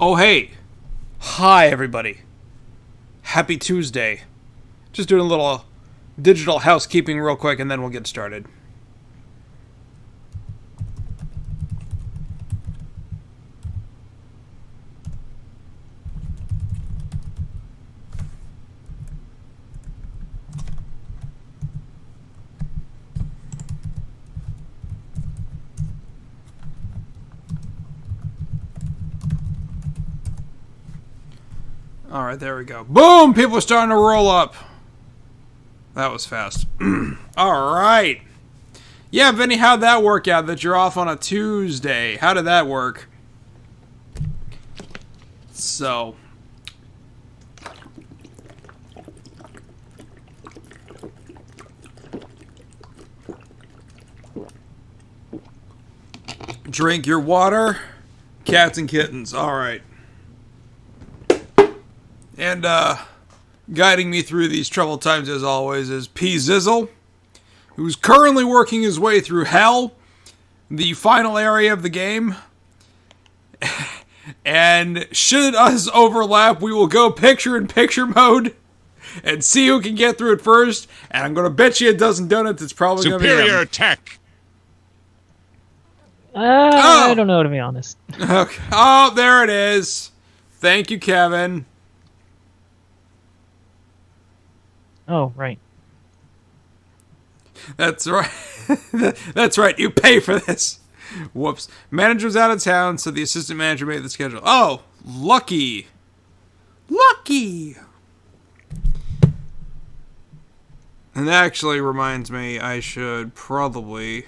Oh, hey. Hi, everybody. Happy Tuesday. Just doing a little digital housekeeping real quick, and then we'll get started. Alright, there we go. Boom! People are starting to roll up. That was fast. Alright. Yeah, Vinny, how'd that work out that you're off on a Tuesday? How did that work? So. Drink your water. Cats and kittens. Alright. And, guiding me through these troubled times, as always, is P. Zizzle, who's currently working his way through Hell, the final area of the game. And should us overlap, we will go picture-in-picture mode and see who can get through it first. And I'm going to bet you a dozen donuts it's probably going to be him. Superior tech! I don't know, to be honest. Okay. Oh, there it is. Thank you, Kevin. Oh, right. That's right. That's right. You pay for this. Whoops. Manager's out of town, so the assistant manager made the schedule. Oh, lucky. Lucky. And that actually reminds me, I should probably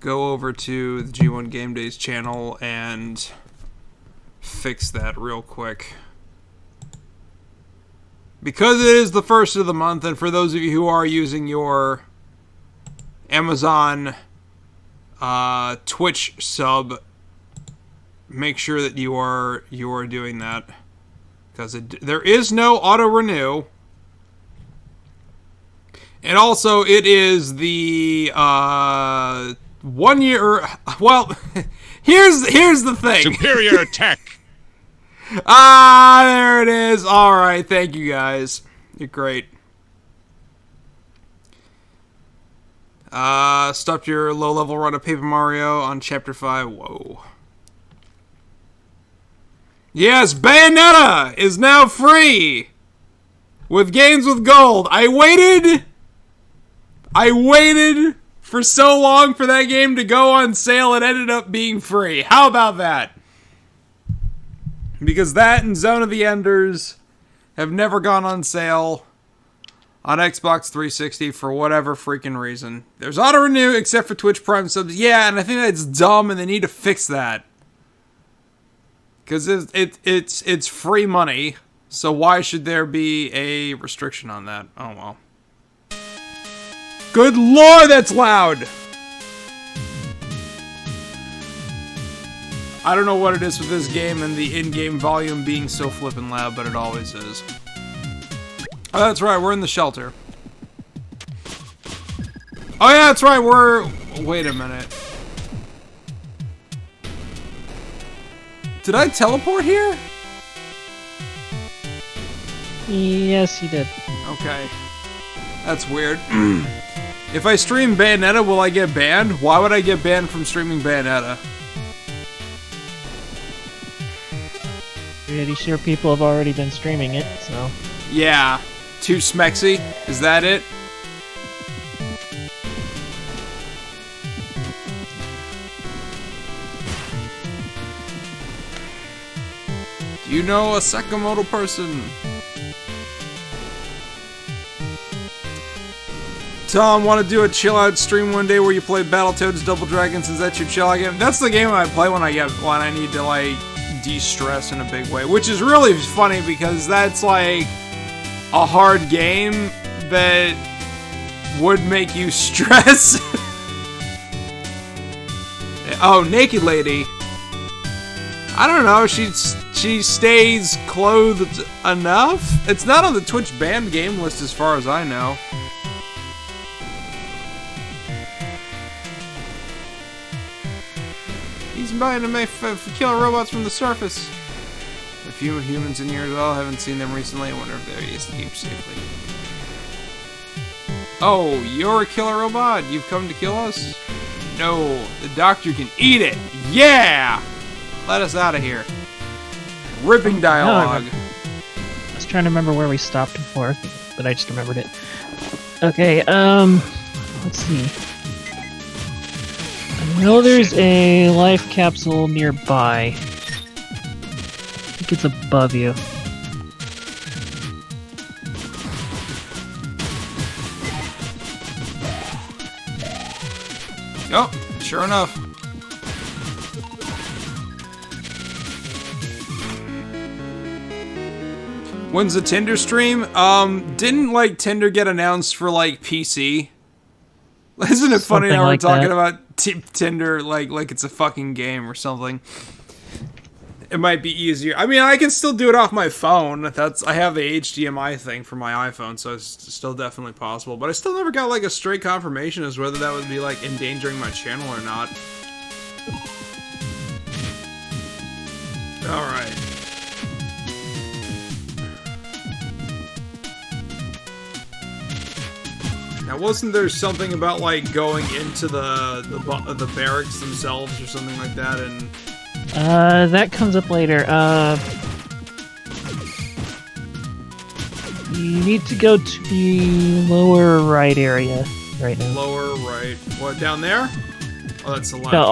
go over to the G1 Game Days channel and fix that real quick. Because it is the first of the month, and for those of you who are using your Amazon Twitch sub, make sure that you are doing that. Because there is no auto-renew. And also, it is the 1 year... Well, here's the thing. Superior tech! Ah, there it is. All right, thank you guys. You're great. Stopped your low-level run of Paper Mario on Chapter 5. Whoa. Yes, Bayonetta is now free with Games with Gold. I waited for so long for that game to go on sale. It ended up being free. How about that? Because that and Zone of the Enders have never gone on sale on Xbox 360 for whatever freaking reason. There's auto-renew except for Twitch Prime subs. Yeah, and I think that's dumb and they need to fix that. Because it's free money, so why should there be a restriction on that? Oh well. Good lord, that's loud! I don't know what it is with this game and the in-game volume being so flippin' loud, but it always is. Oh, that's right, we're in the shelter. Oh yeah, that's right, wait a minute. Did I teleport here? Yes, you did. Okay. That's weird. If I stream Bayonetta, will I get banned? Why would I get banned from streaming Bayonetta? Pretty sure people have already been streaming it, so... Yeah. Too smexy? Is that it? Do you know a Sakamoto person? Tom, want to do a chill-out stream one day where you play Battletoads Double Dragons? Is that your chill-out game? That's the game I play when I need to, like, de-stress in a big way, which is really funny because that's like a hard game that would make you stress. Oh, Naked Lady. I don't know, she stays clothed enough? It's not on the Twitch banned game list as far as I know. by to make killer robots from the surface. A few humans in here as well. Haven't seen them recently. I wonder if they're escaped safely. Oh, you're a killer robot. You've come to kill us? No, the doctor can eat it. Yeah! Let us out of here. Ripping dialogue. I was trying to remember where we stopped before, but I just remembered it. Okay, let's see. I know there's a life capsule nearby. I think it's above you. Oh, sure enough. When's the Tinder stream? Didn't like Tinder get announced for like PC? Isn't it funny how we're talking about Tinder like it's a fucking game or something? It might be easier. I mean, I can still do it off my phone. I have the HDMI thing for my iPhone, so it's still definitely possible. But I still never got like a straight confirmation as whether that would be like endangering my channel or not. All right. Now, wasn't there something about like going into the barracks themselves or something like that? And that comes up later. You need to go to the lower right area right now. Lower right. What, down there? Oh, that's the left. No,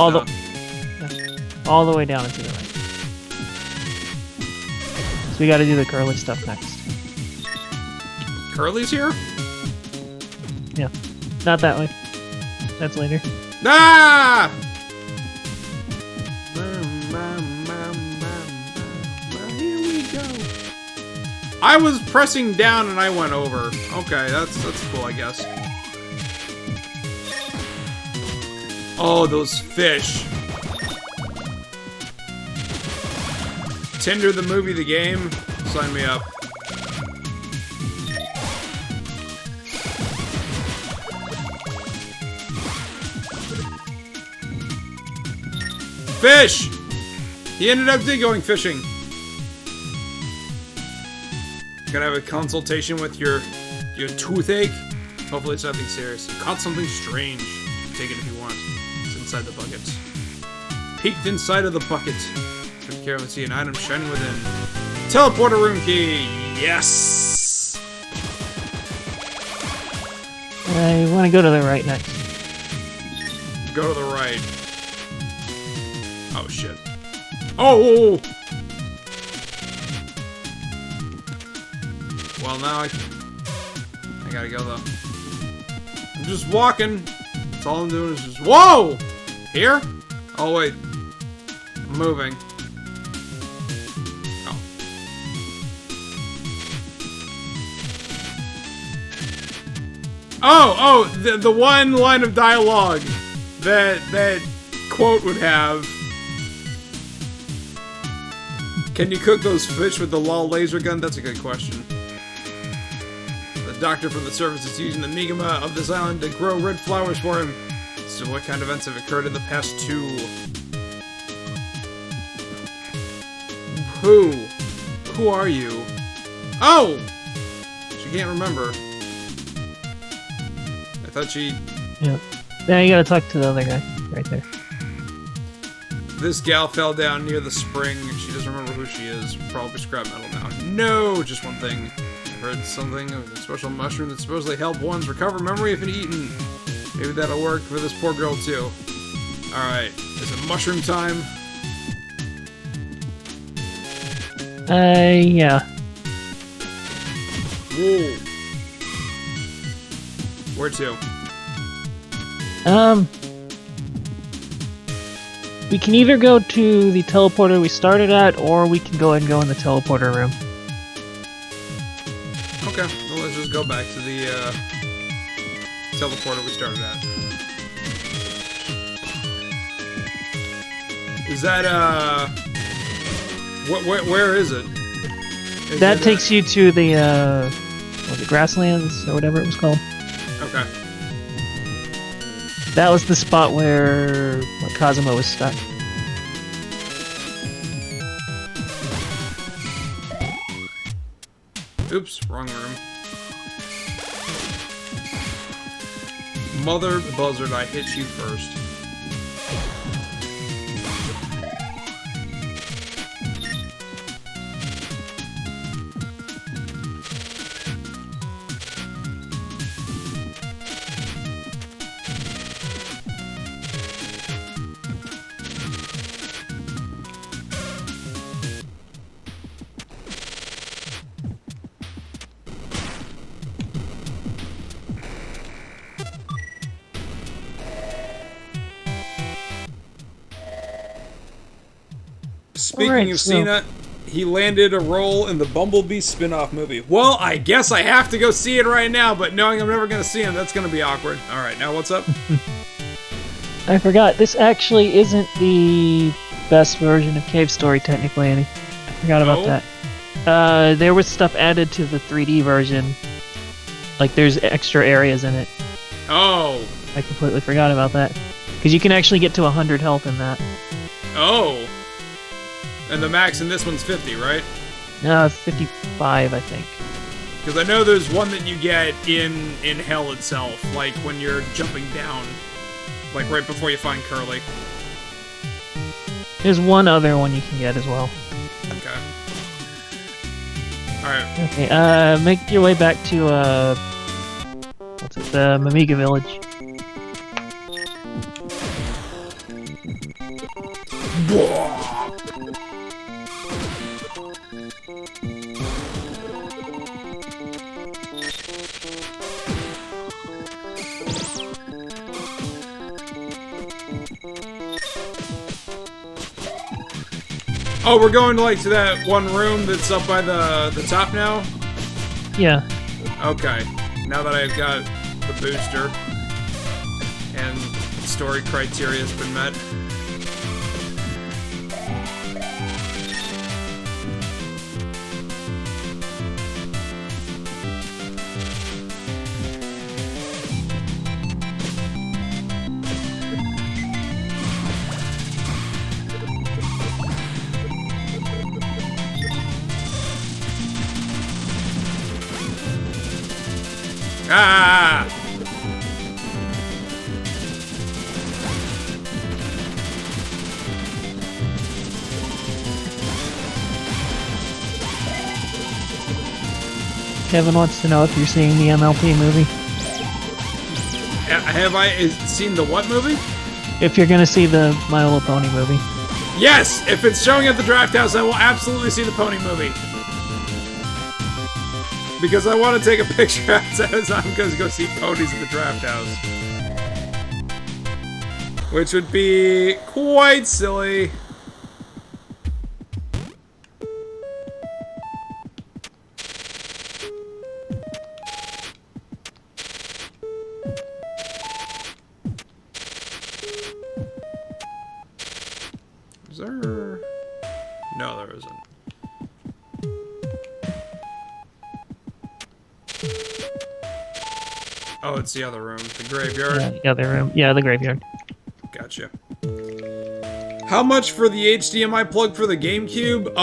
all the way down and to the right. So we gotta do the curly stuff next. Curly's here? Yeah. Not that way. That's later. Ah! Here we go. I was pressing down and I went over. Okay, that's cool, I guess. Oh, those fish. Tinder the movie, the game. Sign me up. Fish! He ended up going fishing. Gonna have a consultation with your toothache. Hopefully it's nothing serious. You caught something strange. Take it if you want. It's inside the bucket. Peeked inside of the bucket. Took care of and see an item shining within. Teleporter room key! Yes! I want to go to the right next. Go to the right. Oh, shit. Oh! Well, now I gotta go, though. I'm just walking. That's all I'm doing is just... Whoa! Here? Oh, wait. I'm moving. Oh, the one line of dialogue that quote would have. Can you cook those fish with the LOL laser gun? That's a good question. The doctor from the surface is using the migma of this island to grow red flowers for him. So what kind of events have occurred in the past 2? Who are you? Oh! She can't remember. I thought she... Yeah. Now you gotta talk to the other guy. Right there. This gal fell down near the spring. She doesn't remember who she is. Probably scrap metal now. No! Just one thing. I heard something of a special mushroom that supposedly help ones recover memory if eaten. Maybe that'll work for this poor girl too. Alright. Is it mushroom time? Yeah. Whoa. Where to? We can either go to the teleporter we started at, or we can go and go in the teleporter room. Okay, well, let's just go back to the teleporter we started at. Is that where is it? That takes you to the was it grasslands or whatever it was called? Okay. That was the spot where Cosmo was stuck. Oops, wrong room. Mother buzzard, I hit you first. Speaking of Cena, he landed a role in the Bumblebee spin-off movie. Well, I guess I have to go see it right now, but knowing I'm never going to see him, that's going to be awkward. Alright, now what's up? I forgot, this actually isn't the best version of Cave Story, technically, Annie. I forgot about that. There was stuff added to the 3D version. Like, there's extra areas in it. Oh. I completely forgot about that. Because you can actually get to 100 health in that. Oh. And the max in this one's 50, right? 55, I think. Because I know there's one that you get in Hell itself, like when you're jumping down, like right before you find Curly. There's one other one you can get as well. Okay. Alright. Okay, make your way back to, what's it, the Mamiga Village. Oh, we're going to that one room that's up by the top now? Yeah. Okay. Now that I've got the booster and story criteria has been met. Ah! Kevin wants to know if you're seeing the MLP movie. Have I seen the what movie? If you're gonna see the My Little Pony movie. Yes! If it's showing at the Draft House, I will absolutely see the Pony movie. Because I want to take a picture as I'm going to go see ponies at the Draft House. Which would be quite silly. Is there... No, there isn't. Oh, it's the other room. The graveyard? Yeah, the other room. Yeah, the graveyard. Gotcha. How much for the HDMI plug for the GameCube?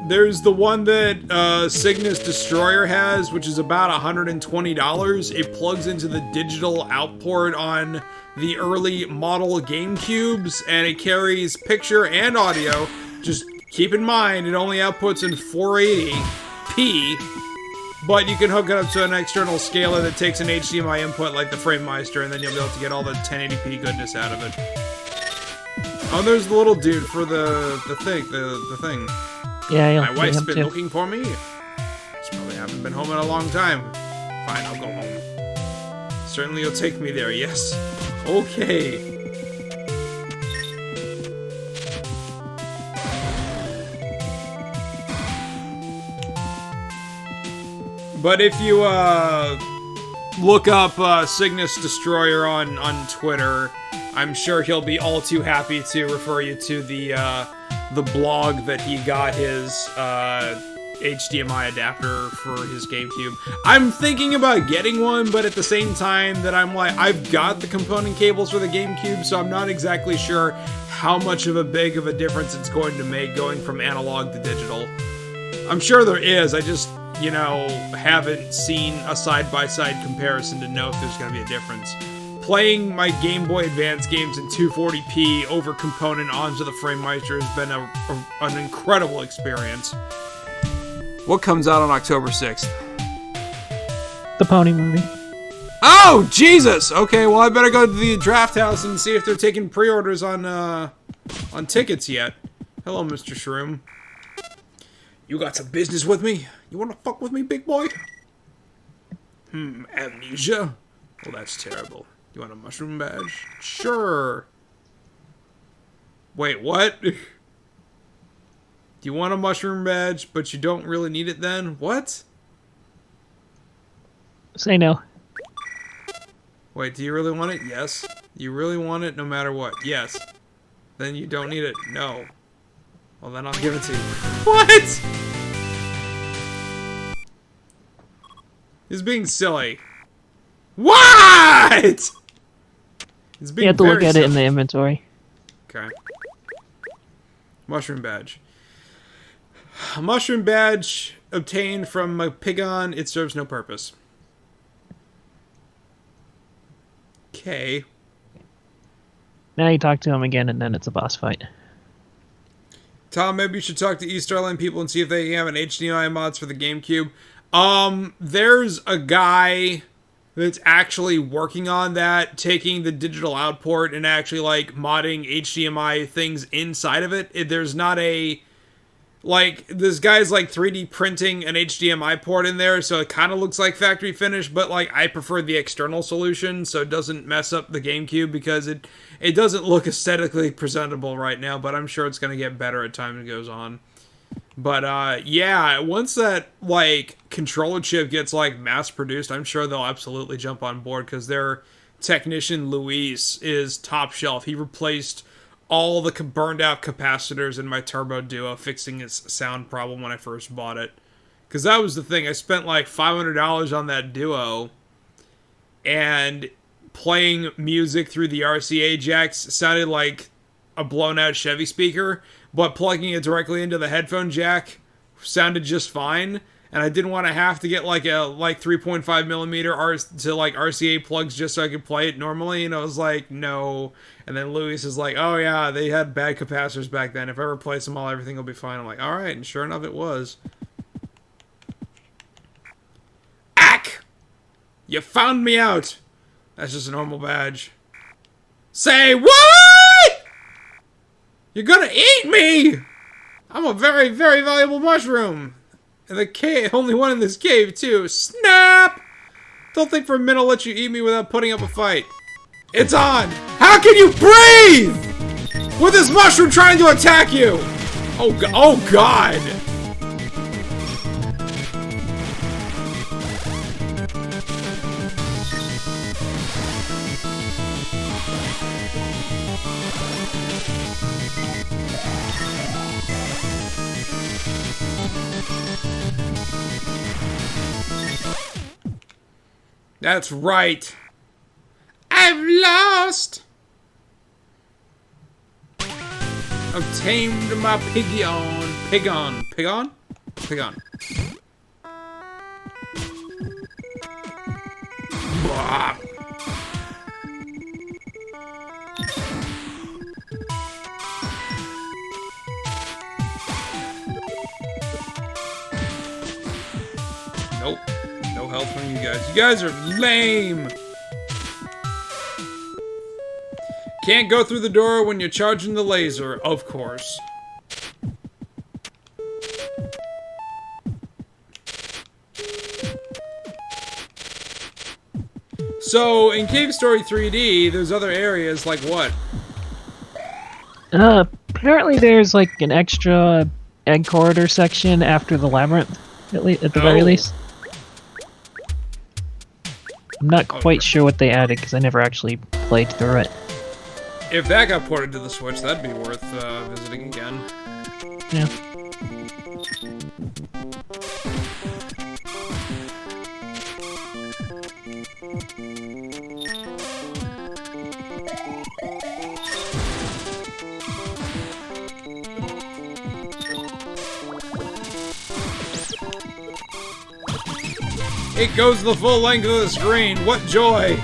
There's the one that Cygnus Destroyer has, which is about $120. It plugs into the digital outport on the early model GameCubes, and it carries picture and audio. Just keep in mind, it only outputs in 480p, but you can hook it up to an external scaler that takes an HDMI input like the FrameMeister, and then you'll be able to get all the 1080p goodness out of it. Oh, there's the little dude for the thing. Yeah, my wife's been looking for me. She probably haven't been home in a long time. Fine, I'll go home. Certainly you'll take me there, yes. Okay. But if you look up Cygnus Destroyer on Twitter, I'm sure he'll be all too happy to refer you to the blog that he got his HDMI adapter for his GameCube. I'm thinking about getting one, but at the same time that I'm like, I've got the component cables for the GameCube, so I'm not exactly sure how much of a big of a difference it's going to make going from analog to digital. I'm sure there is, I just, you know, haven't seen a side-by-side comparison to know if there's going to be a difference. Playing my Game Boy Advance games in 240p over component onto the FrameMeister has been an incredible experience. What comes out on October 6th? The Pony movie. Oh, Jesus! Okay, well, I better go to the draft house and see if they're taking pre-orders on tickets yet. Hello, Mr. Shroom. You got some business with me? You wanna fuck with me, big boy? Amnesia? Well, that's terrible. You want a mushroom badge? Sure. Wait, what? Do you want a mushroom badge, but you don't really need it then? What? Say no. Wait, do you really want it? Yes. You really want it no matter what? Yes. Then you don't need it? No. Well, then I'll give it to you. What? He's being silly. What? He's being You have to look at silly. it in the inventory. Okay. Mushroom badge. A mushroom badge obtained from a Pigon. It serves no purpose. Okay. Now you talk to him again, and then it's a boss fight. Tom, maybe you should talk to East Starline people and see if they have an HDMI mods for the GameCube. There's a guy that's actually working on that, taking the digital output and actually, like, modding HDMI things inside of it. There's not a... Like, this guy's, like, 3D printing an HDMI port in there, so it kind of looks like factory finish, but, like, I prefer the external solution, so it doesn't mess up the GameCube, because it doesn't look aesthetically presentable right now, but I'm sure it's going to get better as time goes on. But, yeah, once that, like, controller chip gets, like, mass-produced, I'm sure they'll absolutely jump on board, because their technician, Luis, is top shelf. He replaced all the burned out capacitors in my Turbo Duo, fixing its sound problem when I first bought it. Because that was the thing. I spent like $500 on that Duo, and playing music through the RCA jacks sounded like a blown out Chevy speaker, but plugging it directly into the headphone jack sounded just fine. And I didn't want to have to get like a 3.5 millimeter RCA plugs just so I could play it normally. And I was like, no. And then Luis is like, oh yeah, they had bad capacitors back then. If I replace them all, everything will be fine. I'm like, all right. And sure enough, it was. Ack! You found me out. That's just a normal badge. Say what? You're gonna eat me! I'm a very, very valuable mushroom. And the cave, only one in this cave, too. Snap! Don't think for a minute I'll let you eat me without putting up a fight. It's on! How can you breathe? With this mushroom trying to attack you! Oh God! That's right. I've lost. I've tamed my Pigon. Blah. Nope. No help from you guys. You guys are lame! Can't go through the door when you're charging the laser, of course. So, in Cave Story 3D, there's other areas, like what? Apparently there's like an extra egg corridor section after the labyrinth, at the very least. I'm not quite sure what they added, because I never actually played through it. If that got ported to the Switch, that'd be worth visiting again. Yeah. It goes the full length of the screen. What joy!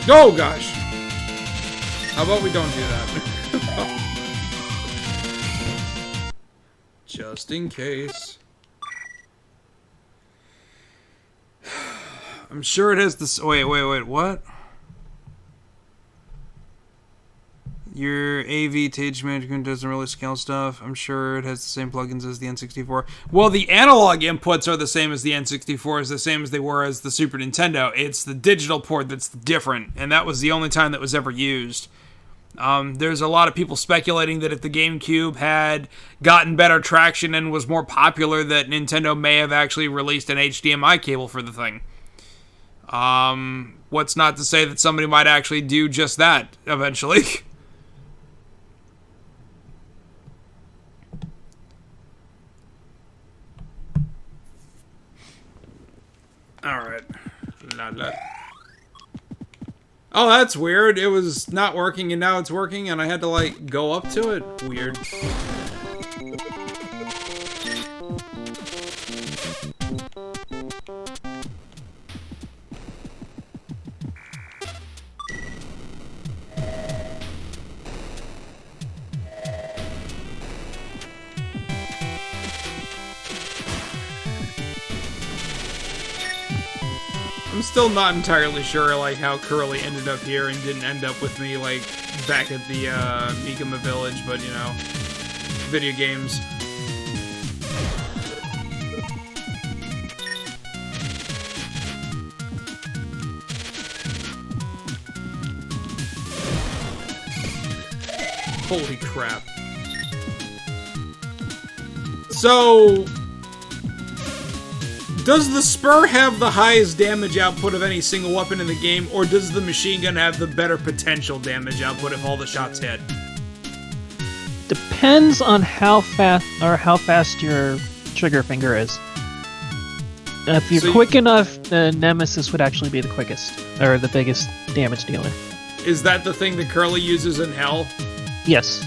Oh gosh! How about we don't do that? Just in case. I'm sure it has this. Wait, what? Your AV Tage Management doesn't really scale stuff. I'm sure it has the same plugins as the N64. Well, the analog inputs are the same as the N64, is the same as they were as the Super Nintendo. It's the digital port that's different, and that was the only time that was ever used. There's a lot of people speculating that if the GameCube had gotten better traction and was more popular, that Nintendo may have actually released an HDMI cable for the thing. What's not to say that somebody might actually do just that eventually. Alright. Oh, that's weird. It was not working and now it's working and I had to, like, go up to it. Weird. I'm still not entirely sure, like, how Curly ended up here and didn't end up with me, like, back at the, Mikama village, but, you know, video games. Holy crap. So, does the Spur have the highest damage output of any single weapon in the game, or does the machine gun have the better potential damage output if all the shots hit? Depends on how fast your trigger finger is. If you're quick enough, the Nemesis would actually be the quickest, or the biggest damage dealer. Is that the thing that Curly uses in Hell? Yes.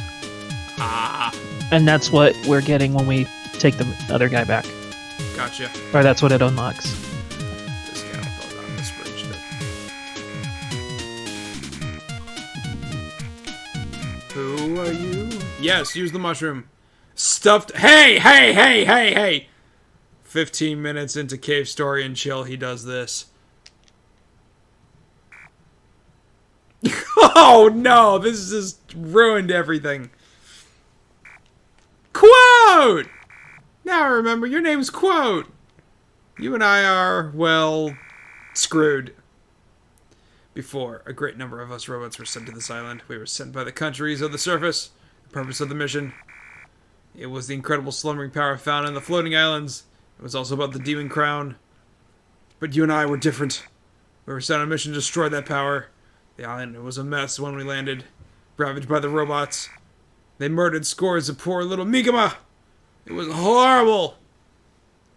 Ah. And that's what we're getting when we take the other guy back. Gotcha. Or that's what it unlocks. This guy fell down this bridge. Who are you? Yes, use the mushroom. Stuffed. Hey! 15 minutes into Cave Story and Chill, he does this. Oh no, this has just ruined everything. Quote! Now I remember, your name's Quote. You and I are, well, screwed. Before, a great number of us robots were sent to this island. We were sent by the countries of the surface. The purpose of the mission. It was the incredible slumbering power found in the floating islands. It was also about the demon crown. But you and I were different. We were sent on a mission to destroy that power. The island was a mess when we landed, ravaged by the robots. They murdered scores of poor little Mikama. It was horrible.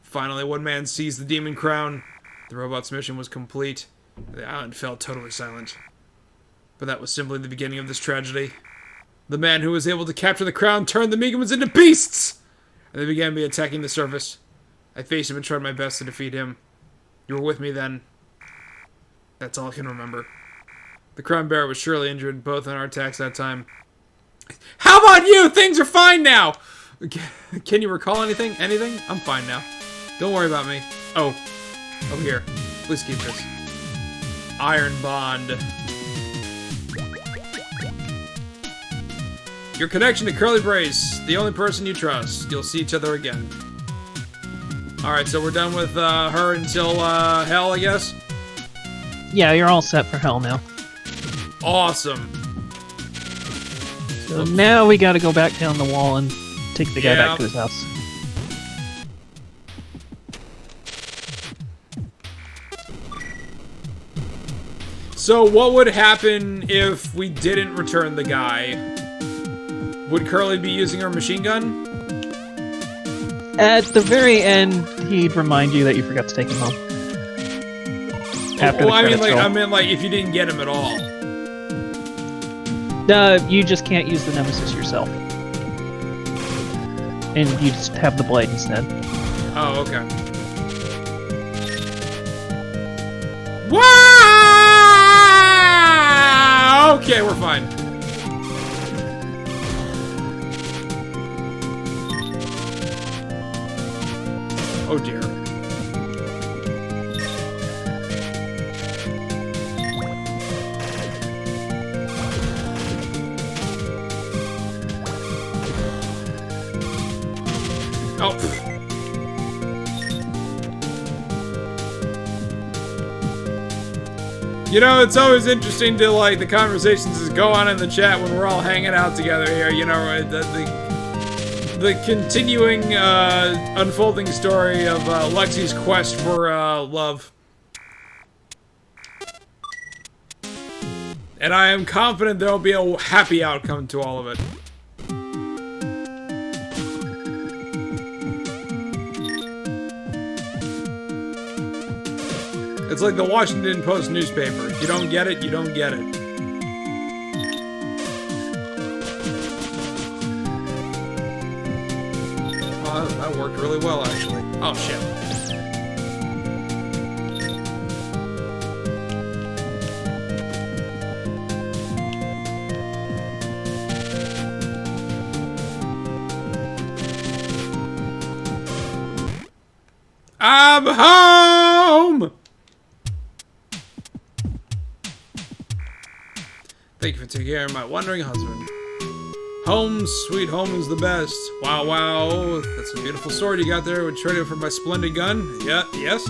Finally, one man seized the demon crown. The robot's mission was complete. The island fell totally silent. But that was simply the beginning of this tragedy. The man who was able to capture the crown turned the Mikamans into beasts! And they began by attacking the surface. I faced him and tried my best to defeat him. You were with me then. That's all I can remember. The crown bearer was surely injured, both in our attacks that time. How about you? Things are fine now! Can you recall anything? Anything? I'm fine now. Don't worry about me. Oh. Over here. Please keep this. Iron Bond. Your connection to Curly Brace. The only person you trust. You'll see each other again. Alright, so we're done with her until hell, I guess? Yeah, you're all set for hell now. Awesome. So now we gotta go back down the wall and take the guy back to his house. So what would happen if we didn't return the guy? Would Curly be using her machine gun? At the very end, he'd remind you that you forgot to take him home. After I meant like if you didn't get him at all. You just can't use the Nemesis yourself. And you just have the blade instead. Oh, okay. Wow! Okay, we're fine. Oh dear. Oh. You know, it's always interesting to, like, the conversations that go on in the chat when we're all hanging out together here, you know, the continuing, unfolding story of, Lexi's quest for, love. And I am confident there will be a happy outcome to all of it. It's like the Washington Post newspaper. If you don't get it, you don't get it. Oh, that worked really well, actually. Oh, shit. I'm home! Thank you for taking care of my wandering husband. Home, sweet home is the best. Wow, wow. That's a beautiful sword you got there. Would trade it for my splendid gun. Yeah, yes?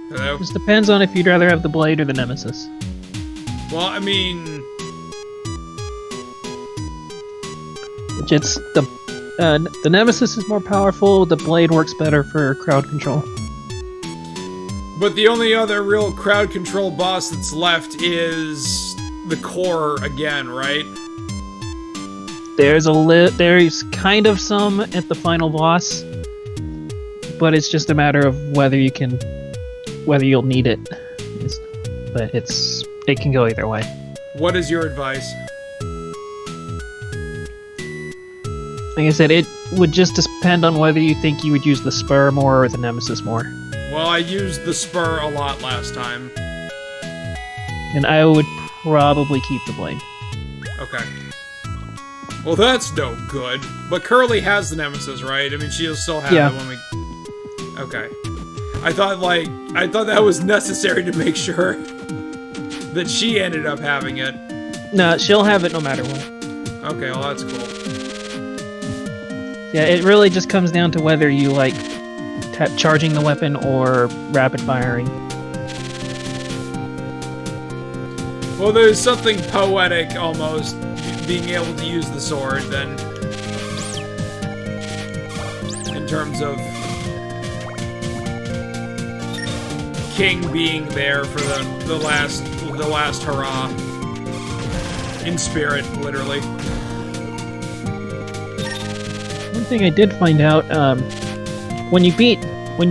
Hello? Just depends on if you'd rather have the blade or the Nemesis. Well, I mean... Which it's the Nemesis is more powerful, the blade works better for crowd control. But the only other real crowd control boss that's left is the core again, right? There's kind of some at the final boss, but it's just a matter of whether you'll need it. But it can go either way. What is your advice? Like I said, it would just depend on whether you think you would use the spur more or the Nemesis more. Well, I used the spur a lot last time. And I would probably keep the blade. Okay. Well, that's no good. But Curly has the Nemesis, right? I mean, she'll still have it when we... Okay. I thought that was necessary to make sure that she ended up having it. No, she'll have it no matter what. Okay, well, that's cool. Yeah, it really just comes down to whether you like charging the weapon or rapid firing. Well, there's something poetic almost being able to use the sword then, in terms of King being there for the last hurrah in spirit, literally. One thing I did find out, when you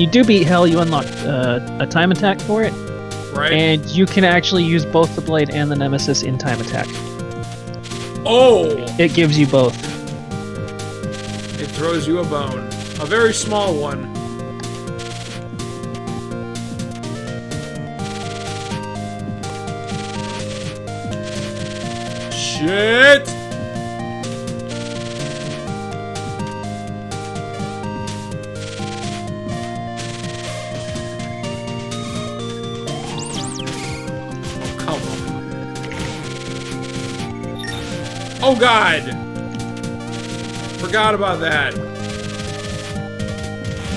do beat Hell, you unlock a time attack for it. Right. And you can actually use both the blade and the Nemesis in time attack. Oh! It gives you both. It throws you a bone. A very small one. Shit! Oh god! Forgot about that.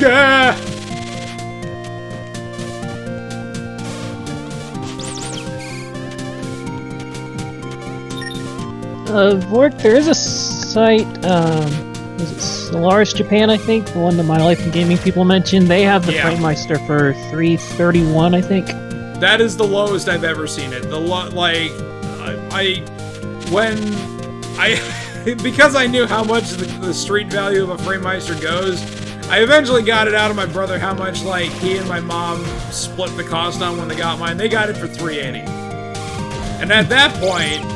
Gah! Vork, there is a site, is it Solaris Japan, I think? The one that My Life in Gaming people mentioned. They have the Framemeister for 331, I think. That is the lowest I've ever seen it. Because I knew how much the street value of a Framemeister goes, I eventually got it out of my brother how much, like, he and my mom split the cost on when they got mine. They got it for $380. And at that point,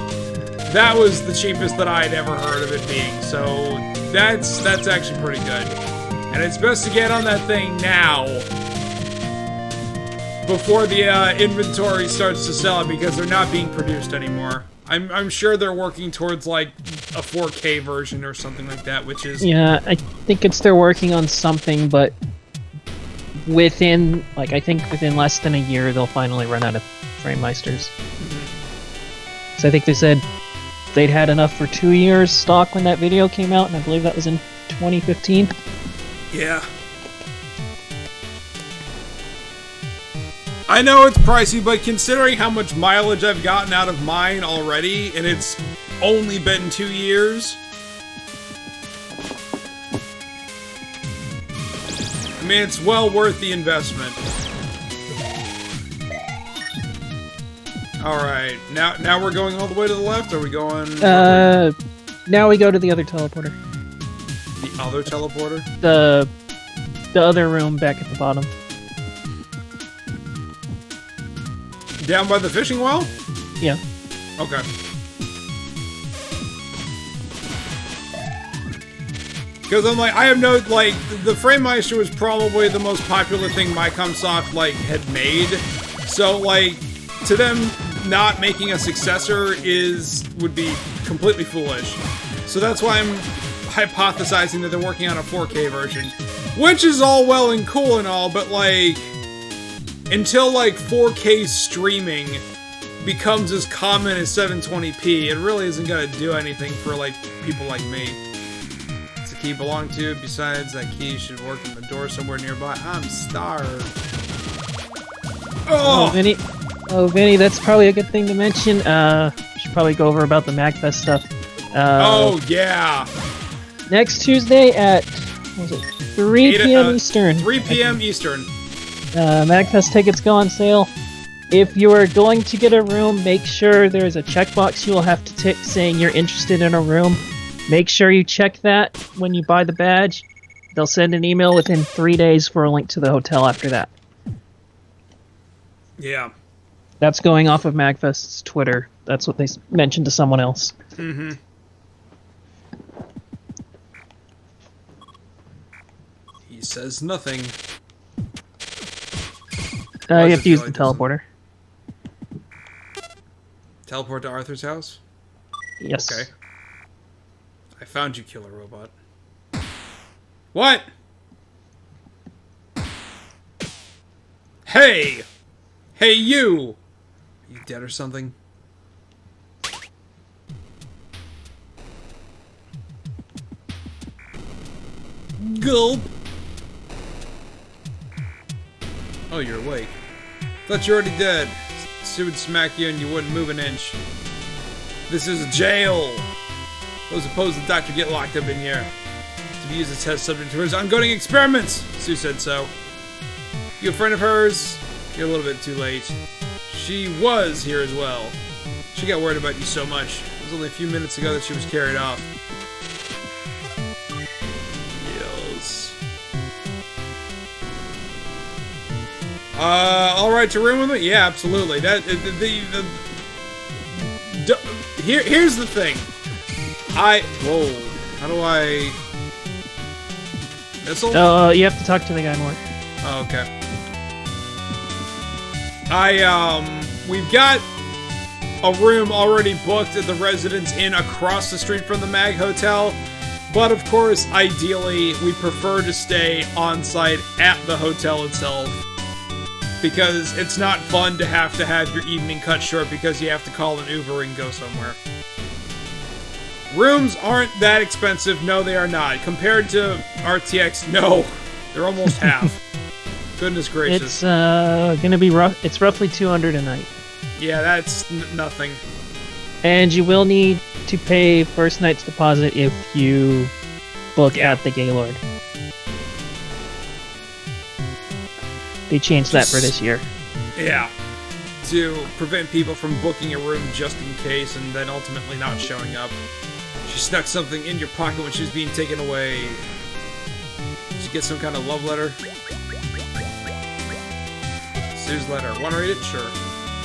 that was the cheapest that I had ever heard of it being, so that's actually pretty good. And it's best to get on that thing now, before the inventory starts to sell it, because they're not being produced anymore. I'm sure they're working towards, like, a 4K version or something like that, which is... Yeah, I think they're working on something, but within less than a year, they'll finally run out of Framemeisters. Mm-hmm. So I think they said they'd had enough for 2 years stock when that video came out, and I believe that was in 2015. Yeah. I know it's pricey, but considering how much mileage I've gotten out of mine already, and it's only been 2 years, I mean, it's well worth the investment. Alright, now we're going all the way to the left, or are we going... Now we go to the other teleporter. The other teleporter? The other room back at the bottom. Down by the fishing well? Yeah. Okay. Because I'm like, I have no, like, the Framemeister was probably the most popular thing Microsoft, like, had made. So, like, to them not making a successor would be completely foolish. So that's why I'm hypothesizing that they're working on a 4K version. Which is all well and cool and all, but, like, until, like, 4K streaming becomes as common as 720p, it really isn't gonna do anything for, like, people like me. Does the key belong to? Besides, that key should work in the door somewhere nearby. I'm starved. Oh, Vinny, that's probably a good thing to mention. We should probably go over about the MagFest stuff. Oh, yeah! Next Tuesday at, what was it, 3 p.m. Eastern. 3 p.m. Eastern. MagFest tickets go on sale. If you are going to get a room, make sure there's a checkbox you will have to tick saying you're interested in a room. Make sure you check that when you buy the badge. They'll send an email within 3 days for a link to the hotel after that. Yeah. That's going off of MagFest's Twitter. That's what they mentioned to someone else. Mm-hmm. He says nothing. You have to use the teleporter. Teleport to Arthur's house? Yes. Okay. I found you, killer robot. What? Hey! Hey, you! Are you dead or something? Gulp! Oh, you're awake. Thought you were already dead. Sue would smack you and you wouldn't move an inch. This is a jail! Those opposed to the doctor get locked up in here. To be used as test subject to his ongoing experiments! Sue said so. You a friend of hers? You're a little bit too late. She was here as well. She got worried about you so much. It was only a few minutes ago that she was carried off. Yes. All right to room with me? Yeah, absolutely. Here's the thing. Whoa. How do I... Missile? You have to talk to the guy more. Oh, okay. We've got a room already booked at the Residence Inn across the street from the Mag Hotel, but of course, ideally, we prefer to stay on site at the hotel itself, because it's not fun to have your evening cut short because you have to call an Uber and go somewhere. Rooms aren't that expensive, no they are not. Compared to RTX, no. They're almost half. Goodness gracious. It's gonna be rough. It's roughly 200 a night. Yeah, that's nothing. And you will need to pay first night's deposit if you book at the Gaylord. They changed that for this year. Yeah. To prevent people from booking a room just in case and then ultimately not showing up. She snuck something in your pocket when she was being taken away. Did you get some kind of love letter? Sue's letter. Want to read it? Sure.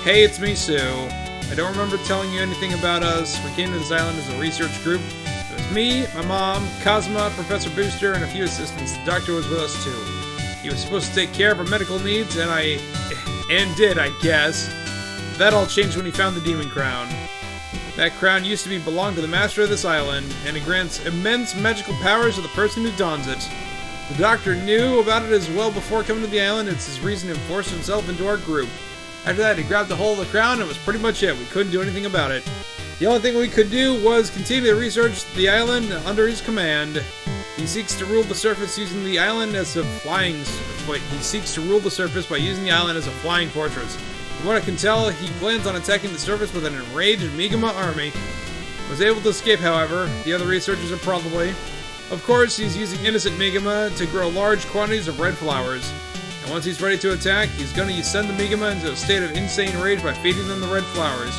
Hey, it's me, Sue. I don't remember telling you anything about us. We came to this island as a research group. It was me, my mom, Cosma, Professor Booster, and a few assistants. The doctor was with us, too. He was supposed to take care of our medical needs, and did, I guess. That all changed when he found the Demon Crown. That crown used to belong to the master of this island, and it grants immense magical powers to the person who dons it. The doctor knew about it as well before coming to the island. It's his reason to force himself into our group. After that, he grabbed a hold of the crown, and it was pretty much it. We couldn't do anything about it. The only thing we could do was continue to research the island under his command. He seeks to rule the surface using the island as a flying... Wait, he seeks to rule the surface by using the island as a flying fortress. From what I can tell, he plans on attacking the surface with an enraged Migama army. Was able to escape, however. The other researchers are probably... Of course, he's using innocent Migama to grow large quantities of red flowers. And once he's ready to attack, he's going to send the Migama into a state of insane rage by feeding them the red flowers.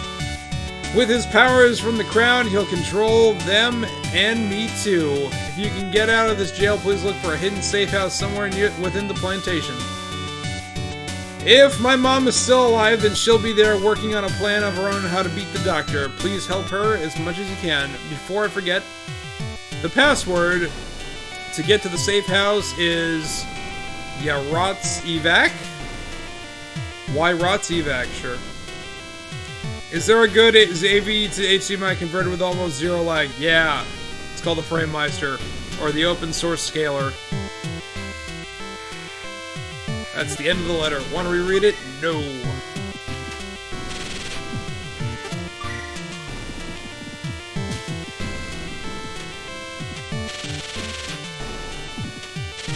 With his powers from the crown, he'll control them and me too. If you can get out of this jail, please look for a hidden safe house somewhere within the plantation. If my mom is still alive, then she'll be there working on a plan of her own on how to beat the doctor. Please help her as much as you can. Before I forget, the password to get to the safe house is Yarots Evac? Why Rots Evac? Sure. Is there a good AV to HDMI converter with almost zero lag? Yeah. It's called the FrameMeister, or the open source scaler. That's the end of the letter. Want to reread it? No.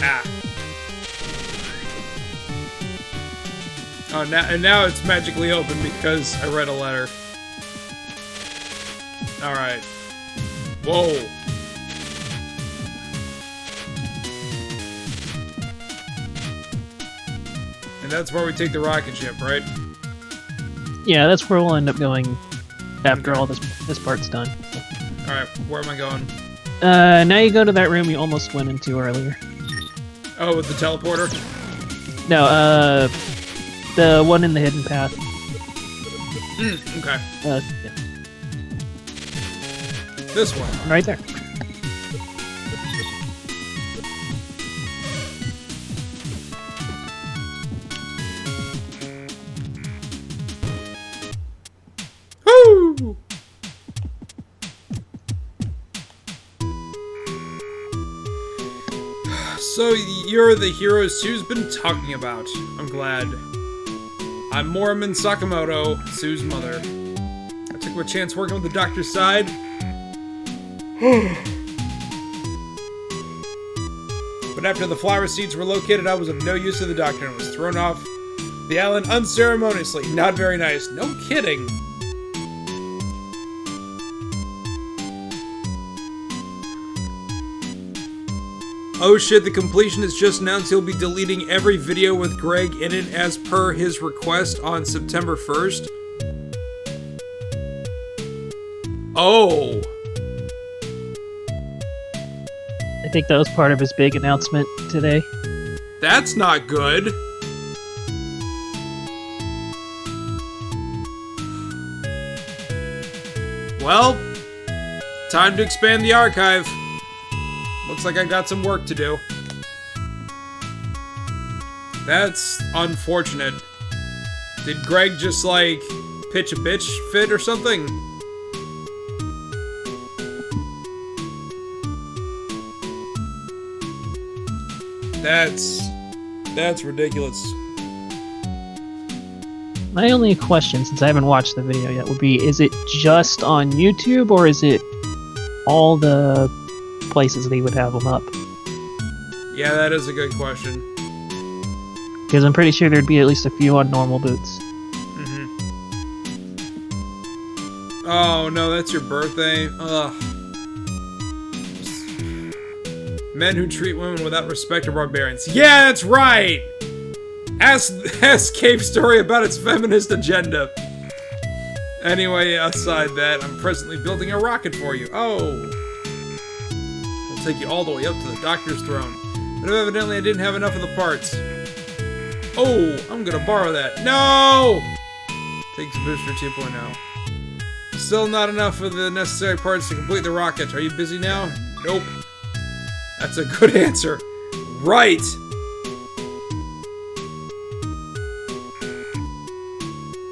Ah. Oh, now it's magically open because I read a letter. Alright. Whoa. And that's where we take the rocket ship, right? Yeah, that's where we'll end up going after all this part's done. Alright, where am I going? Now you go to that room you almost went into earlier. Oh, with the teleporter? No, the one in the hidden path. Okay. Yeah. This one. Right there. Woo! So, you're the hero Sue's been talking about. I'm glad. I'm Moriman Sakamoto, Sue's mother. I took a chance working with the doctor's side. But after the flower seeds were located, I was of no use to the doctor and was thrown off the island unceremoniously. Not very nice. No kidding. Oh shit, the completionist just announced he'll be deleting every video with Greg in it as per his request on September 1st. Oh. I think that was part of his big announcement today. That's not good. Well, time to expand the archive. Looks like I got some work to do. That's unfortunate. Did Greg just, like, pitch a bitch fit or something? That's ridiculous. My only question, since I haven't watched the video yet, would be, is it just on YouTube, or is it all the places they would have them up? Yeah, that is a good question. Because I'm pretty sure there'd be at least a few on normal boots. Oh, no, that's your birthday? Ugh. Men who treat women without respect are barbarians. Yeah, that's right! Ask Cave Story about its feminist agenda. Anyway, outside that, I'm presently building a rocket for you. Oh. It'll take you all the way up to the doctor's throne. But evidently I didn't have enough of the parts. Oh, I'm gonna borrow that. No! Takes booster 2.0. Still not enough of the necessary parts to complete the rocket. Are you busy now? Nope. That's a good answer. Right!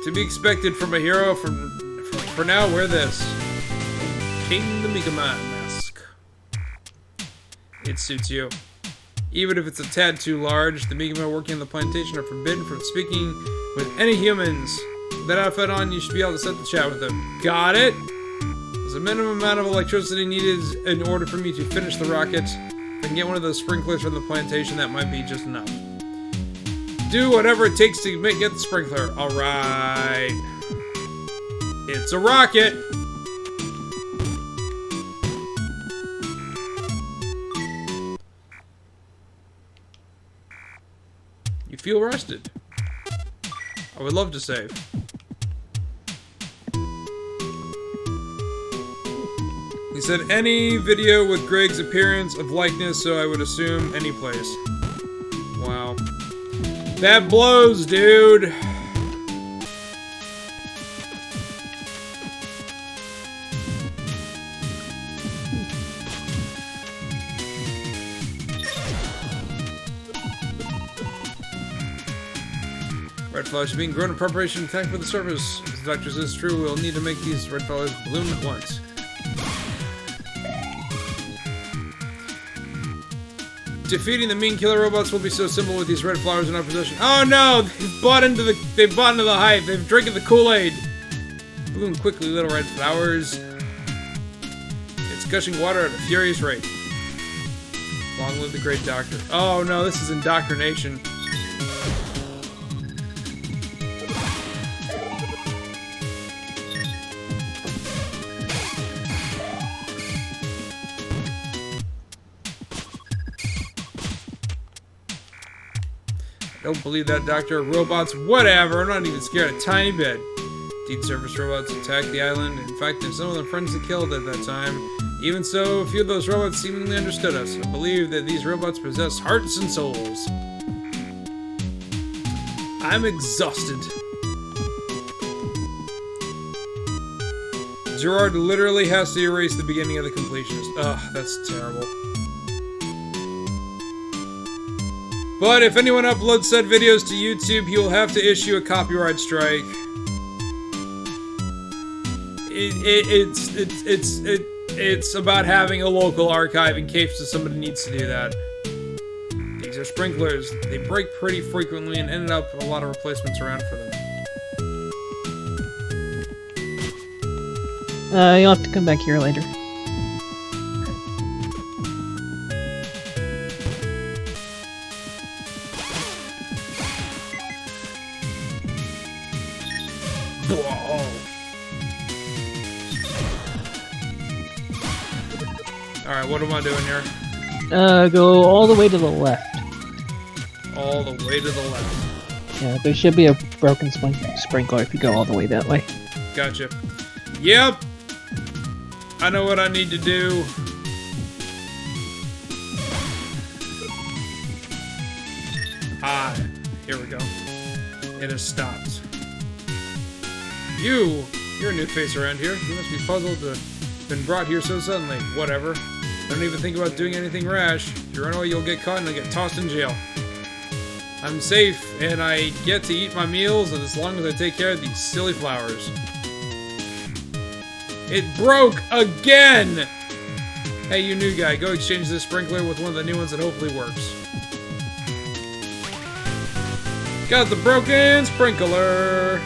To be expected from a hero. For now, wear this. King the Mega Man mask. It suits you. Even if it's a tad too large, the Mega Men working on the plantation are forbidden from speaking with any humans. With that outfit on, you should be able to set the chat with them. Got it? There's a minimum amount of electricity needed in order for me to finish the rocket. If I can get one of those sprinklers from the plantation, that might be just enough. Do whatever it takes to get the sprinkler. Alright. It's a rocket! You feel rested. I would love to save. He said any video with Greg's appearance of likeness, so I would assume any place. Wow. That blows, dude. Red flowers are being grown in preparation to tank for the surface. If the doctor says true, we'll need to make these red flowers bloom at once. Defeating the mean killer robots will be so simple with these red flowers in our possession. Oh no! They've bought into the hype. They've drinking the Kool-Aid. Bloom quickly, little red flowers. It's gushing water at a furious rate. Long live the great doctor. Oh no, this is indoctrination. Don't believe that, Doctor. Robots, whatever. I'm not even scared a tiny bit. Deed service robots attacked the island. In fact, there's some of them friends that killed at that time. Even so, a few of those robots seemingly understood us. I believe that these robots possess hearts and souls. I'm exhausted. Gerard literally has to erase the beginning of the completionist. Ugh, that's terrible. But if anyone uploads said videos to YouTube, he will have to issue a copyright strike. It's about having a local archive in case somebody needs to do that. These are sprinklers. They break pretty frequently and ended up a lot of replacements around for them. You'll have to come back here later. Alright, what am I doing here? Go all the way to the left. All the way to the left. Yeah, there should be a broken sprinkler if you go all the way that way. Gotcha. Yep! I know what I need to do. Ah, here we go. It has stopped. You're a new face around here. You must be puzzled to have been brought here so suddenly. Whatever. Don't even think about doing anything rash. If you run away, you'll get caught and you'll get tossed in jail. I'm safe, and I get to eat my meals as long as I take care of these silly flowers. It broke again! Hey, you new guy, go exchange this sprinkler with one of the new ones that hopefully works. Got the broken sprinkler!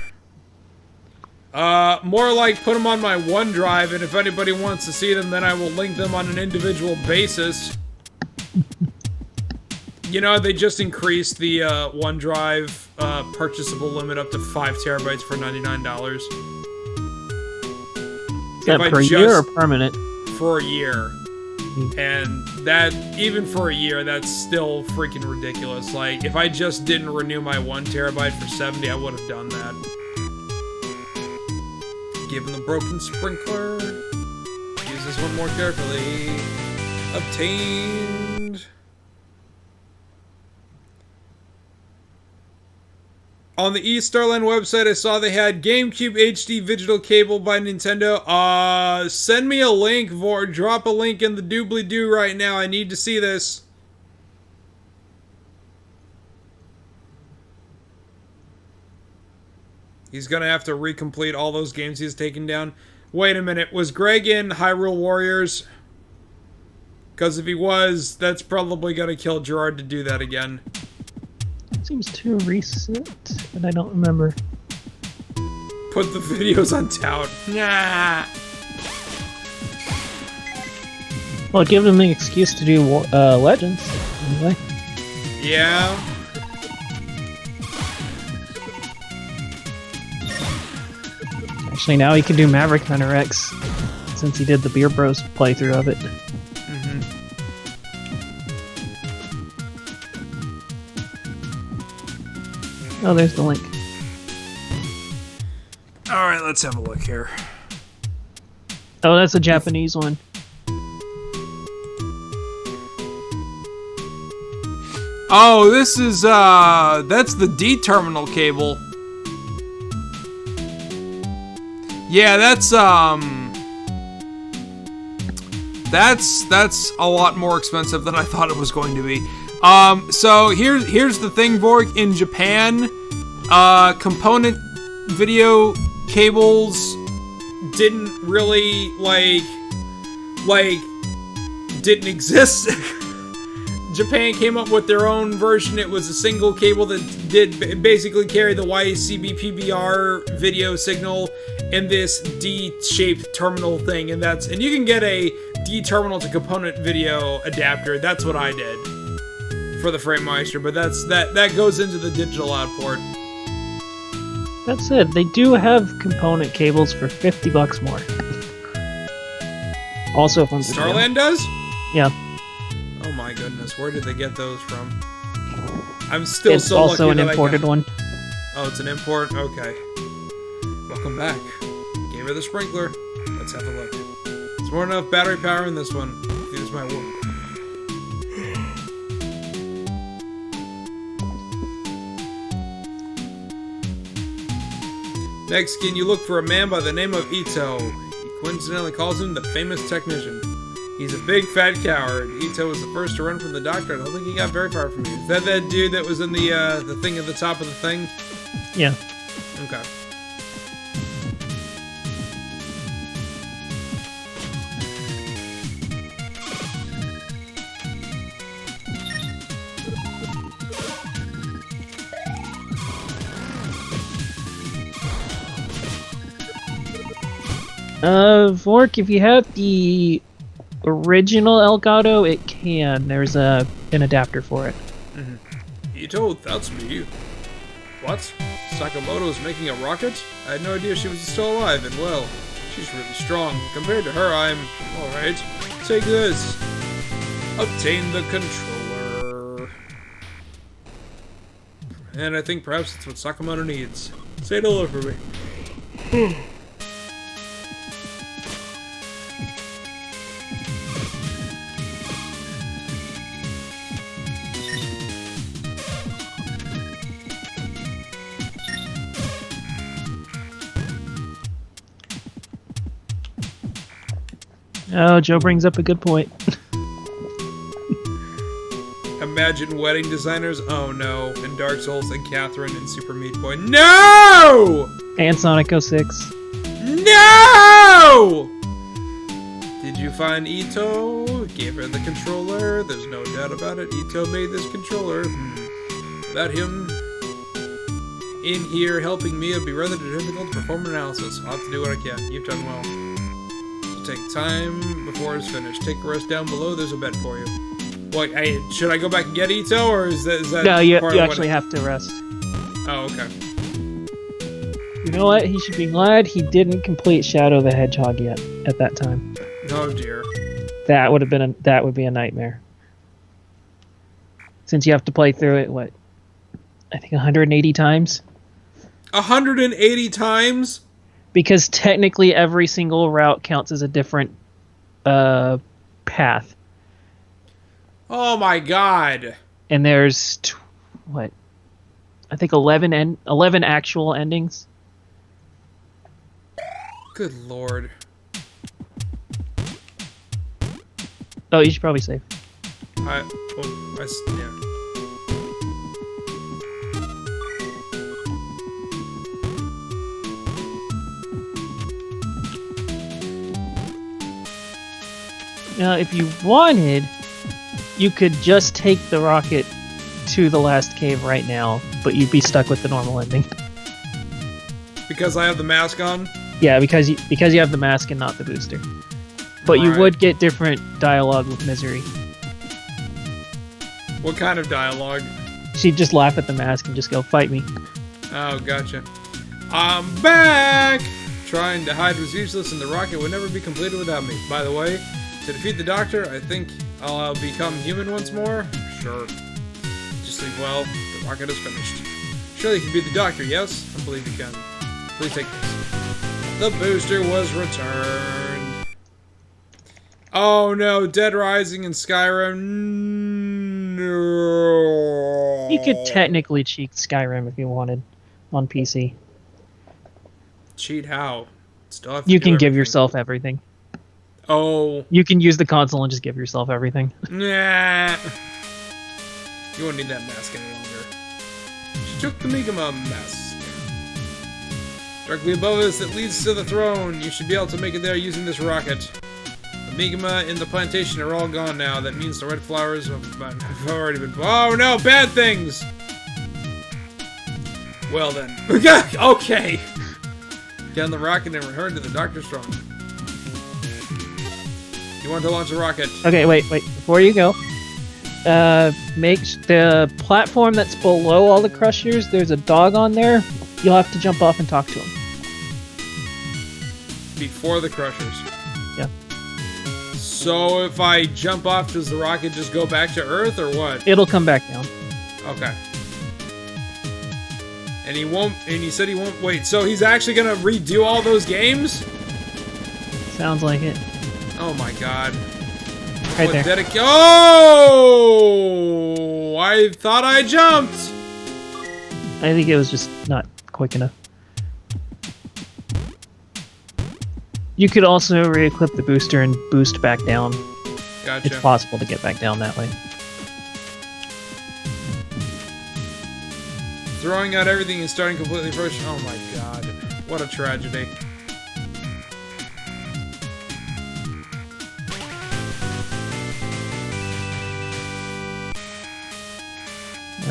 More like put them on my OneDrive, and if anybody wants to see them, then I will link them on an individual basis. You know, they just increased the OneDrive purchasable limit up to 5 terabytes for $99. Is that per year or permanent? For a year. And that, even for a year, that's still freaking ridiculous. Like, if I just didn't renew my 1 terabyte for 70, I would have done that. Given the broken sprinkler. Use this one more carefully. Obtained. On the East Starland website, I saw they had GameCube HD digital cable by Nintendo. Send me a link, or drop a link in the doobly-doo right now. I need to see this. He's gonna have to recomplete all those games he's taken down. Wait a minute, was Greg in Hyrule Warriors? Because if he was, that's probably gonna kill Gerard to do that again. Seems too recent, and I don't remember. Put the videos on tout. Nah. Well, give them an excuse to do Legends, anyway. Yeah. Actually, now he can do Maverick Hunter X, since he did the Beer Bros playthrough of it. Oh, there's the link. Alright, let's have a look here. Oh, that's a Japanese one. Oh, this is, that's the D-terminal cable. Yeah, that's a lot more expensive than I thought it was going to be. So here's the thing, Vork. In Japan, component video cables didn't really, didn't exist. Japan came up with their own version. It was a single cable that did basically carry the YCB PBR video signal in this D-shaped terminal thing, and you can get a D-terminal to component video adapter. That's what I did for the FrameMeister, but that goes into the digital output. That's it. They do have component cables for $50 more. Also from Starland does? Yeah. Oh my goodness, where did they get those from? I'm still it's so lucky also an imported one. Oh, it's an import? Okay. Welcome back. Gave her the sprinkler. Let's have a look. There's more enough battery power in this one. Here's my work. Next skin, you look for a man by the name of Ito. He coincidentally calls him the famous technician. He's a big fat coward. Ito was the first to run from the doctor. I don't think he got very far from you. Is that dude that was in the thing at the top of the thing? Yeah. Okay. Vork, if you have the original Elgato, it can. There's an adapter for it. Ito, that's me. What? Sakamoto's making a rocket? I had no idea she was still alive, and well, she's really strong. Compared to her, I'm... Alright, take this. Obtain the controller. And I think perhaps it's what Sakamoto needs. Say hello for me. Oh, Joe brings up a good point. Imagine wedding designers. Oh no. And Dark Souls and Catherine and Super Meat Boy. No! And Sonic 06. No! Did you find Ito? Gave her the controller. There's no doubt about it. Ito made this controller. Without him in here helping me, it'd be rather difficult to perform an analysis. I'll have to do what I can. You've done well. So take time before it's finished. Take a rest down below. There's a bed for you. What? Should I go back and get Ito, or is that No, you part of actually have to rest. Oh, okay. You know what? He should be glad he didn't complete Shadow the Hedgehog yet at that time. Oh dear. That would be a nightmare. Since you have to play through it, what? I think 180 times. 180 times? Because technically every single route counts as a different path. Oh my god. And there's what? I think 11 actual endings. Good lord. Oh, you should probably save. Yeah. Now, if you wanted, you could just take the rocket to the last cave right now, but you'd be stuck with the normal ending. Because I have the mask on? Yeah, because you have the mask and not the booster. But you would get different dialogue with Misery. What kind of dialogue? She'd just laugh at the mask and just go, "Fight me." Oh, gotcha. I'm back! Trying to hide was useless and the rocket would never be completed without me. By the way, to defeat the Doctor, I think I'll become human once more? Sure. Just think, well, the rocket is finished. Surely you can beat the Doctor, yes? I believe you can. Please take this. The booster was returned. Oh no, Dead Rising and Skyrim. No. You could technically cheat Skyrim if you wanted on PC. Cheat how? Still have to You do can give everything. yourself everything. Oh. You can use the console and just give yourself everything. Nah. You won't need that mask any longer. She took the Megama mask. Directly above us that leads to the throne. You should be able to make it there using this rocket. The Megama in the plantation are all gone now. That means the red flowers have already been... Oh no, bad things! Well then. Okay! Down the rocket and return to the Doctor's throne. You want to launch a rocket? Okay, wait. Before you go, make the platform that's below all the crushers. There's a dog on there. You'll have to jump off and talk to him. Before the crushers. Yeah. So if I jump off, does the rocket just go back to Earth or what? It'll come back down. Okay. And he said he won't wait. So he's actually gonna redo all those games? Sounds like it. Oh my god. Right there. Oh! I thought I jumped! I think it was just not quick enough. You could also re-equip the booster and boost back down. Gotcha. It's possible to get back down that way. Throwing out everything and starting completely fresh. Oh my god. What a tragedy.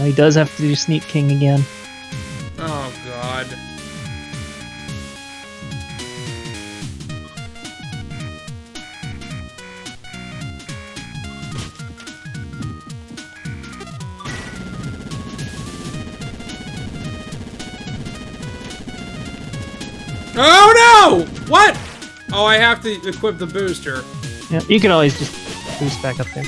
He does have to do Sneak King again. Oh god. Oh no! What? Oh, I have to equip the booster. Yeah, you can always just boost back up there.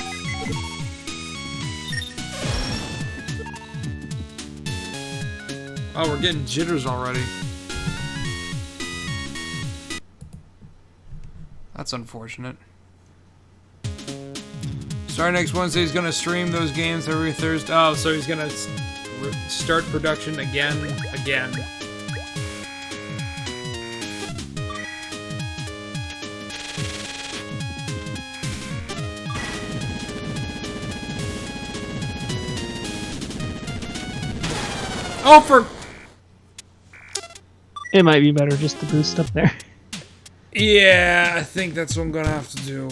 Oh, we're getting jitters already. That's unfortunate. Starting next Wednesday, he's gonna stream those games every Thursday. Oh, so he's gonna start production again. Oh, for... It might be better just to boost up there. Yeah, I think that's what I'm gonna have to do.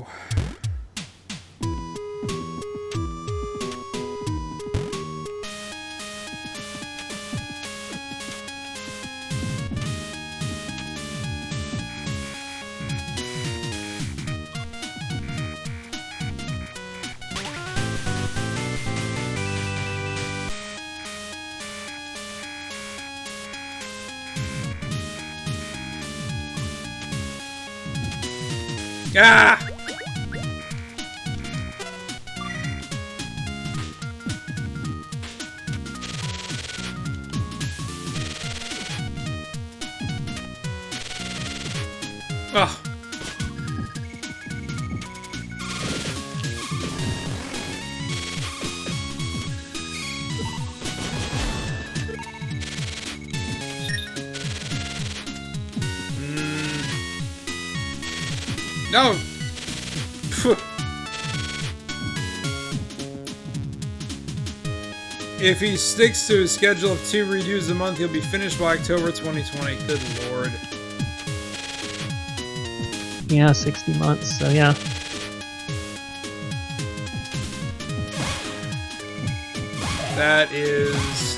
Ah! Ugh. No! If he sticks to his schedule of 2 redos a month, he'll be finished by October 2020. Good lord. Yeah, 60 months, so yeah. That is...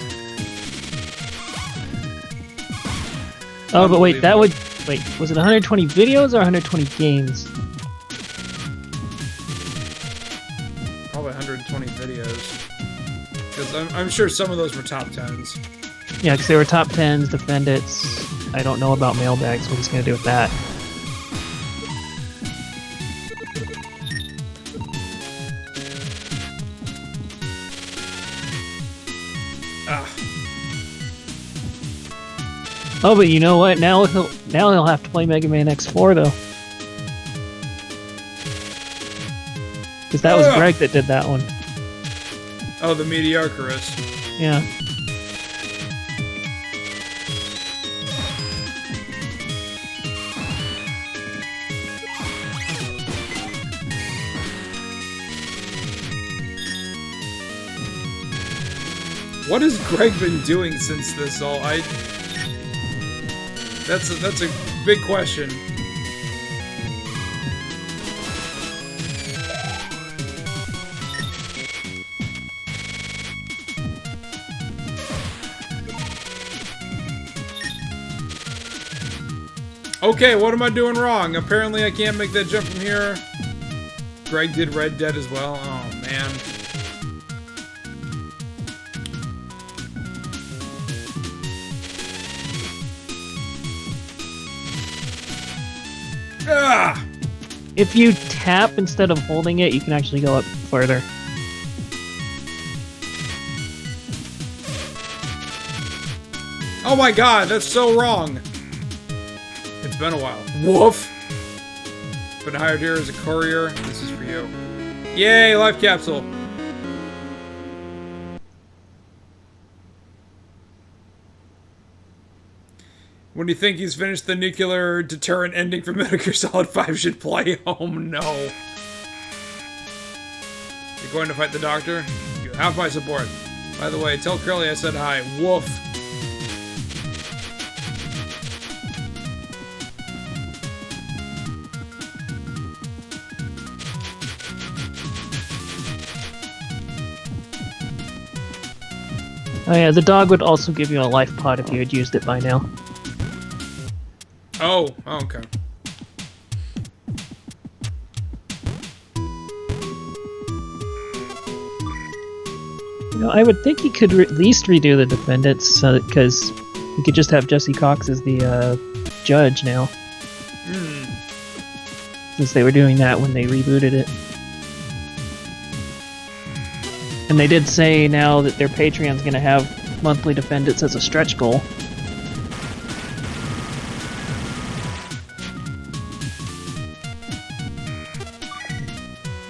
Oh, but wait, that would... Wait, was it 120 videos or 120 games? Probably 120 videos. Because I'm sure some of those were top 10s. Yeah, because they were top 10s, defendants. I don't know about mailbags, what he's going to do with that. Oh, but you know what? Now he'll have to play Mega Man X4 though, because that was Greg that did that one. Oh, the Mediocrist. Yeah. What has Greg been doing since this all? That's a big question. Okay, what am I doing wrong? Apparently I can't make that jump from here. Greg did Red Dead as well. Oh, man. Ah! If you tap instead of holding it, you can actually go up further. Oh my god, that's so wrong. It's been a while. Woof. Been hired here as a courier. This is for you. Yay, life capsule. When do you think he's finished the nuclear deterrent ending for Metal Gear Solid 5 should play home? No. You're going to fight the doctor? You have my support. By the way, tell Curly I said hi. Woof. Oh yeah, the dog would also give you a life pod if you had used it by now. Oh, okay. You know, I would think he could at least redo the defendants, because he could just have Jesse Cox as the judge now. Since they were doing that when they rebooted it. And they did say now that their Patreon's going to have monthly defendants as a stretch goal.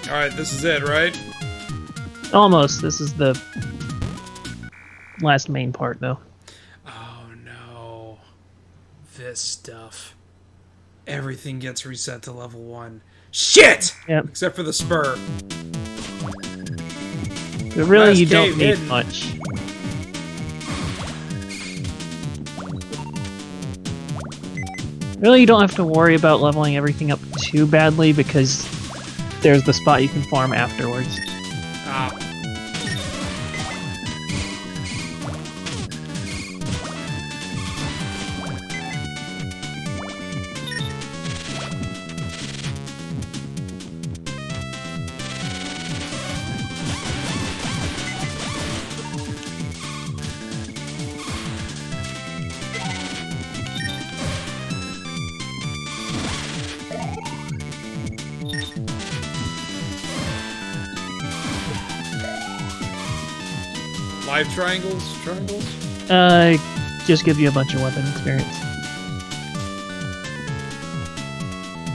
Alright, this is it, right? Almost. This is the last main part, though. Oh no. This stuff. Everything gets reset to level 1. Shit! Yep. Except for the spur. But really, Last you don't cave need hidden. much. Really, you don't have to worry about leveling everything up too badly, because there's the spot you can farm afterwards. Ah. Life triangles? Triangles? Just give you a bunch of weapon experience.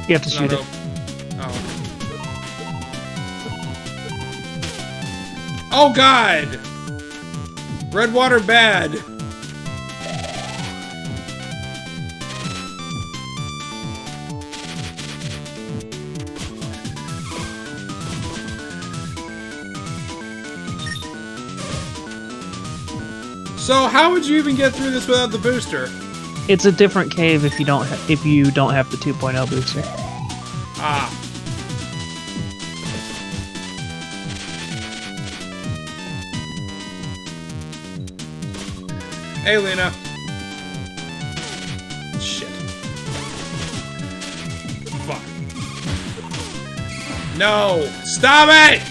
You have to shoot it. Oh. Oh god! Red water bad. So how would you even get through this without the booster? It's a different cave if you don't have the 2.0 booster. Ah. Hey, Lena. Shit. Fuck. No! Stop it!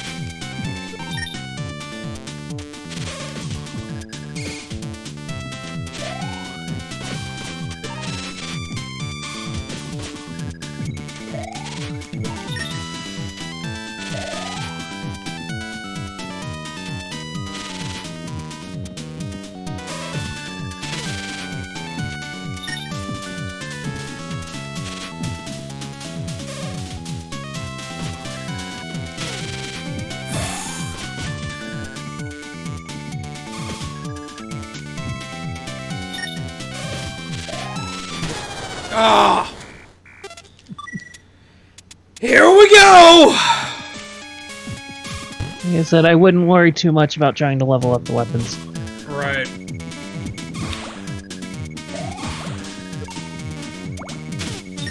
Ah! Here we go! Like I said, I wouldn't worry too much about trying to level up the weapons. Right.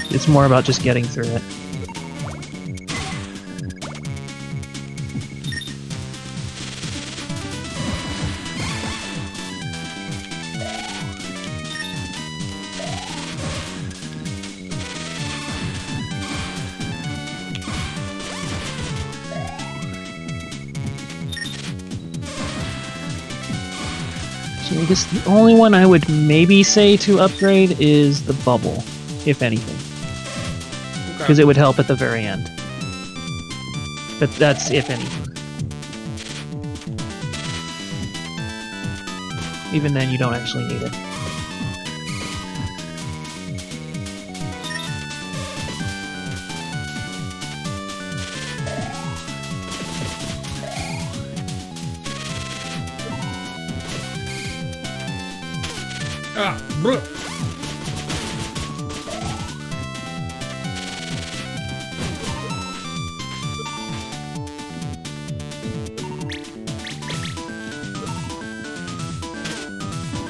It's more about just getting through it. So I guess the only one I would maybe say to upgrade is the bubble, if anything. Because it would help at the very end. But that's if anything. Even then, you don't actually need it. Ah, bruh.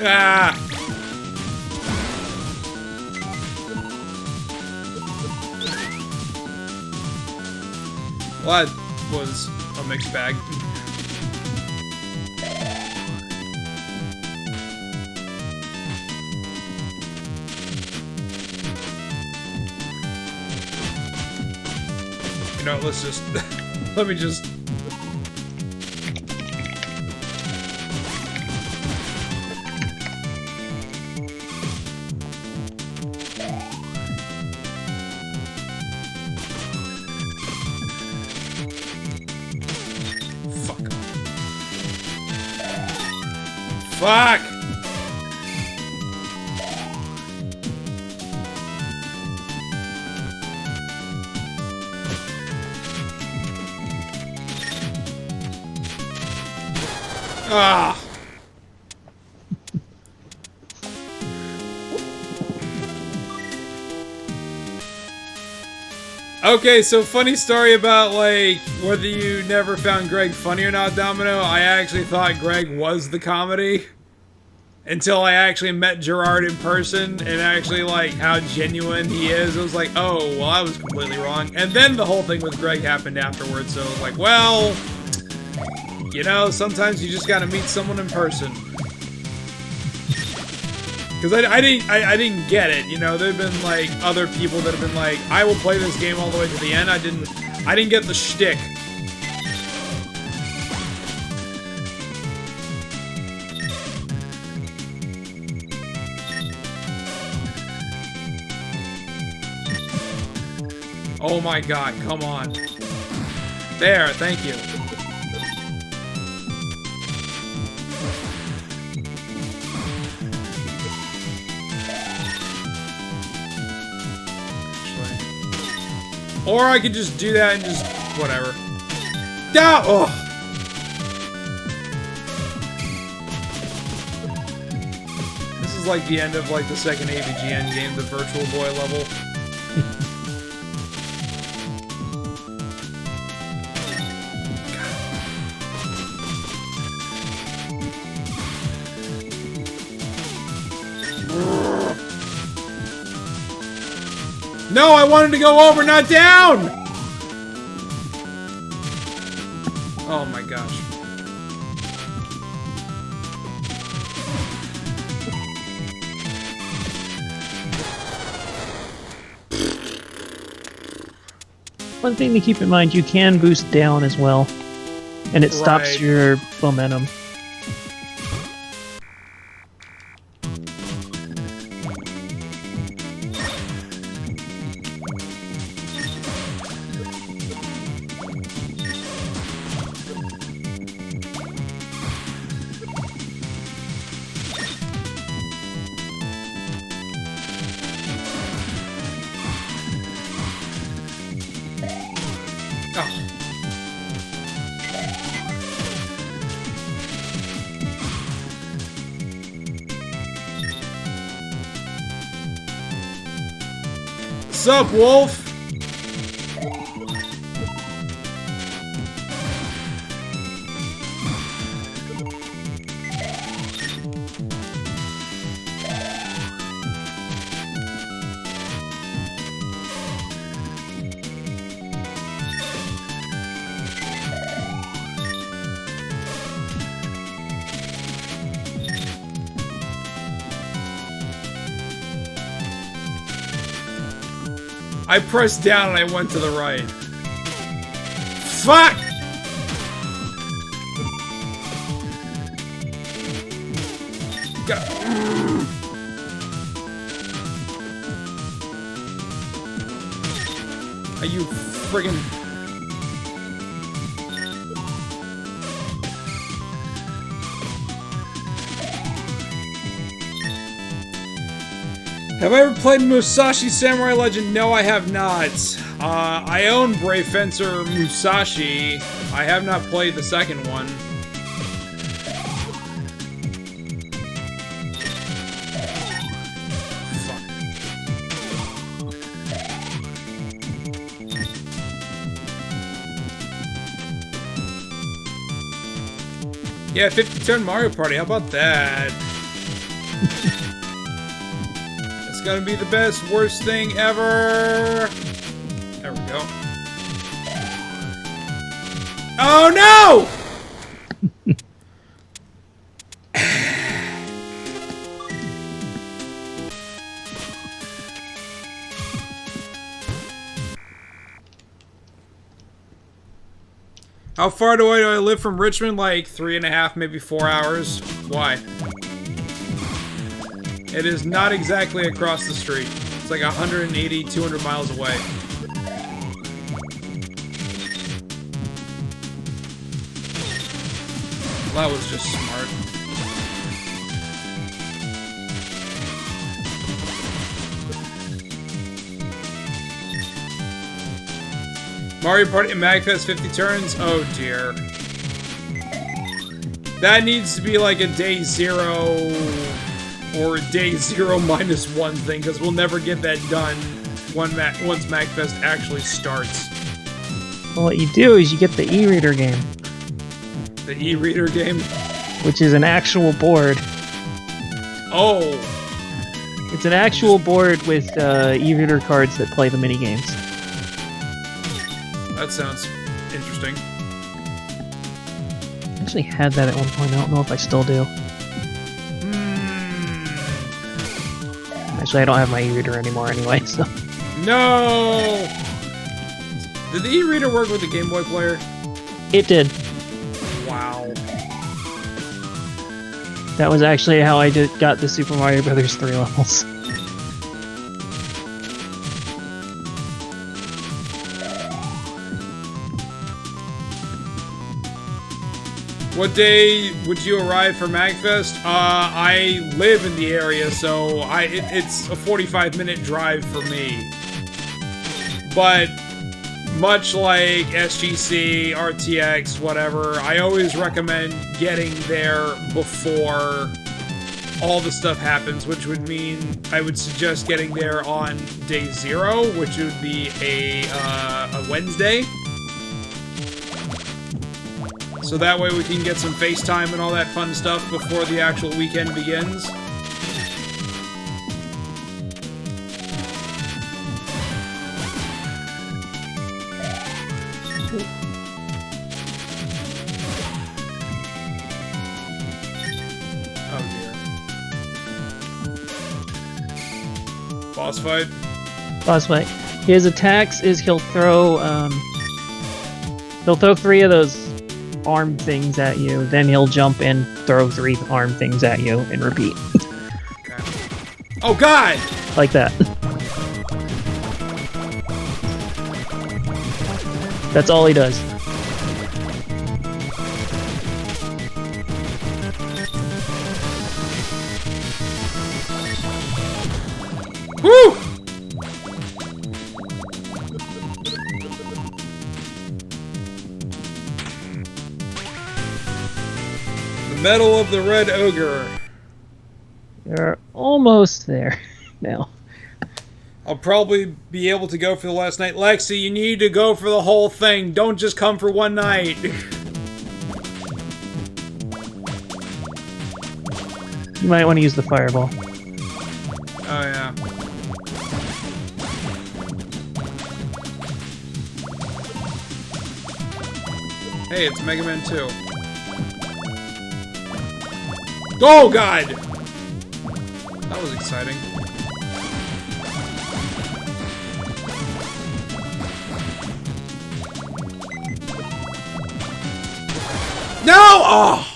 Ah! Well, that was a mixed bag. You know, let's just... let me just... Fuck! Ah! Okay, so funny story about, like, whether you never found Greg funny or not, Domino. I actually thought Greg was the comedy. Until I actually met Gerard in person and actually, like, how genuine he is. It was like, oh, well, I was completely wrong. And then the whole thing with Greg happened afterwards, so it was like, well, you know, sometimes you just gotta meet someone in person. Because I didn't get it, you know. There've been, like, other people that have been like, I will play this game all the way to the end. I didn't get the shtick. Oh my god, come on. There, thank you. Or I could just do that and just whatever. Ah! Oh. This is like the end of like the second AVGN game, the Virtual Boy level. No, I wanted to go over, not down! Oh my gosh. One thing to keep in mind, you can boost down as well. And it stops your momentum. What's up, Wolf? I pressed down and I went to the right. Fuck! Are you friggin'... Have I ever played Musashi Samurai Legend? No, I have not. I own Brave Fencer Musashi. I have not played the second one. Fuck. Yeah, 50-turn Mario Party. How about that? It's gonna be the best, worst thing ever. There we go. Oh no! How far do I live from Richmond? Like 3.5, maybe 4 hours. Why? It is not exactly across the street. It's like 180, 200 miles away. Well, that was just smart. Mario Party and MagFest 50 turns? Oh dear. That needs to be like a day 0... or day 0 -1 thing, because we'll never get that done once MagFest actually starts. Well, what you do is you get the e-reader game. The e-reader game? Which is an actual board. Oh! It's an actual board with e-reader cards that play the minigames. That sounds interesting. I actually had that at one point. I don't know if I still do. Actually, I don't have my e-reader anymore anyway, so... No! Did the e-reader work with the Game Boy player? It did. Wow. That was actually how I got the Super Mario Brothers 3 levels. What day would you arrive for MagFest? I live in the area, so it's a 45-minute drive for me. But much like SGC, RTX, whatever, I always recommend getting there before all the stuff happens, which would mean I would suggest getting there on day 0, which would be a Wednesday. So that way we can get some FaceTime and all that fun stuff before the actual weekend begins. Boss fight? Boss fight. His attacks is he'll throw 3 of those arm things at you, then he'll jump and throw 3 arm things at you and repeat. Okay. Oh god! Like that. That's all he does. Woo! The Medal of the Red Ogre. You're almost there now. I'll probably be able to go for the last night. Lexi, you need to go for the whole thing. Don't just come for one night. You might want to use the fireball. Oh, yeah. Hey, it's Mega Man 2. Oh, God! That was exciting. No! Oh!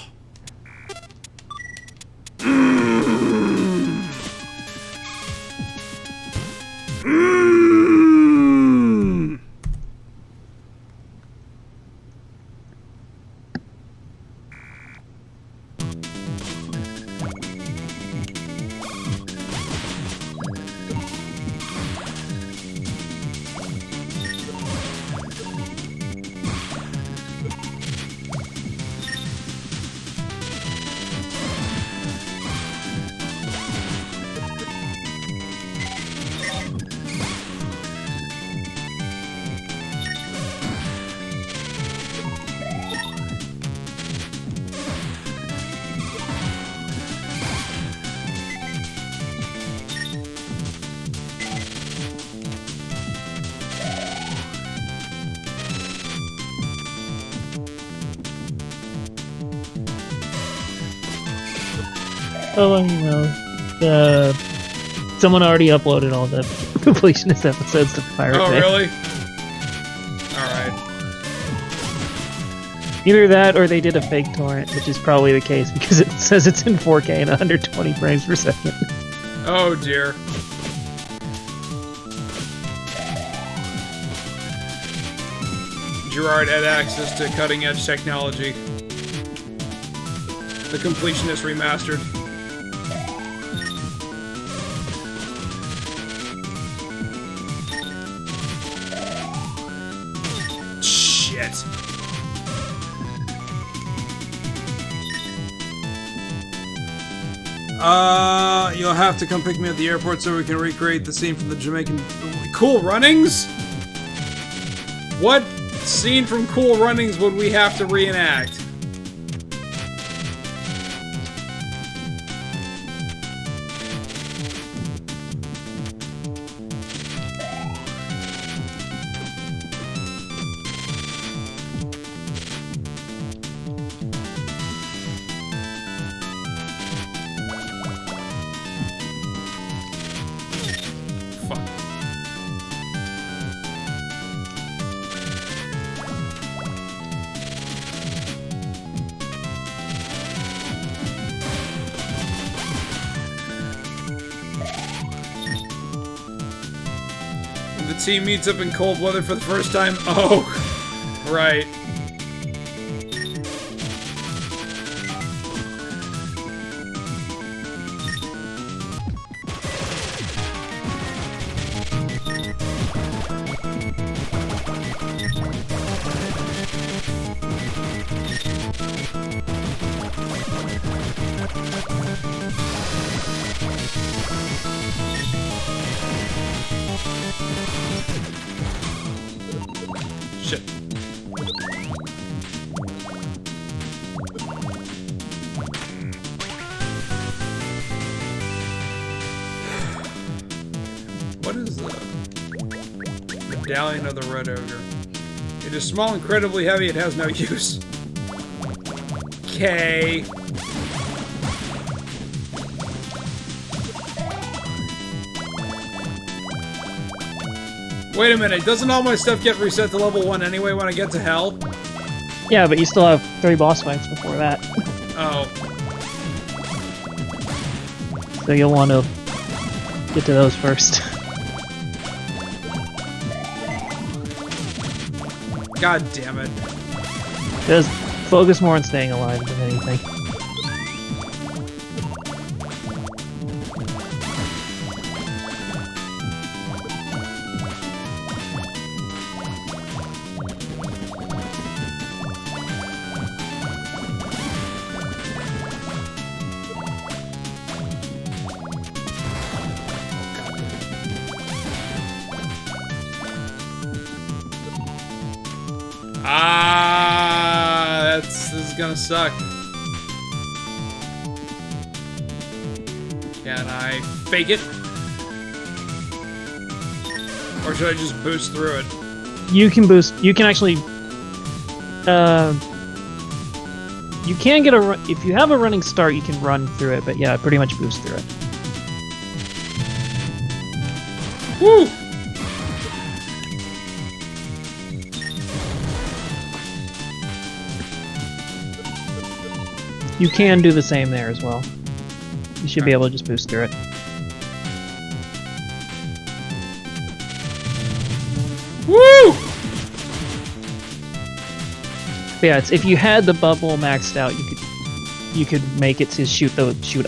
Oh, you know, someone already uploaded all the completionist episodes to Pirate Bay. Oh, really? Alright. Either that or they did a fake torrent, which is probably the case because it says it's in 4K and 120 frames per second. Oh, dear. Gerard had access to cutting-edge technology. The Completionist Remastered. Shit. You'll have to come pick me at the airport so we can recreate the scene from the Jamaican... Cool Runnings? What scene from Cool Runnings would we have to reenact? The team meets up in cold weather for the first time. Oh, right. Medallion of the Red Ogre. It is small, incredibly heavy, it has no use. Okay. Wait a minute, doesn't all my stuff get reset to level 1 anyway when I get to hell? Yeah, but you still have 3 boss fights before that. Oh. So you'll want to get to those first. God damn it. Just focus more on staying alive than anything. This is gonna suck. Can I fake it? Or should I just boost through it? You can boost. You can actually. You can get a run. If you have a running start, you can run through it, but yeah, pretty much boost through it. Woo! You can do the same there as well. You should be able to just boost through it. Woo! But yeah, if you had the bubble maxed out, you could make it to shoot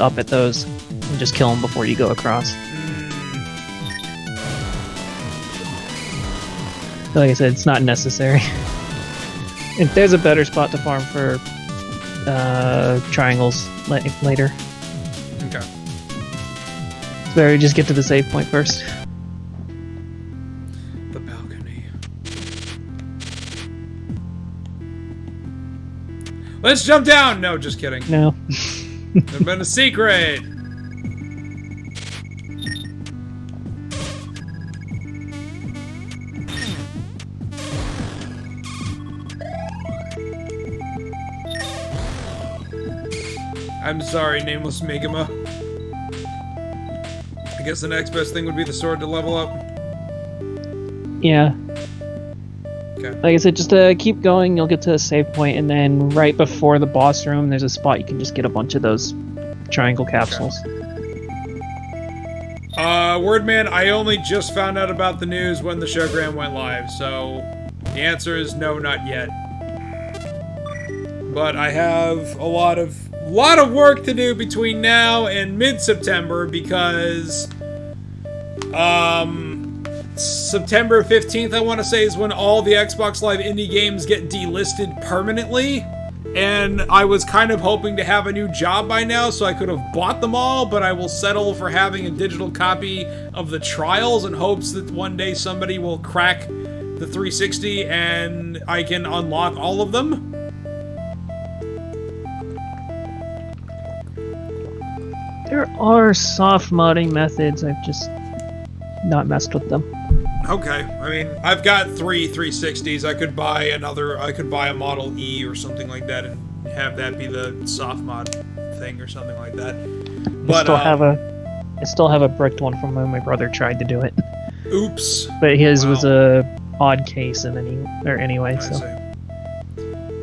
up at those and just kill them before you go across. But like I said, it's not necessary. If there's a better spot to farm for triangles later. Okay. It's better to just get to the save point first. The balcony. Let's jump down! No, just kidding. No. There's been a secret! I'm sorry, Nameless Megama. I guess the next best thing would be the sword to level up. Yeah. Okay. Like I said, just keep going, you'll get to a save point, and then right before the boss room, there's a spot you can just get a bunch of those triangle capsules. Okay. Wordman, I only just found out about the news when the showgram went live, so the answer is no, not yet. But I have a lot of work to do between now and mid-September because September 15th, I want to say, is when all the Xbox Live indie games get delisted permanently. And I was kind of hoping to have a new job by now, so I could have bought them all, but I will settle for having a digital copy of the trials in hopes that one day somebody will crack the 360 and I can unlock all of them. There are soft modding methods, I've just not messed with them. Okay, I mean, I've got 3 360s. I could buy a Model E or something like that and have that be the soft mod thing or something like that. But I still have a bricked one from when my brother tried to do it. Oops. But his was a odd case anyway, so.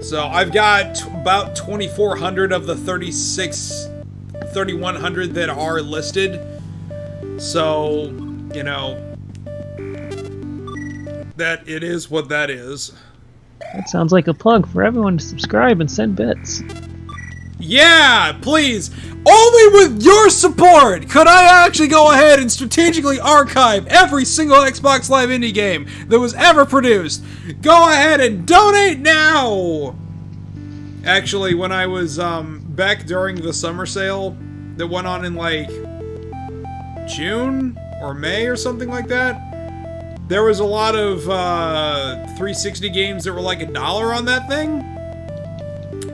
So I've got about 2,400 of the 3,100 that are listed. So, you know, that it is what that is. That sounds like a plug for everyone to subscribe and send bits. Yeah, please. Only with your support could I actually go ahead and strategically archive every single Xbox Live indie game that was ever produced. Go ahead and donate now! Actually, when I was back during the summer sale that went on in like June or May or something like that, there was a lot of 360 games that were like $1 on that thing.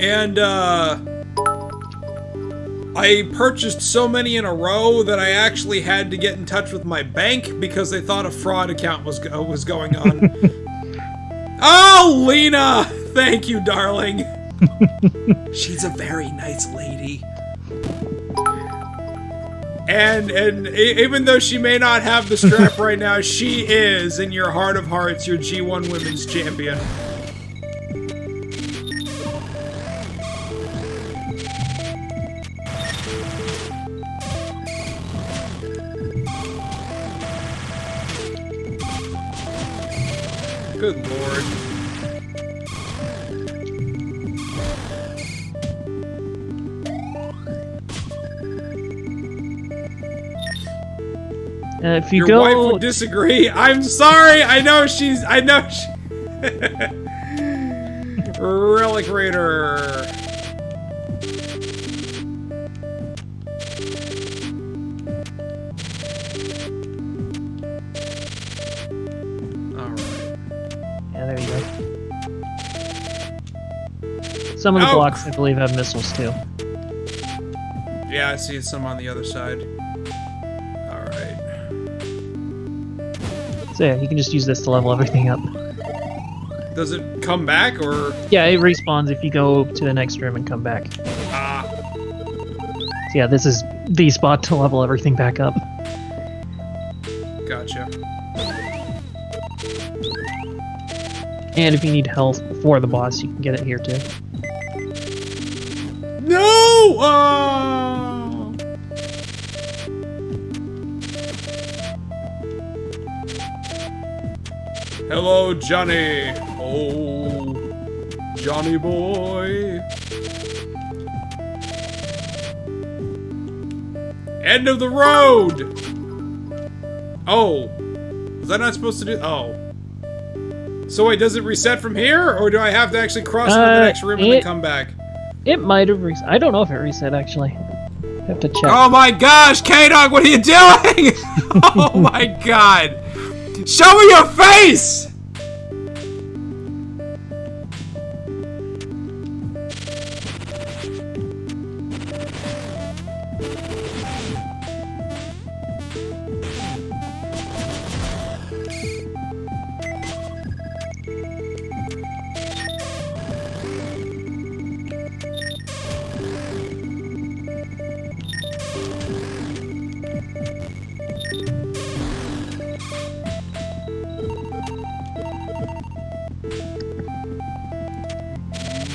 And I purchased so many in a row that I actually had to get in touch with my bank because they thought a fraud account was going on. Oh, Lena! Thank you, darling. She's a very nice lady. And even though she may not have the strap right now, she is, in your heart of hearts, your G1 Women's Champion. Good lord. If you Your go... wife would disagree. I'm sorry. I know she. Relic Raider. Alright. Yeah, there you go. Some of the blocks, I believe, have missiles, too. Yeah, I see some on the other side. Alright. So yeah, you can just use this to level everything up. Does it come back, or...? Yeah, it respawns if you go to the next room and come back. Ah. So yeah, this is the spot to level everything back up. Gotcha. And if you need health before the boss, you can get it here too. No! Oh! Hello, Johnny. Oh, Johnny boy. End of the road. Oh, was I not supposed to do? Oh. So wait, does it reset from here, or do I have to actually cross into the next room and then come back? It might have reset. I don't know if it reset actually. I have to check. Oh my gosh, K-Dog, what are you doing? Oh my god. Show me your face!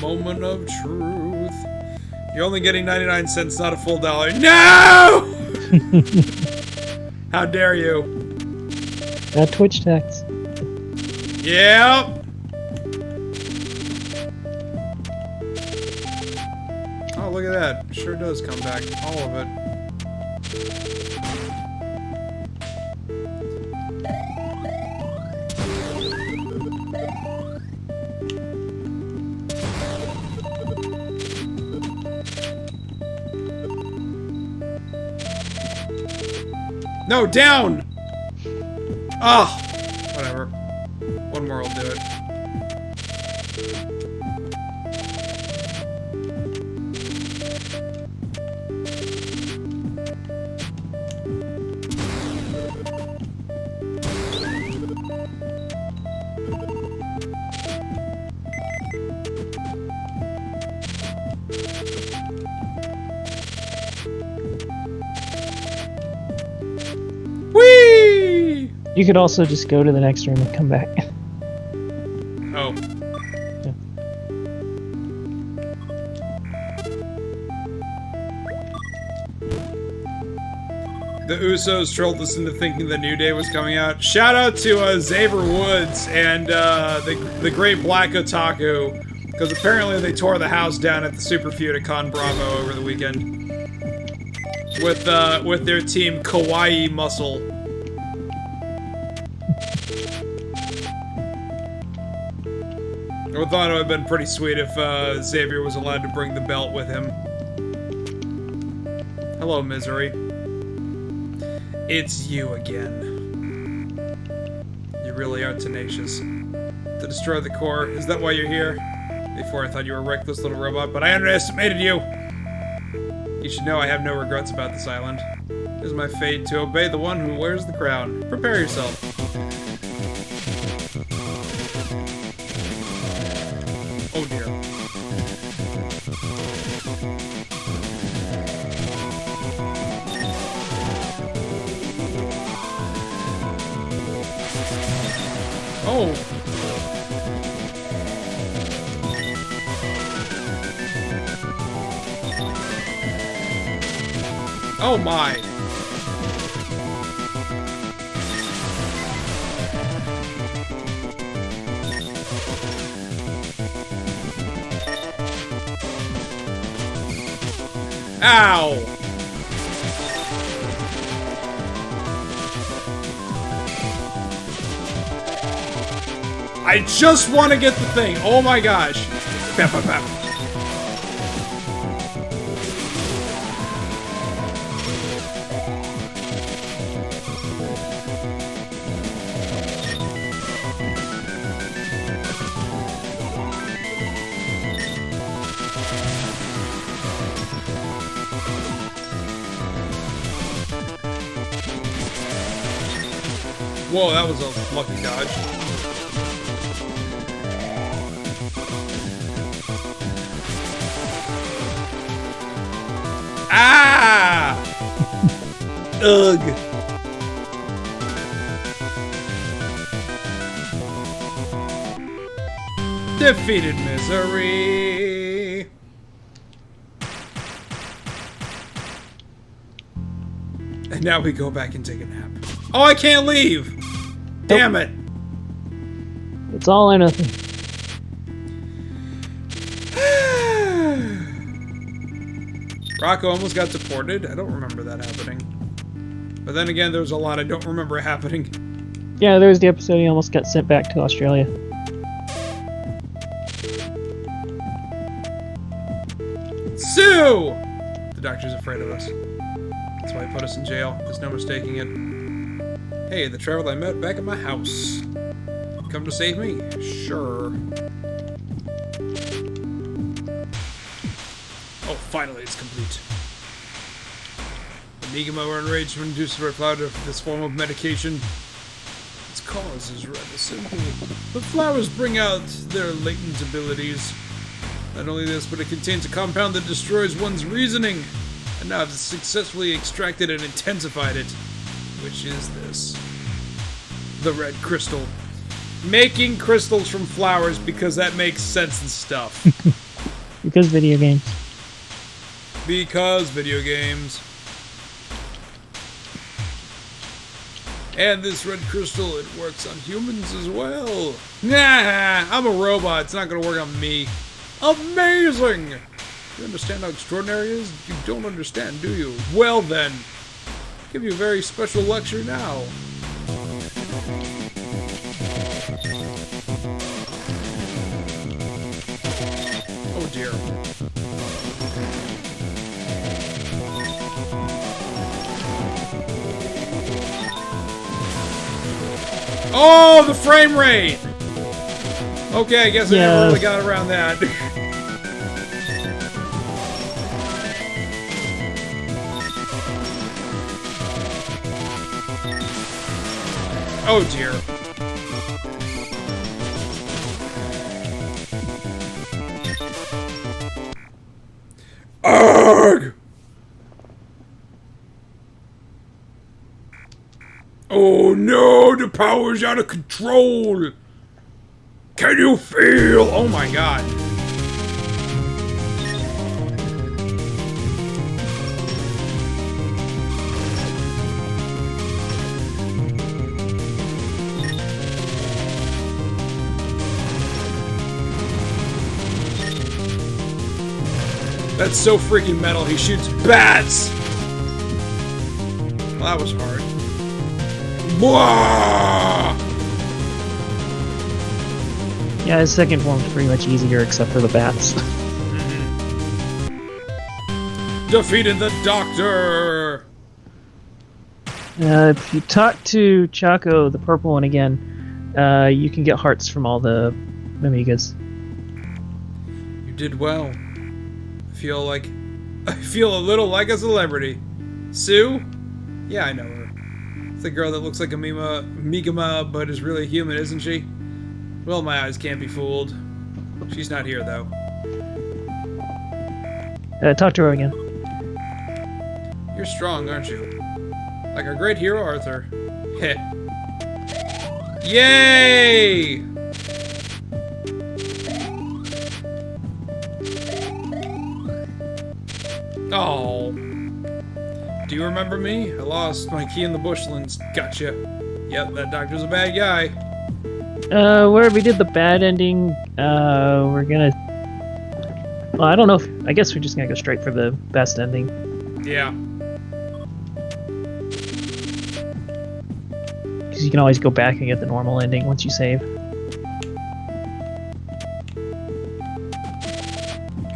Moment of truth. You're only getting 99 cents, not a full dollar. No! How dare you? That Twitch tax. Yep. Oh, look at that. Sure does come back. All of it. No, down! Ah, whatever. One more will do it. Whee! You could also just go to the next room and come back. Oh. Yeah. The Usos trolled us into thinking the New Day was coming out. Shout out to Xavier Woods and the Great Black Otaku, because apparently they tore the house down at the Super Feud at Con Bravo over the weekend with their team Kawaii Muscle. I thought it would have been pretty sweet if Xavier was allowed to bring the belt with him. Hello, Misery. It's you again. You really are tenacious. To destroy the core, is that why you're here? Before I thought you were a reckless little robot, but I underestimated you! You should know I have no regrets about this island. It is my fate to obey the one who wears the crown. Prepare yourself. Oh dear. Oh! Oh my! Ow! I just want to get the thing. Oh my gosh. Bam, bam, bam. Whoa, that was a lucky dodge. Ah! Ugh. Defeated misery. And now we go back and take a nap. Oh, I can't leave! Damn it! It's all or nothing. Rocco almost got deported. I don't remember that happening. But then again, there was a lot I don't remember happening. Yeah, there was the episode he almost got sent back to Australia. Sue! The doctor's afraid of us. That's why he put us in jail. There's no mistaking it. Hey, the traveler I met back at my house. Come to save me? Sure. Oh, finally, it's complete. The Negama were enraged when induced by flower of this form of medication. Its cause is rather simple. The flowers bring out their latent abilities. Not only this, but it contains a compound that destroys one's reasoning. And now I've successfully extracted and intensified it. Which is this. The red crystal. Making crystals from flowers because that makes sense and stuff. Because video games. Because video games. And this red crystal, it works on humans as well. Nah, I'm a robot. It's not going to work on me. Amazing! You understand how extraordinary it is? You don't understand, do you? Well then, I'll give you a very special lecture now. Oh dear. Oh, the frame rate! Okay, I guess I never really got around that. Oh dear. Arrgh! Oh no, the power's out of control! Can you feel? Oh my god. That's so freaking metal, he shoots bats! Well, that was hard. Blah! Yeah, his second form's pretty much easier except for the bats. Defeated the Doctor! If you talk to Chaco, the purple one again, you can get hearts from all the Amigas. You did well. I feel like I feel a little like a celebrity. Sue? Yeah, I know her. It's the girl that looks like a Migama, but is really human, isn't she? Well, my eyes can't be fooled. She's not here, though. Talk to her again. You're strong, aren't you? Like our great hero, Arthur. Heh. Yay! Oh. Do you remember me? I lost my key in the bushlands. Gotcha. Yep, that doctor's a bad guy. Where we did the bad ending, we're gonna... Well, I don't know if... I guess we're just gonna go straight for the best ending. Yeah. Because you can always go back and get the normal ending once you save.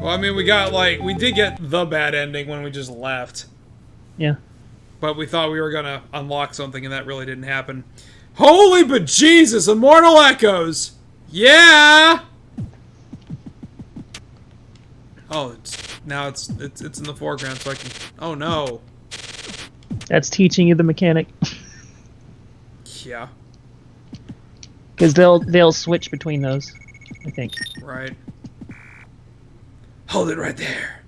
Well, I mean, we did get the bad ending when we just left. Yeah. But we thought we were gonna unlock something, and that really didn't happen. Holy bejesus, Immortal Echoes! Yeah! Oh, now it's in the foreground, so I can... Oh, no. That's teaching you the mechanic. Yeah. Because they'll switch between those, I think. Right. Hold it right there.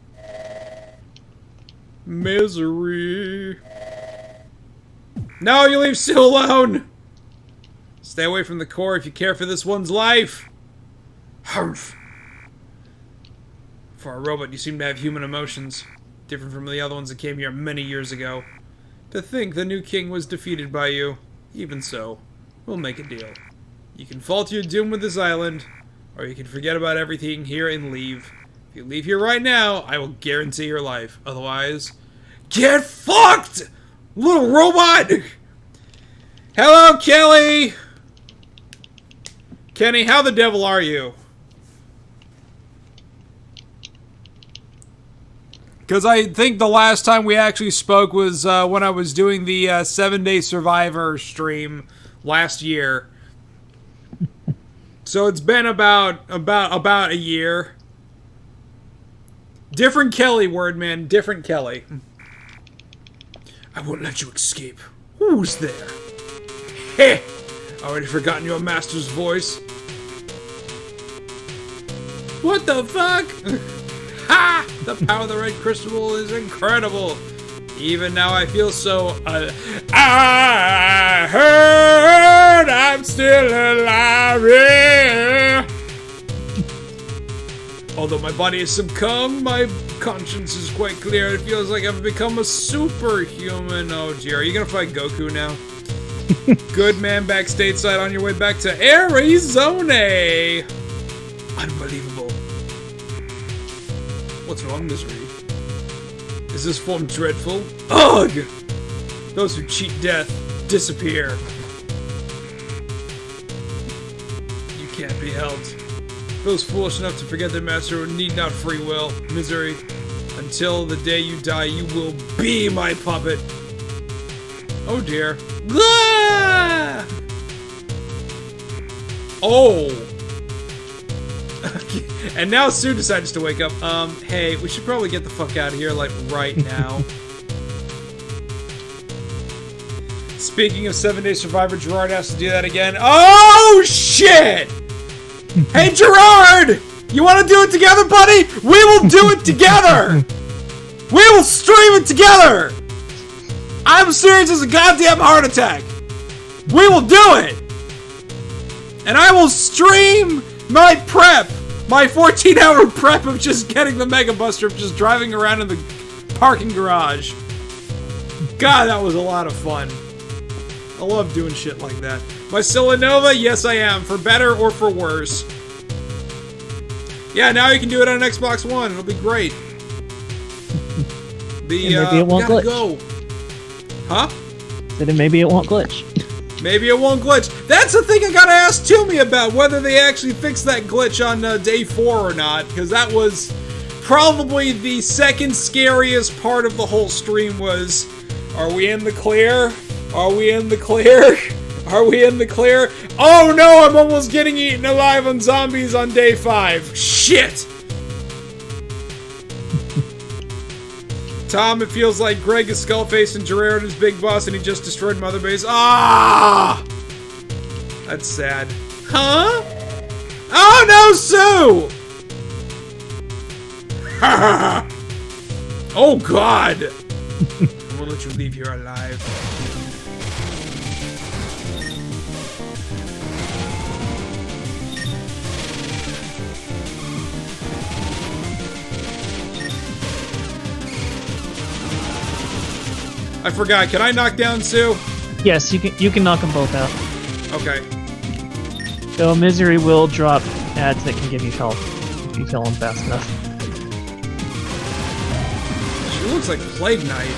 Misery. No, you leave Sue alone! Stay away from the core if you care for this one's life. Humph. For a robot, you seem to have human emotions. Different from the other ones that came here many years ago. To think the new king was defeated by you. Even so, we'll make a deal. You can fall to your doom with this island, or you can forget about everything here and leave. If you leave here right now, I will guarantee your life. Otherwise, get fucked! Little robot! Hello, Kelly! Kenny, how the devil are you? Because I think the last time we actually spoke was when I was doing the 7-Day Survivor stream last year. So it's been about a year. Different Kelly, word man. Different Kelly. I won't let you escape. Who's there? Heh! Already forgotten your master's voice? What the fuck? Ha! The power of the red crystal is incredible. Even now I feel so... I heard I'm still alive, yeah. Although my body has succumbed, my conscience is quite clear. It feels like I've become a superhuman. Oh dear, are you gonna fight Goku now? Good man back stateside on your way back to Arizona. Unbelievable. What's wrong, Misery? Is this form dreadful? Ugh! Those who cheat death disappear. You can't be helped. Those foolish enough to forget their master need not free will, Misery. Until the day you die, you will be my puppet. Oh dear. Ah! Oh! And now Sue decides to wake up. Hey, we should probably get the fuck out of here, like, right now. Speaking of 7-Day Survivor, Gerard has to do that again. Oh, shit! Hey, Gerard! You want to do it together, buddy? We will do it together! We will stream it together! I'm serious as a goddamn heart attack! We will do it! And I will stream my prep! My 14-hour prep of just getting the Mega Buster, of just driving around in the parking garage. God, that was a lot of fun. I love doing shit like that. My Silanova? Yes, I am. For better or for worse. Yeah, now you can do it on Xbox One. It'll be great. Maybe it won't glitch. Go. Huh? Then maybe it won't glitch. Maybe it won't glitch. That's the thing I gotta ask Toomey about, whether they actually fixed that glitch on day 4 or not, because that was probably the second scariest part of the whole stream was, are we in the clear? Are we in the clear? Are we in the clear? Oh no, I'm almost getting eaten alive on zombies on day 5. Shit! Tom, it feels like Greg is Skullface and Gerard is Big Boss and he just destroyed Mother Base. Ah! That's sad. Huh? Oh no, Sue! Oh god! I won't let you leave here alive. I forgot. Can I knock down Sue? Yes, you can knock them both out. Okay. So Misery will drop ads that can give you health if you kill them fast enough. She looks like Plague Knight.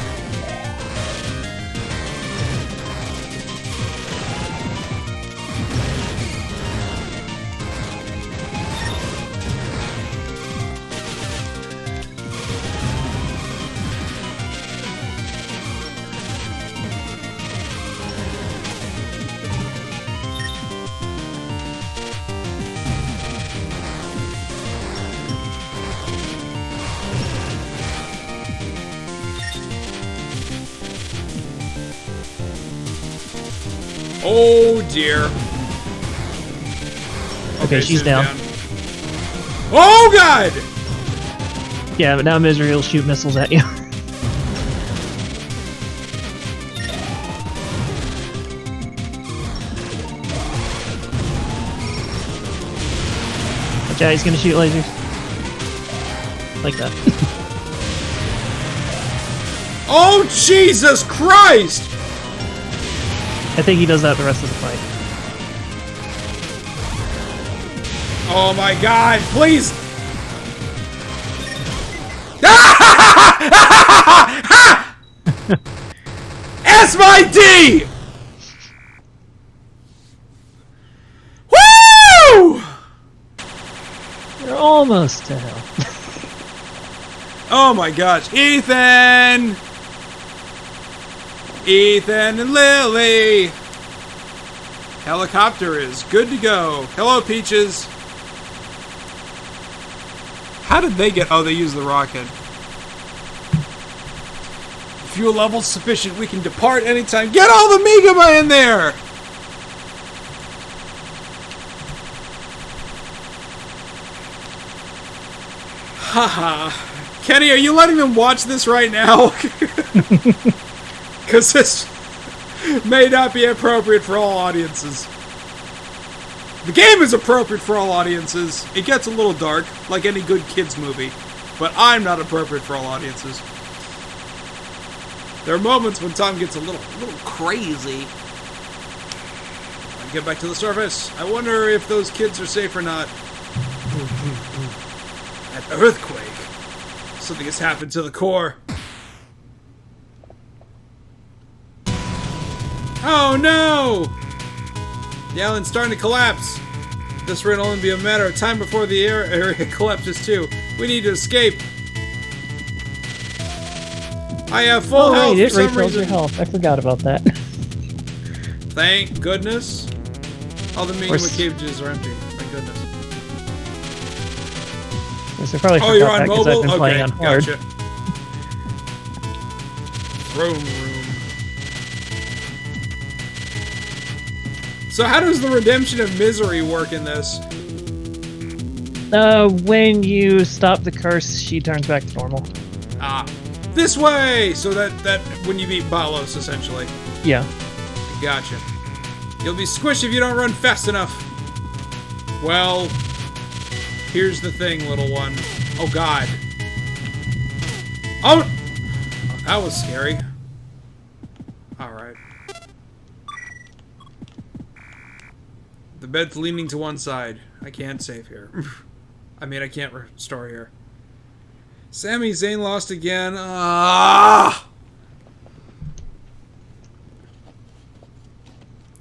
Oh dear. Okay, she's down. Oh god! Yeah, but now Misery will shoot missiles at you. Watch out, he's gonna shoot lasers. Like that. Oh Jesus Christ! I think he does that the rest of the fight. Oh my god, please! S my D! Woo! You're almost to hell. Oh my gosh, Ethan! Ethan and Lily! Helicopter is good to go. Hello, Peaches. How did they get... Oh, they used the rocket. Fuel level's sufficient. We can depart anytime. Get all the Megama in there! Haha. Kenny, are you letting them watch this right now? Because this may not be appropriate for all audiences. The game is appropriate for all audiences. It gets a little dark, like any good kids movie. But I'm not appropriate for all audiences. There are moments when Tom gets a little crazy. I get back to the surface. I wonder if those kids are safe or not. An earthquake. Something has happened to the core. Oh no! The island's starting to collapse. This will only be a matter of time before the area collapses too. We need to escape. I have full health it for some refills your reason. health. I forgot about that. Thank goodness. All the Megama cages are empty. Thank goodness. Yes, I probably Oh, you're forgot on that because mobile? I've been playing on hard. Gotcha. Room. So how does the redemption of misery work in this? When you stop the curse, she turns back to normal. Ah. This way! So that when you beat Ballos, essentially. Yeah. Gotcha. You'll be squished if you don't run fast enough. Well, here's the thing, little one. Oh, God. Oh! That was scary. Alright. The bed's leaning to one side. I can't save here. I mean, I can't restore here. Sami Zayn lost again. Ah!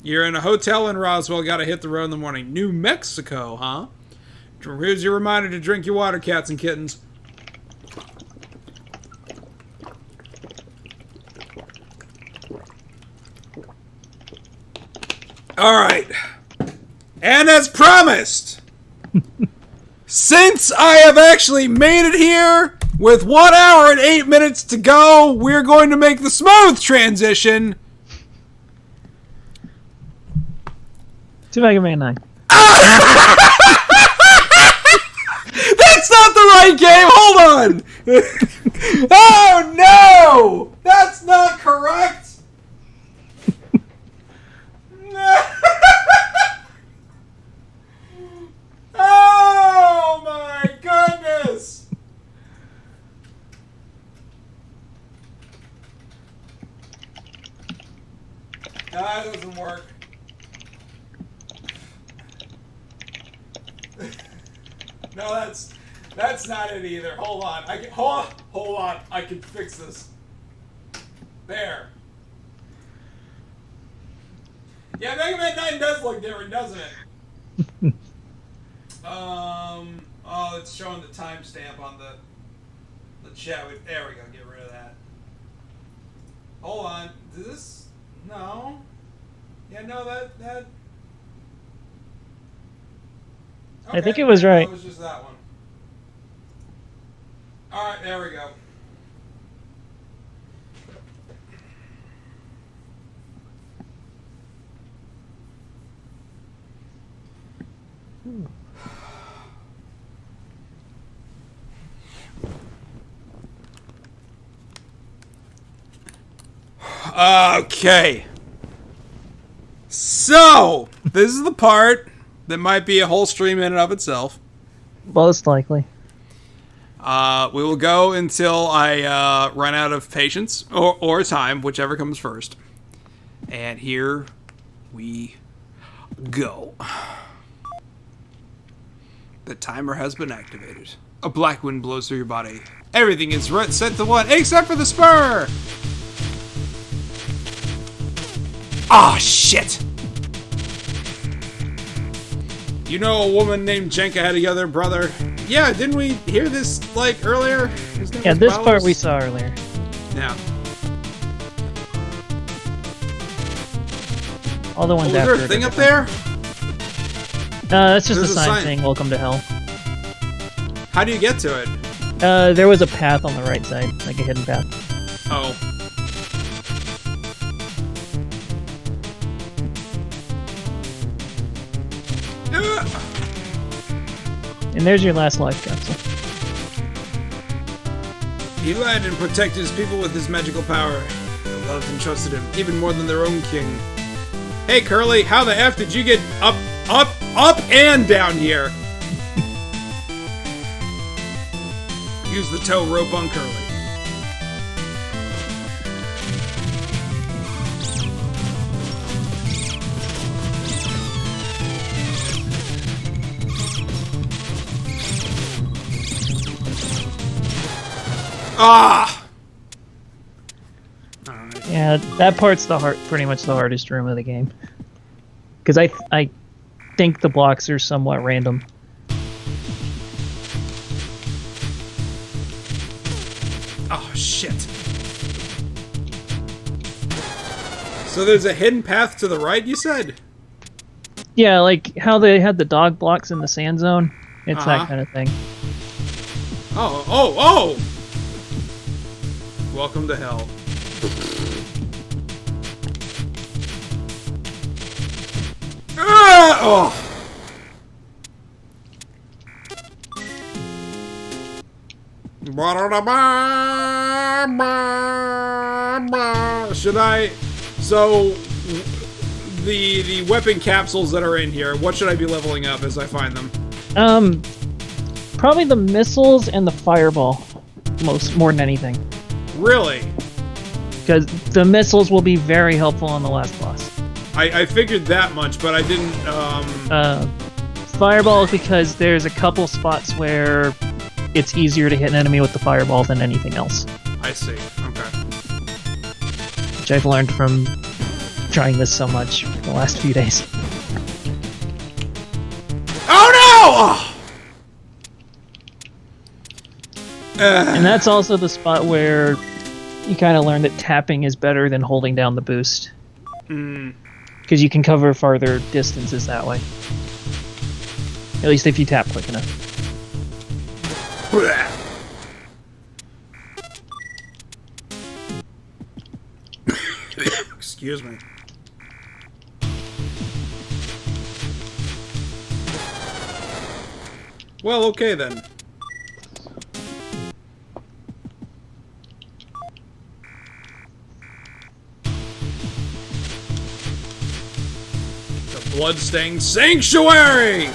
You're in a hotel in Roswell. Gotta hit the road in the morning. New Mexico, huh? Here's your reminder to drink your water, cats and kittens. Alright. And as promised, since I have actually made it here, with 1 hour and 8 minutes to go, we're going to make the smooth transition to Mega Man 9. That's not the right game! Hold on! Oh no! That's not correct! Oh my goodness! No, that doesn't work. No, that's not it either. Hold on. Hold on. I can fix this. There. Yeah, Mega Man 9 does look different, doesn't it? Oh, it's showing the timestamp on the chat. There we go. Get rid of that. Hold on. Does this? No. Yeah, no, that. Okay, I think it was right. It was just that one. All right, there we go. Okay. So, this is the part that might be a whole stream in and of itself. Most likely. We will go until I run out of patience or time, whichever comes first. And here we go. The timer has been activated. A black wind blows through your body. Everything is set to 1, except for the spur! Ah, shit! You know a woman named Jenka had a younger brother? Yeah, didn't we hear this, like, earlier? Yeah, this Ballos? part we saw earlier. Yeah. All the ones Is after. there a thing up there? That's just There's a a sign sign. saying "Welcome to Hell." How do you get to it? There was a path on the right side, like a hidden path. Oh. And there's your last life capsule. He led and protected his people with his magical power. They loved and trusted him, even more than their own king. Hey, Curly, how the F did you get up, and down here? Use the tow rope on Curly. Ah! Alright. Yeah, that part's pretty much the hardest room of the game. Because I think the blocks are somewhat random. Oh, shit. So there's a hidden path to the right, you said? Yeah, like how they had the dog blocks in the sand zone. It's that kind of thing. Oh! Welcome to hell. Oh! Should I? So, the weapon capsules that are in here, what should I be leveling up as I find them? Probably the missiles and the fireball, more than anything. Really? Because the missiles will be very helpful on the last boss. I figured that much, but I didn't, Fireball, because there's a couple spots where it's easier to hit an enemy with the fireball than anything else. I see. Okay. Which I've learned from trying this so much the last few days. Oh no! And that's also the spot where you kind of learn that tapping is better than holding down the boost. Because you can cover farther distances that way. At least if you tap quick enough. Excuse me. Well, okay then. The Bloodstained Sanctuary! Shit.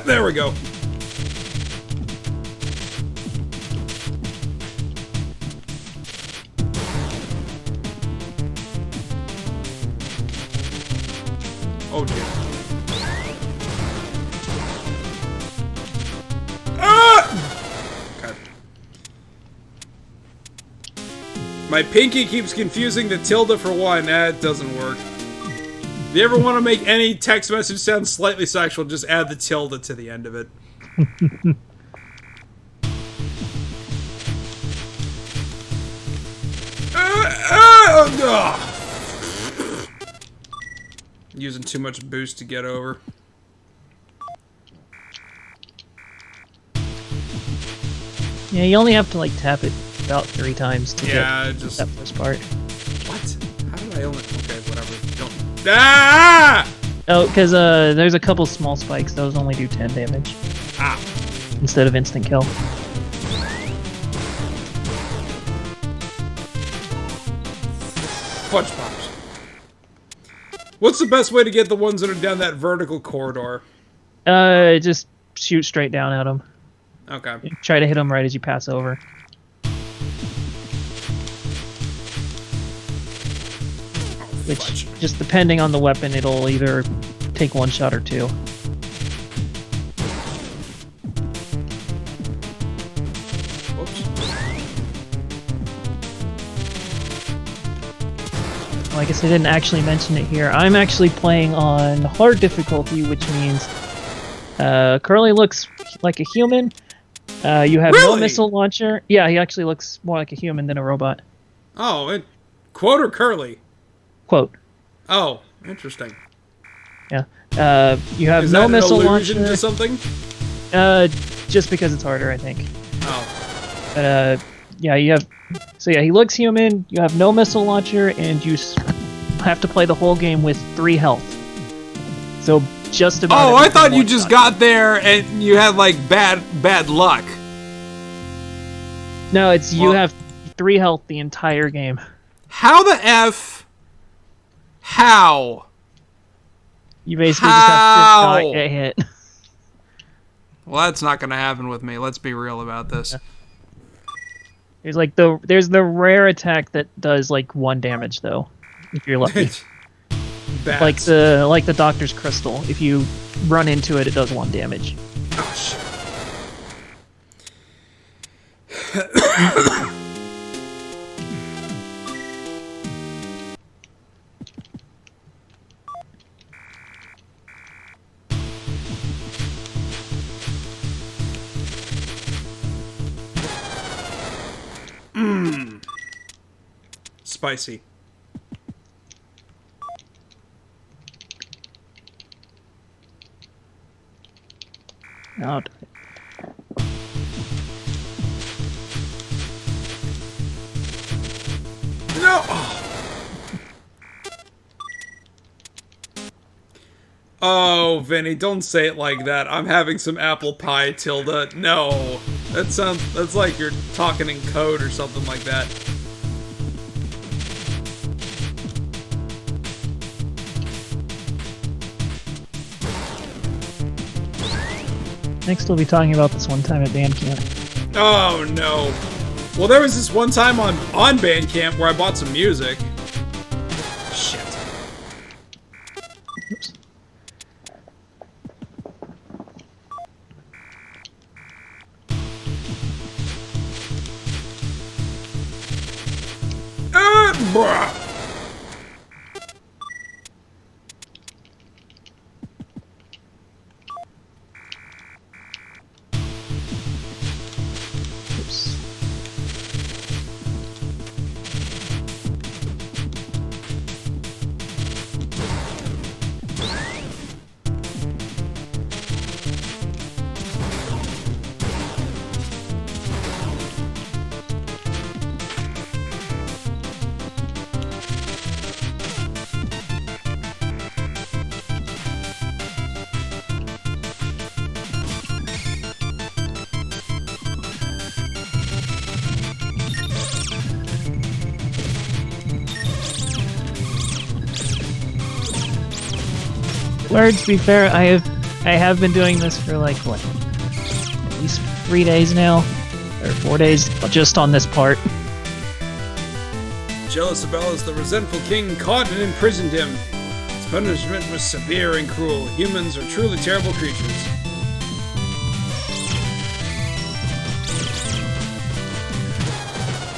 There we go. Oh dear. Okay. My pinky keeps confusing the tilde for one. It doesn't work. If you ever want to make any text message sound slightly sexual, just add the tilde to the end of it. Using too much boost to get over. Yeah, you only have to like tap it about 3 times to get just that first part. What? How did I only? Okay, whatever. Don't. Ah! Oh, because there's a couple small spikes. Those only do 10 damage. Ah. Instead of instant kill. Fudge pops. What's the best way to get the ones that are down that vertical corridor? Just shoot straight down at them. Okay. Try to hit them right as you pass over. Which, just depending on the weapon, it'll either take 1 shot or 2. Well, I guess I didn't actually mention it here. I'm actually playing on hard difficulty, which means Curly looks like a human. You have no missile launcher. Yeah, he actually looks more like a human than a robot. Oh, quote or Curly? Quote. Oh, interesting. Yeah. You have Is no that missile an allusion launcher. to something? Just because it's harder, I think. Oh. But yeah, you have. So yeah, he looks human. You have no missile launcher, and you have to play the whole game with 3 health. So just about. Oh, I thought you just got there and you had like bad luck. No, it's you have 3 health the entire game. How the F? How? You basically just have to not get hit. Well, that's not going to happen with me. Let's be real about this. Yeah. There's the rare attack that does like 1 damage though, if you're lucky. Bats. Like the Doctor's Crystal. If you run into it, it does 1 damage. Oh shit. Spicy. No. No. Oh, Vinny, don't say it like that. I'm having some apple pie, Tilda. No. That's like you're talking in code or something like that. Next we'll be talking about this one time at band camp. Oh no. Well, there was this one time on Bandcamp where I bought some music. Shit. Oops. Bruh. Oops. Where, to be fair, I have been doing this for like what, at least 3 days now, or 4 days, just on this part. Jealous of Ballos, the resentful king caught and imprisoned him. His punishment was severe and cruel. Humans are truly terrible creatures.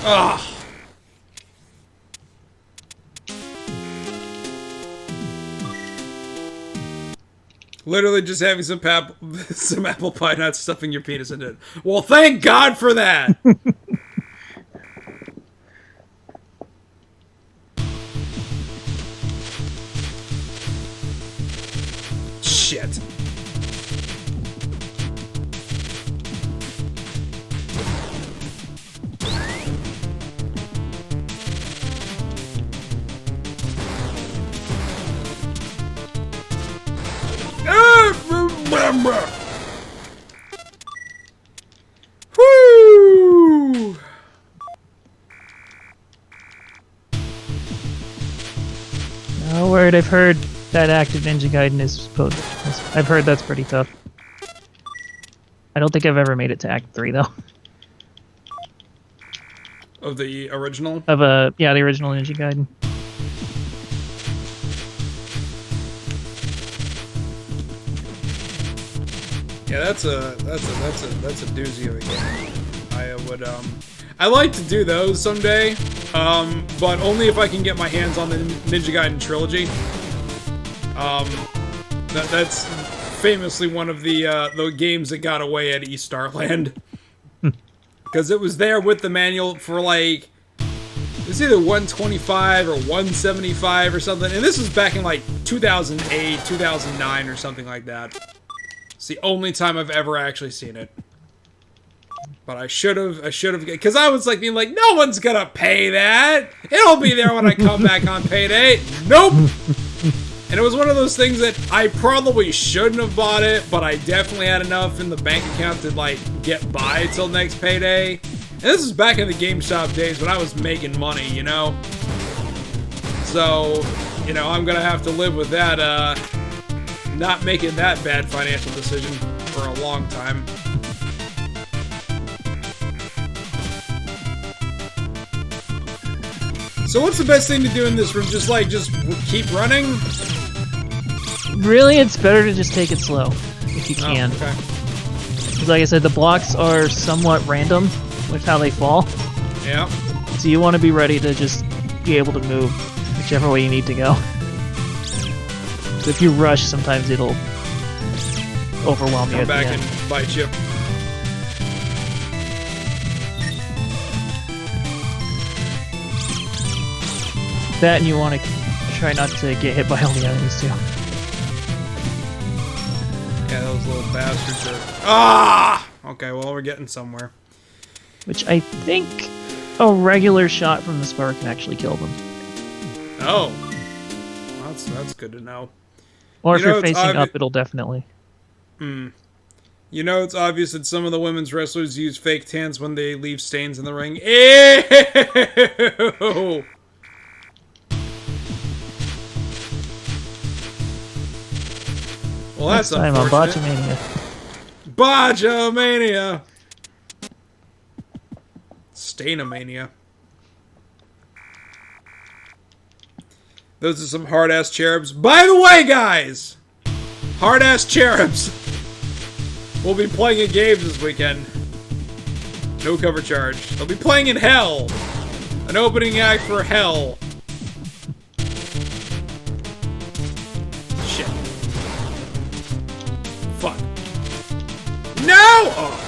Ah. Literally just having some apple pie, not stuffing your penis into it. Well, thank God for that! Shit. Woo! Oh, word, I've heard that active Ninja Gaiden I've heard that's pretty tough. I don't think I've ever made it to Act 3, though. Of the original? Yeah, the original Ninja Gaiden. Yeah, that's a doozy of a game. I'd like to do those someday, but only if I can get my hands on the Ninja Gaiden trilogy. That's famously one of the games that got away at East Starland. Because it was there with the manual for like, it's either 125 or 175 or something, and this was back in like 2008, 2009 or something like that. It's the only time I've ever actually seen it. But I should have, because I was like being like, no one's gonna pay that. It'll be there when I come back on payday. Nope. And it was one of those things that I probably shouldn't have bought it, but I definitely had enough in the bank account to like get by till next payday. And this is back in the GameStop days when I was making money, you know? So, you know, I'm gonna have to live with that, not making that bad financial decision for a long time. So what's the best thing to do in this room? Just keep running? Really, it's better to just take it slow, if you can. Oh, okay. Because like I said, the blocks are somewhat random with how they fall. Yeah. So you want to be ready to just be able to move whichever way you need to go. So if you rush, sometimes it'll overwhelm you. Come back and bite you. That, and you want to try not to get hit by all the enemies too. Yeah, those little bastards are... Ah! Okay, well, we're getting somewhere. Which I think a regular shot from the spur can actually kill them. Oh. Well, that's good to know. Or if you're facing up, it'll definitely. You know, it's obvious that some of the women's wrestlers use fake tans when they leave stains in the ring. Ew! Well, that's time on unfortunate. Botchamania! Stainomania. Those are some hard-ass cherubs. By the way, guys! Hard-ass cherubs! We'll be playing a game this weekend. No cover charge. They'll be playing in Hell! An opening act for Hell. Shit. Fuck. No! Oh.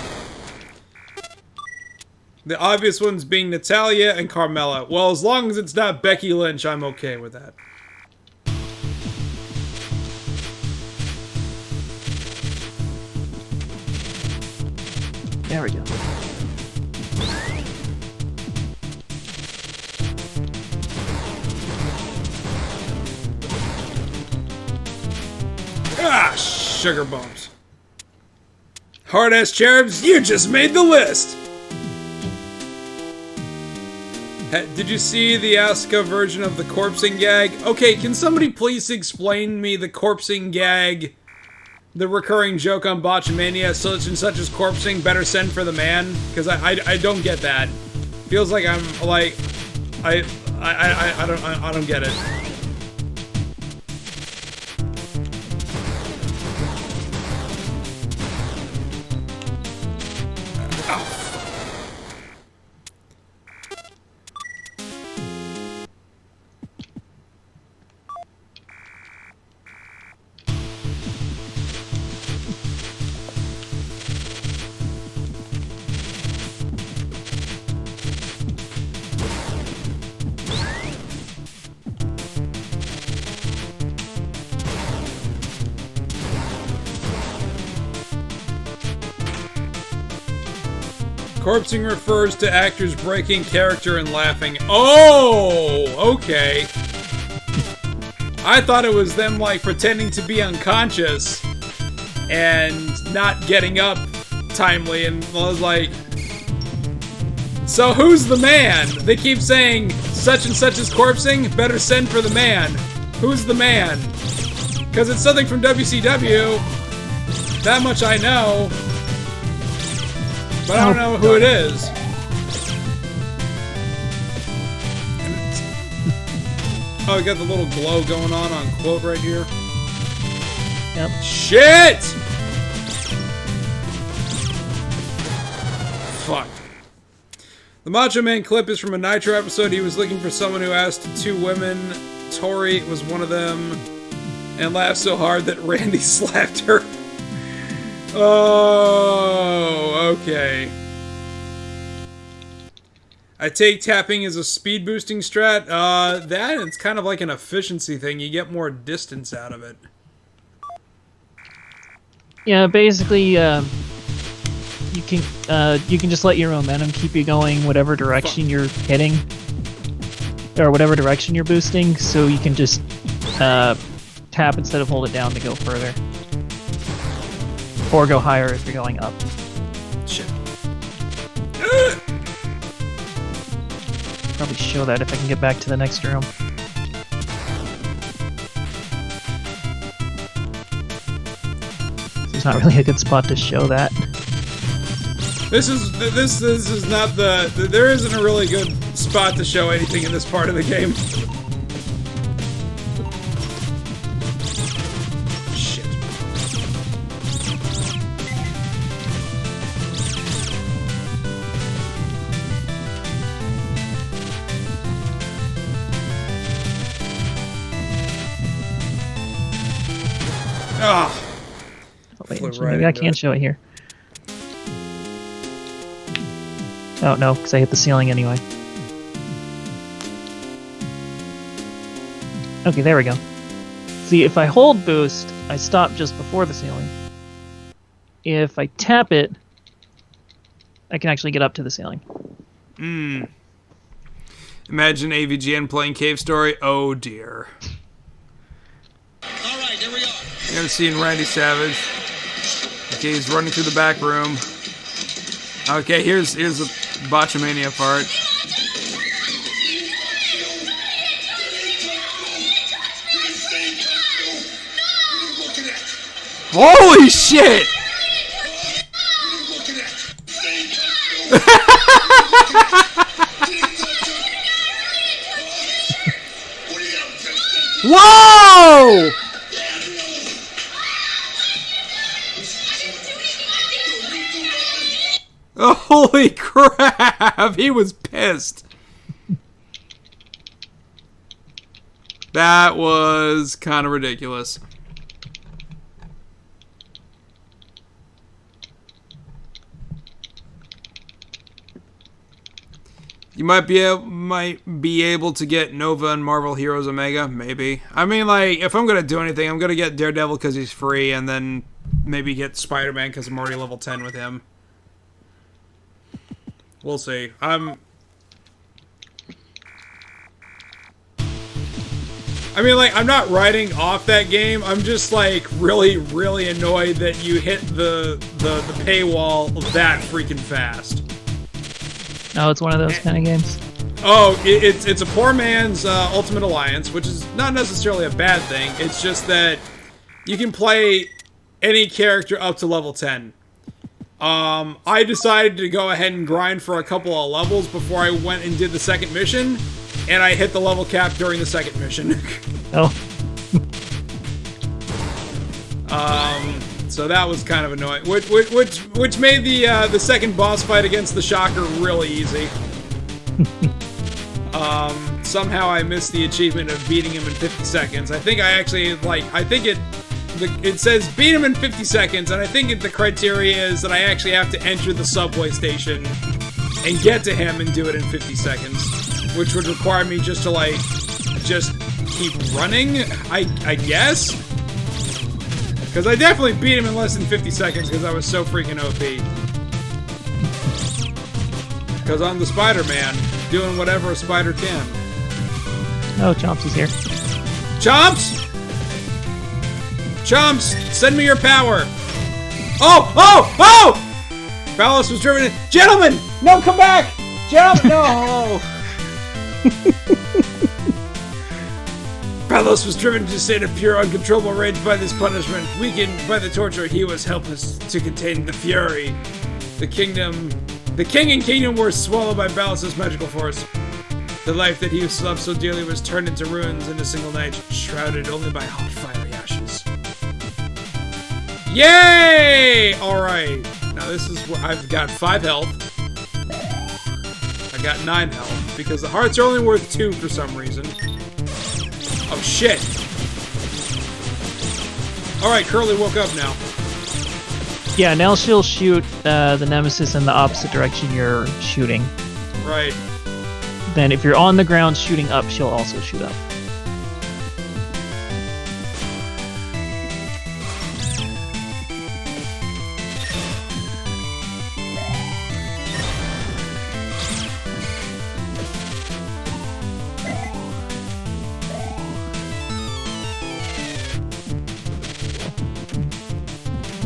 The obvious ones being Natalia and Carmella. Well, as long as it's not Becky Lynch, I'm okay with that. There we go. Ah, sugar bumps. Hard-ass cherubs, you just made the list! Did you see the Asuka version of the corpsing gag? Okay, can somebody please explain me the corpsing gag? The recurring joke on Botchamania, such and such as corpsing, better send for the man? Because I don't get that. Feels like I'm, like... I don't get it. Corpsing refers to actors breaking character and laughing. Oh, okay. I thought it was them, like, pretending to be unconscious and not getting up timely, and I was like, so who's the man? They keep saying, such and such is corpsing, better send for the man. Who's the man? Because it's something from WCW. That much I know. But I don't know who it is. Oh, we got the little glow going on quote right here. Yep. Shit! Fuck. The Macho Man clip is from a Nitro episode. He was looking for someone who asked two women. Tori was one of them. And laughed so hard that Randy slapped her. Oh, okay. I take tapping as a speed boosting strat. That it's kind of like an efficiency thing. You get more distance out of it. Yeah, basically, you can just let your momentum keep you going whatever direction you're hitting, or whatever direction you're boosting. So you can just tap instead of hold it down to go further. Or go higher if you're going up. Shit. Probably show that if I can get back to the next room. It's not really a good spot to show that. This is not the there isn't a really good spot to show anything in this part of the game. Oh, wait, maybe I can show it here. Oh, no, because I hit the ceiling anyway. Okay, there we go. See, if I hold boost, I stop just before the ceiling. If I tap it, I can actually get up to the ceiling. Imagine AVGN playing Cave Story. Oh, dear. Alright, here we are. You ever seen Randy Savage? Okay, he's running through the back room. Okay, here's the Botchamania part. Holy shit! Whoa! Holy crap! He was pissed. That was kind of ridiculous. You might be able to get Nova and Marvel Heroes Omega, maybe. I mean, like, if I'm gonna do anything, I'm gonna get Daredevil because he's free, and then maybe get Spider-Man because I'm already level 10 with him. We'll see. I mean, like, I'm not writing off that game. I'm just, like, really, really annoyed that you hit the paywall that freaking fast. Oh, it's one of those kind of games. Oh, it's a poor man's Ultimate Alliance, which is not necessarily a bad thing. It's just that you can play any character up to level 10. I decided to go ahead and grind for a couple of levels before I went and did the second mission, and I hit the level cap during the second mission. Oh. So that was kind of annoying, which made the second boss fight against the Shocker really easy. Somehow I missed the achievement of beating him in 50 seconds. I think I actually, it says beat him in 50 seconds, and I think the criteria is that I actually have to enter the subway station and get to him and do it in 50 seconds, which would require me just to, just keep running, I guess? Because I definitely beat him in less than 50 seconds because I was so freaking OP. Because I'm the Spider-Man, doing whatever a spider can. Oh, Chomps is here. Chomps! Chomps, send me your power! Oh! Oh! Oh! Ballos was driven in. Gentlemen! No, come back! Gentlemen, no! Ballos was driven to a state of pure uncontrollable rage by this punishment. Weakened by the torture, he was helpless to contain the fury. The king and kingdom were swallowed by Ballos' magical force. The life that he loved so dearly was turned into ruins in a single night, shrouded only by hot fiery ashes. Yay! Alright. Now this is where I've got 5 health. I got 9 health, because the hearts are only worth 2 for some reason. Oh shit! Alright, Curly woke up now. Yeah, now she'll shoot the Nemesis in the opposite direction you're shooting. Right. Then if you're on the ground shooting up, she'll also shoot up.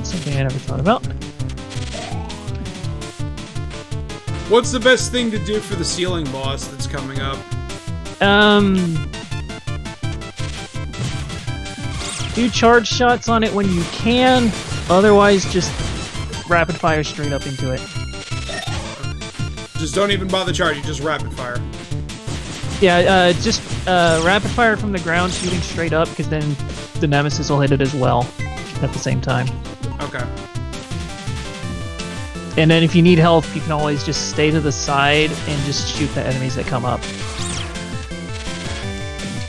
Something I never thought about. What's the best thing to do for the ceiling boss that's coming up? Do charge shots on it when you can. Otherwise, just rapid fire straight up into it. Just don't even bother charging, just rapid fire. Yeah, just rapid fire from the ground, shooting straight up, because then the Nemesis will hit it as well at the same time. Okay. And then if you need health, you can always just stay to the side and just shoot the enemies that come up.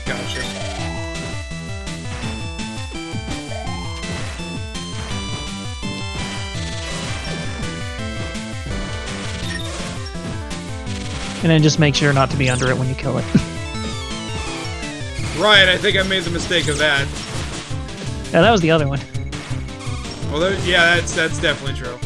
Gotcha. And then just make sure not to be under it when you kill it. Right, I think I made the mistake of that. Yeah, that was the other one. Well, yeah, that's definitely true.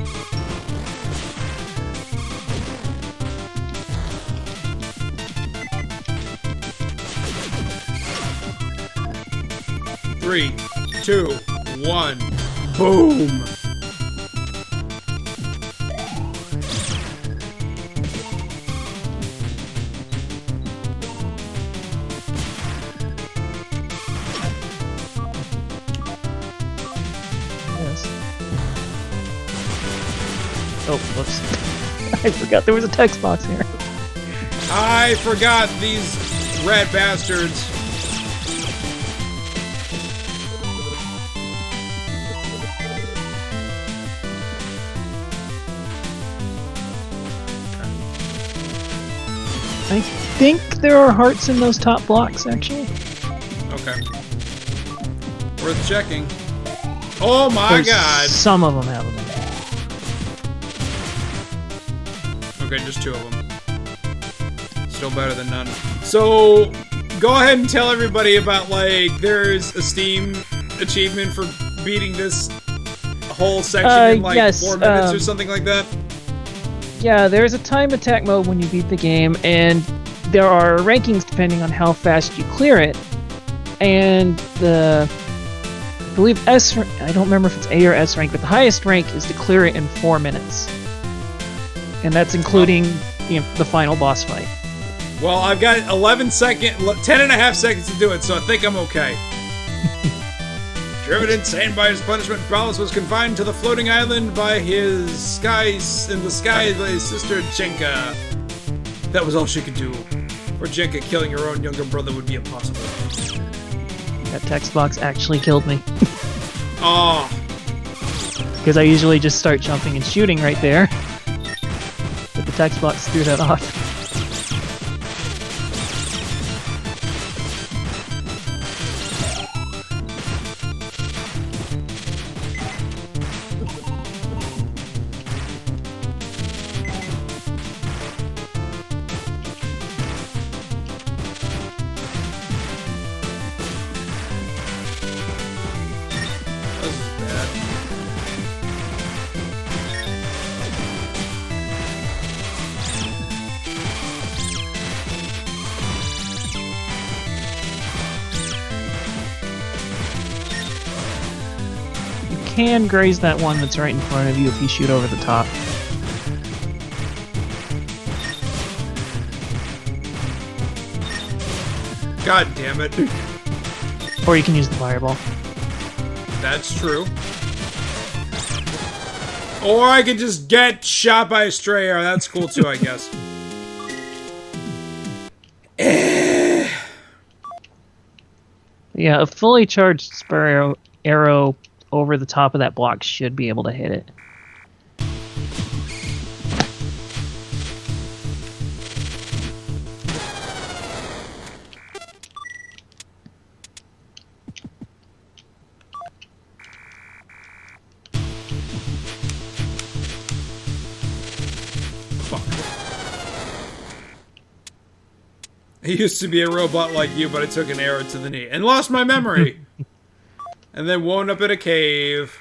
Three, 2, 1, boom! Yes. Oh, whoops. I forgot there was a text box here. I forgot these rat bastards. I think there are hearts in those top blocks, actually. Okay. Worth checking. Oh my god! Some of them have them. Okay, just 2 of them. Still better than none. So, go ahead and tell everybody about, there's a Steam achievement for beating this whole section in, yes, 4 minutes or something like that. Yeah, there's a time attack mode when you beat the game, and there are rankings depending on how fast you clear it. And I believe I don't remember if it's A or S rank, but the highest rank is to clear it in 4 minutes. And that's including the final boss fight. Well, I've got 10 and a half seconds to do it, so I think I'm okay. Driven insane by his punishment, Ballos was confined to the floating island by his skies in the sky by his sister Jenka. That was all she could do. For Jenka, killing her own younger brother would be impossible. That text box actually killed me. Oh. Because I usually just start jumping and shooting right there. But the text box threw that off. Can graze that one that's right in front of you if you shoot over the top. God damn it. Or you can use the fireball. That's true. Or I could just get shot by a stray arrow. That's cool too, I guess. Yeah, a fully charged spur arrow over the top of that block should be able to hit it. Fuck. I used to be a robot like you, but I took an arrow to the knee and lost my memory. And then wound up in a cave.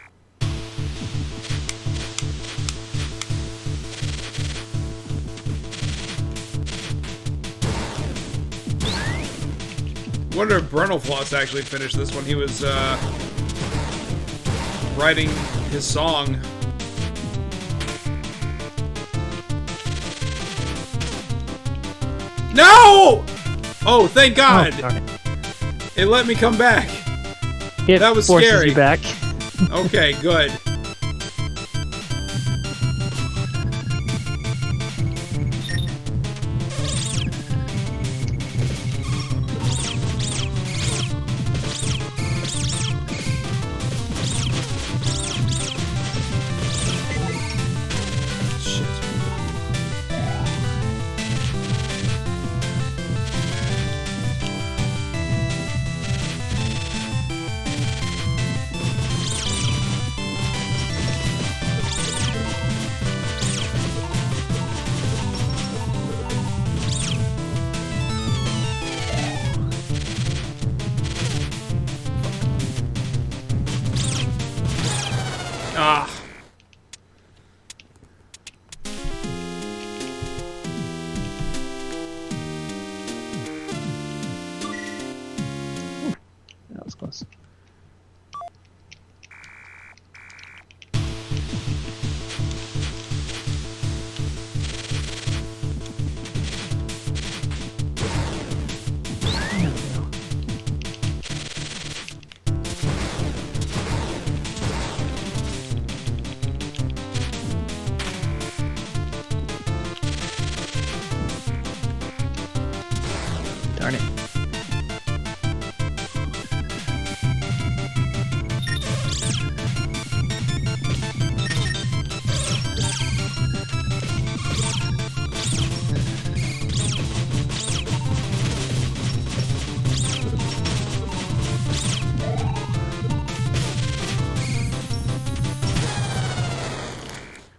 Wonder if Brennelfloss actually finished this when he was writing his song. No! Oh, thank God! Oh, it let me come back. It that was forces scary. You back. Okay, good. Ah. That was close. Darn it.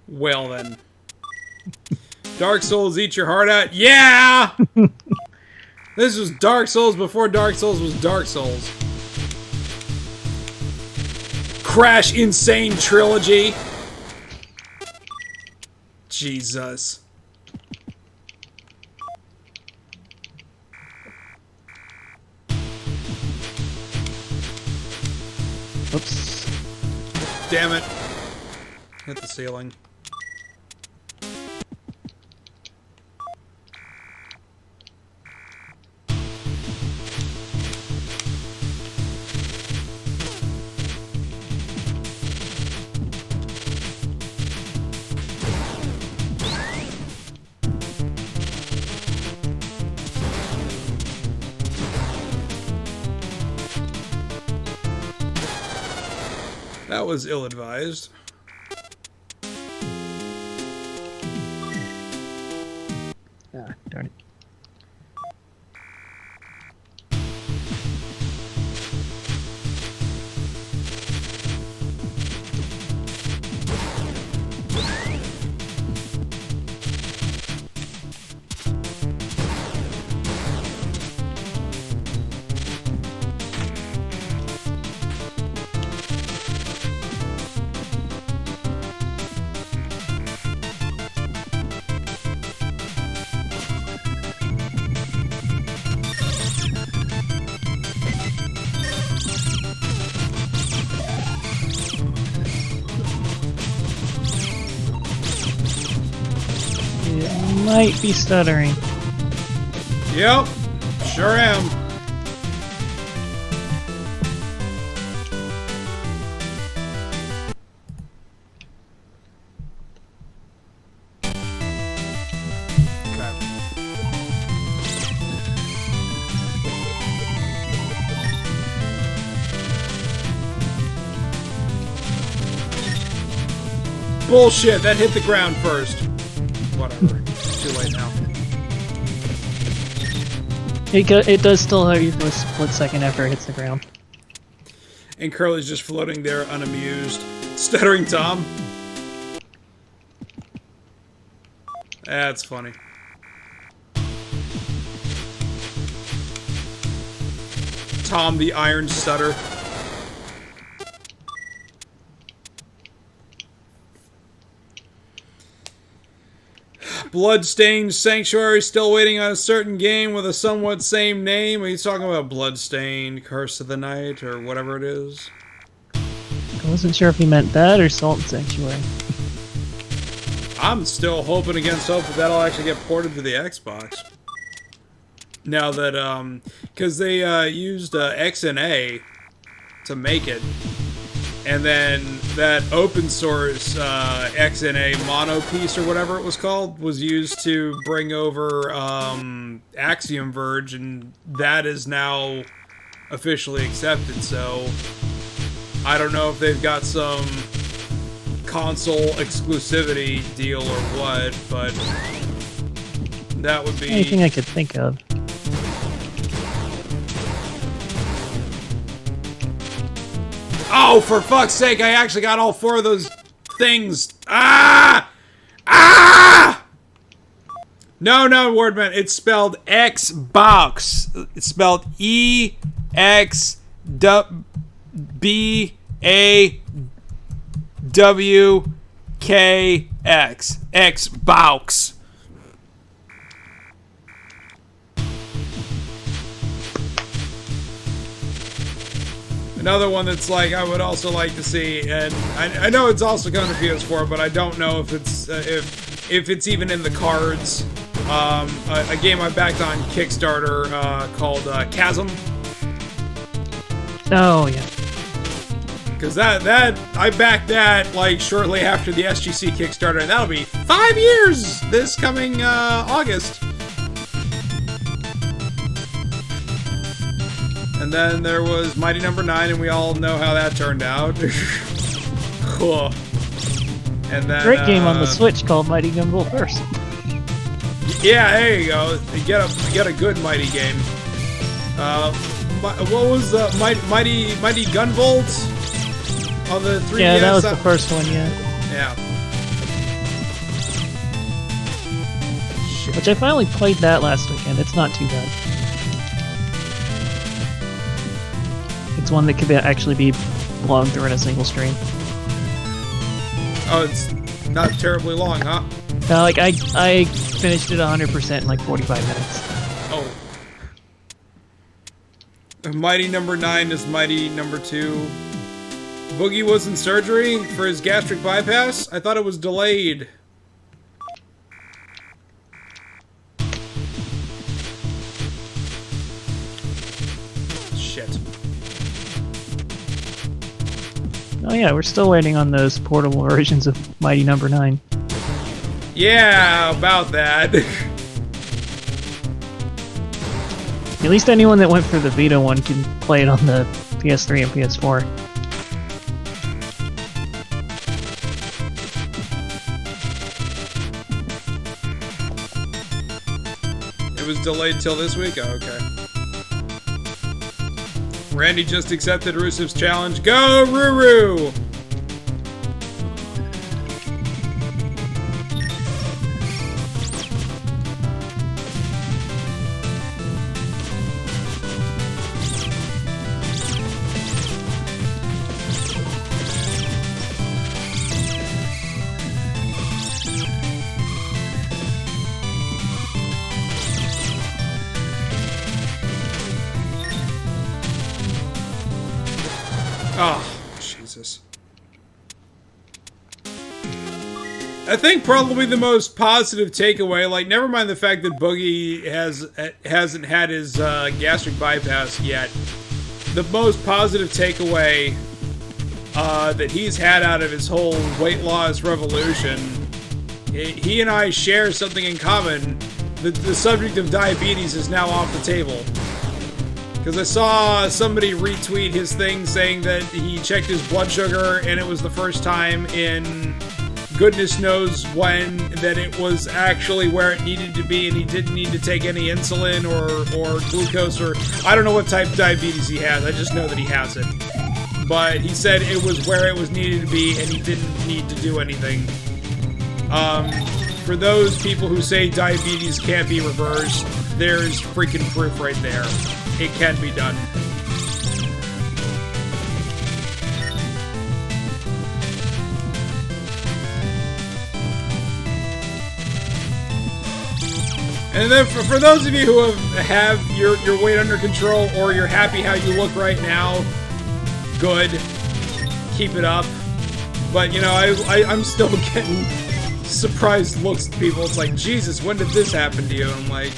Well then. Dark Souls eat your heart out? Yeah! This was Dark Souls before Dark Souls was Dark Souls. Crash Insane Trilogy. Jesus. Oops. Damn it. Hit the ceiling. That was ill-advised. Ah, darn it. It might be stuttering. Yep, sure am. Bullshit, that hit the ground first. Whatever. It's too late now. It does still hurt you for a split second after it hits the ground. And Curly's just floating there unamused. Stuttering Tom. That's funny. Tom the Iron Stutter. Bloodstained Sanctuary still waiting on a certain game with a somewhat same name. Are you talking about Bloodstained Curse of the Night or whatever it is? I wasn't sure if he meant that or Salt and Sanctuary. I'm still hoping against hope that that'll actually get ported to the Xbox. Now that, because they used XNA to make it. And then that open source XNA mono piece or whatever it was called was used to bring over Axiom Verge, and that is now officially accepted. So I don't know if they've got some console exclusivity deal or what, but that would be anything I could think of. Oh, for fuck's sake, I actually got all 4 of those things. Ah! Ah! No, Wordman. It's spelled Xbox. It's spelled E-X-B-A-W-K-X. Xbox. Another one that's like I would also like to see, and I know it's also going to PS4, but I don't know if it's if it's even in the cards. A game I backed on Kickstarter called Chasm. Oh yeah. Because that I backed that like shortly after the SGC Kickstarter, and that'll be 5 years this coming August. And then there was Mighty Number 9, and we all know how that turned out. Cool. And then Great game on the Switch called Mighty Gumball First. Yeah, there you go. You get a good Mighty game. What was Mighty Gunvolt on the 3DS? Yeah, that was the first one. Yeah. Yeah. Shit. Which I finally played that last weekend. It's not too bad. It's one that could actually be blown through in a single stream. Oh, it's not terribly long, huh? No, like I finished it 100% in like 45 minutes. Oh. Mighty Number 9 is Mighty Number 2. Boogie was in surgery for his gastric bypass? I thought it was delayed. Shit. Oh yeah, we're still waiting on those portable versions of Mighty Number 9. Yeah, about that. At least anyone that went for the Vita one can play it on the PS3 and PS4. delayed till this week? Oh, okay. Randy just accepted Rusev's challenge. Go, Ruru! Oh, Jesus. I think probably the most positive takeaway, like, never mind the fact that Boogie hasn't had his gastric bypass yet. The most positive takeaway that he's had out of his whole weight loss revolution, he and I share something in common. The subject of diabetes is now off the table. Because I saw somebody retweet his thing saying that he checked his blood sugar and it was the first time in goodness knows when that it was actually where it needed to be and he didn't need to take any insulin or glucose or... I don't know what type of diabetes he has, I just know that he has it. But he said it was where it was needed to be and he didn't need to do anything. For those people who say diabetes can't be reversed, there's freaking proof right there. It can be done. And then for those of you who have your weight under control or you're happy how you look right now, good. Keep it up. But, you know, I'm still getting surprised looks at people. It's like, Jesus, when did this happen to you? And I'm like...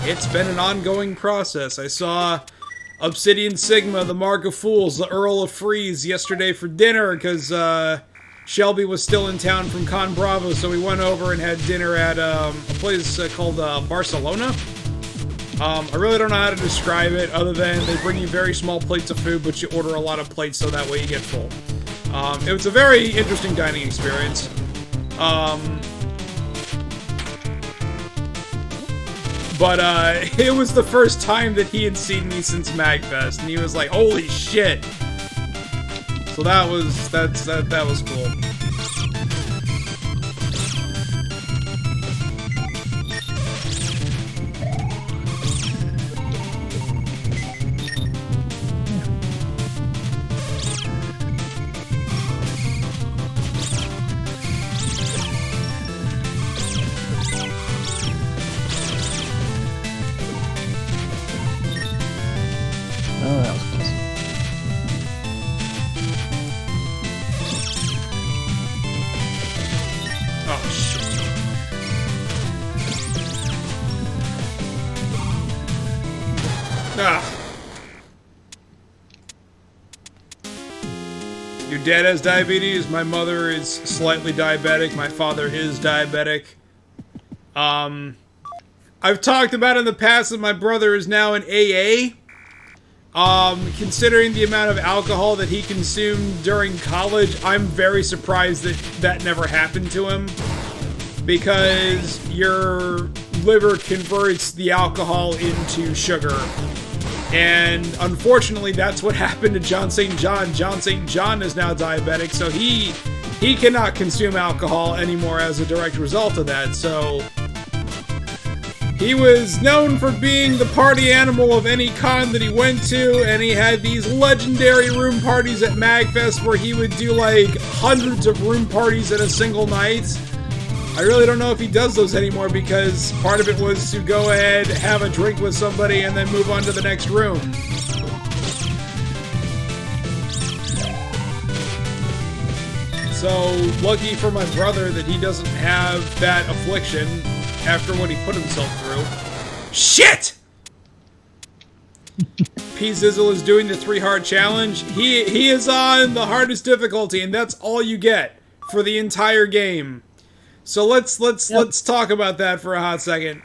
It's been an ongoing process. I saw Obsidian Sigma, the Mark of Fools, the Earl of Freeze yesterday for dinner because Shelby was still in town from Con Bravo, so we went over and had dinner at a place called Barcelona. I really don't know how to describe it other than they bring you very small plates of food, but you order a lot of plates so that way you get full. It was a very interesting dining experience. But, it was the first time that he had seen me since MagFest, and he was like, holy shit! So that was cool. Oh, that was close. Oh, shit. Ah. Your dad has diabetes. My mother is slightly diabetic. My father is diabetic. I've talked about in the past that my brother is now in AA. Considering the amount of alcohol that he consumed during college, I'm very surprised that that never happened to him. Because your liver converts the alcohol into sugar. And unfortunately, that's what happened to John St. John. John St. John is now diabetic, so he cannot consume alcohol anymore as a direct result of that, so... He was known for being the party animal of any con that he went to, and he had these legendary room parties at MagFest where he would do like hundreds of room parties in a single night. I really don't know if he does those anymore because part of it was to go ahead, have a drink with somebody, and then move on to the next room. So, lucky for my brother that he doesn't have that affliction after what he put himself through. Shit! P Zizzle is doing the 3 hard challenge. He is on the hardest difficulty, and that's all you get for the entire game. So let's talk about that for a hot second.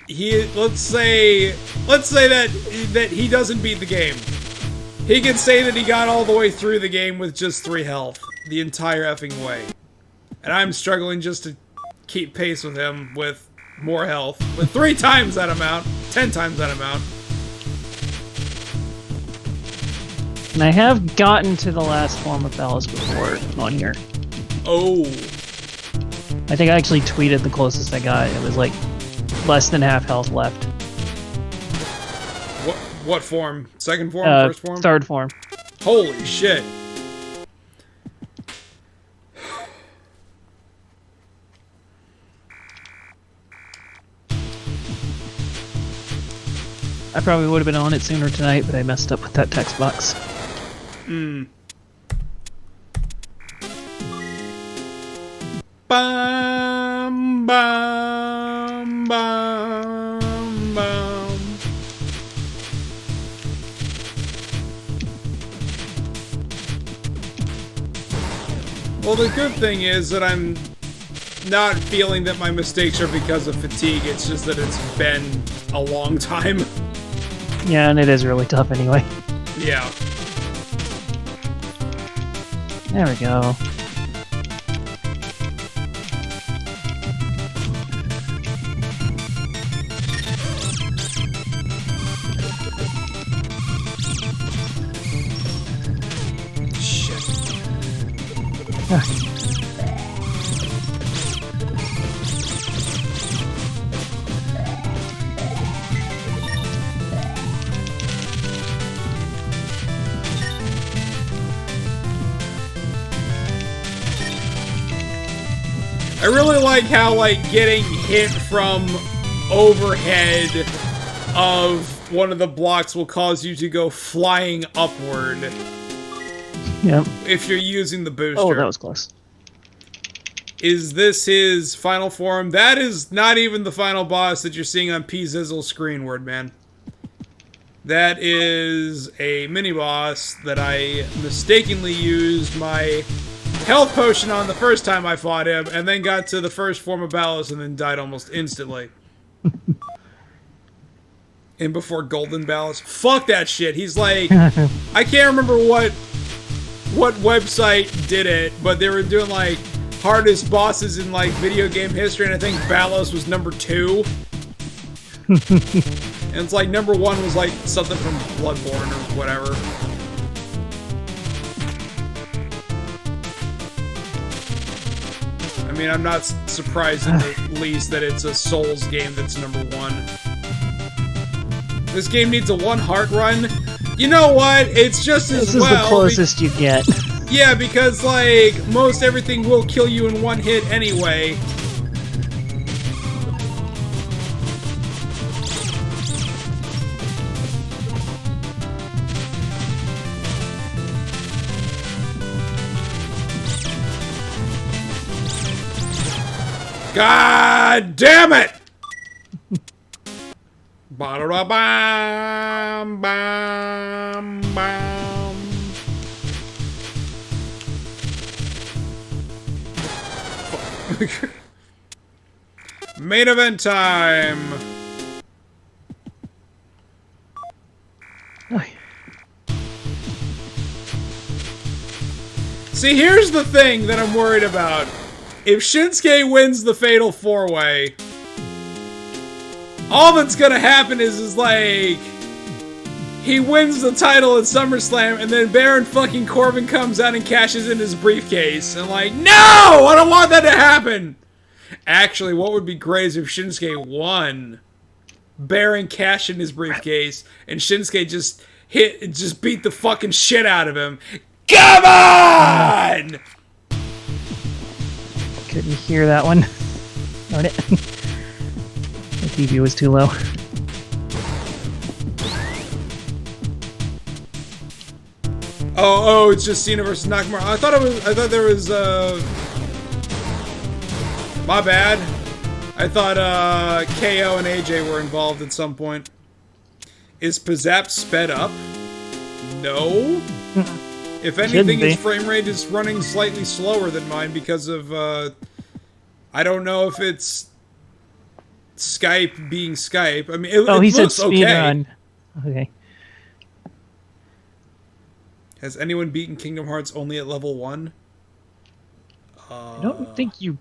Let's say that he doesn't beat the game. He can say that he got all the way through the game with just 3 health the entire effing way. And I'm struggling just to keep pace with him with more health, but 3 times that amount, 10 times that amount. And I have gotten to the last form of Ballos before on here. Oh. I think I actually tweeted the closest I got. It was like less than half health left. What form? Second form? First form? Third form. Holy shit. I probably would have been on it sooner tonight, but I messed up with that text box. Bum, bum, bum, bum. Well, the good thing is that I'm not feeling that my mistakes are because of fatigue. It's just that it's been a long time. Yeah, and it is really tough anyway. Yeah. There we go. I really like how, like, getting hit from overhead of one of the blocks will cause you to go flying upward. Yep. If you're using the booster. Oh, that was close. Is this his final form? That is not even the final boss that you're seeing on P-Zizzle's screen, Wordman. That is a mini-boss that I mistakenly used my health potion on the first time I fought him, and then got to the first form of Ballos and then died almost instantly. And before Golden Ballos. Fuck that shit. He's like... I can't remember what website did it, but they were doing, like, hardest bosses in, like, video game history, and I think Ballos was number 2. And it's like number 1 was, like, something from Bloodborne or whatever. I mean, I'm not surprised in the least that it's a Souls game that's number 1. This game needs a 1 heart run. You know what? It's just as well. This is the closest you get. Yeah, because, like, most everything will kill you in 1 hit anyway. God damn it! Ba-da-da-bam, bam, bam. Main event time! See, here's the thing that I'm worried about. If Shinsuke wins the Fatal 4-Way, all that's gonna happen is like, he wins the title at SummerSlam, and then Baron fucking Corbin comes out and cashes in his briefcase. And like, no! I don't want that to happen! Actually, what would be great is if Shinsuke won, Baron cashed in his briefcase, and Shinsuke just beat the fucking shit out of him. Come on! Couldn't hear that one. Darn it. The TV was too low. Oh, it's just Cena versus Nakamura. I thought there was, my bad. I thought, KO and AJ were involved at some point. Is Pizzap sped up? No. If anything, his frame rate is running slightly slower than mine because of, I don't know if it's Skype being Skype. I mean, it he said looks speed okay. run. Okay. Has anyone beaten Kingdom Hearts only at level 1? I don't think you...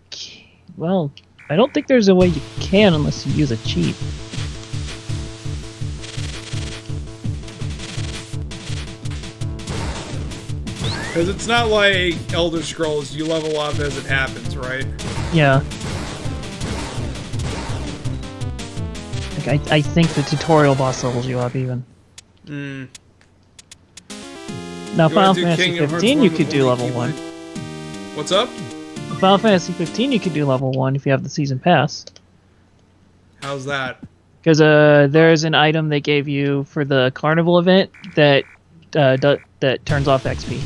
Well, I don't think there's a way you can unless you use a cheat. Because it's not like Elder Scrolls, you level up as it happens, right? Yeah. Like, I think the tutorial boss levels you up even. Mm. Now, You Final wanna do Fantasy Kingdom Hearts 15 you one could do before we level keep 1. it? What's up? Final Fantasy 15 you could do level 1 if you have the season pass. How's that? Because there's an item they gave you for the carnival event that that turns off XP.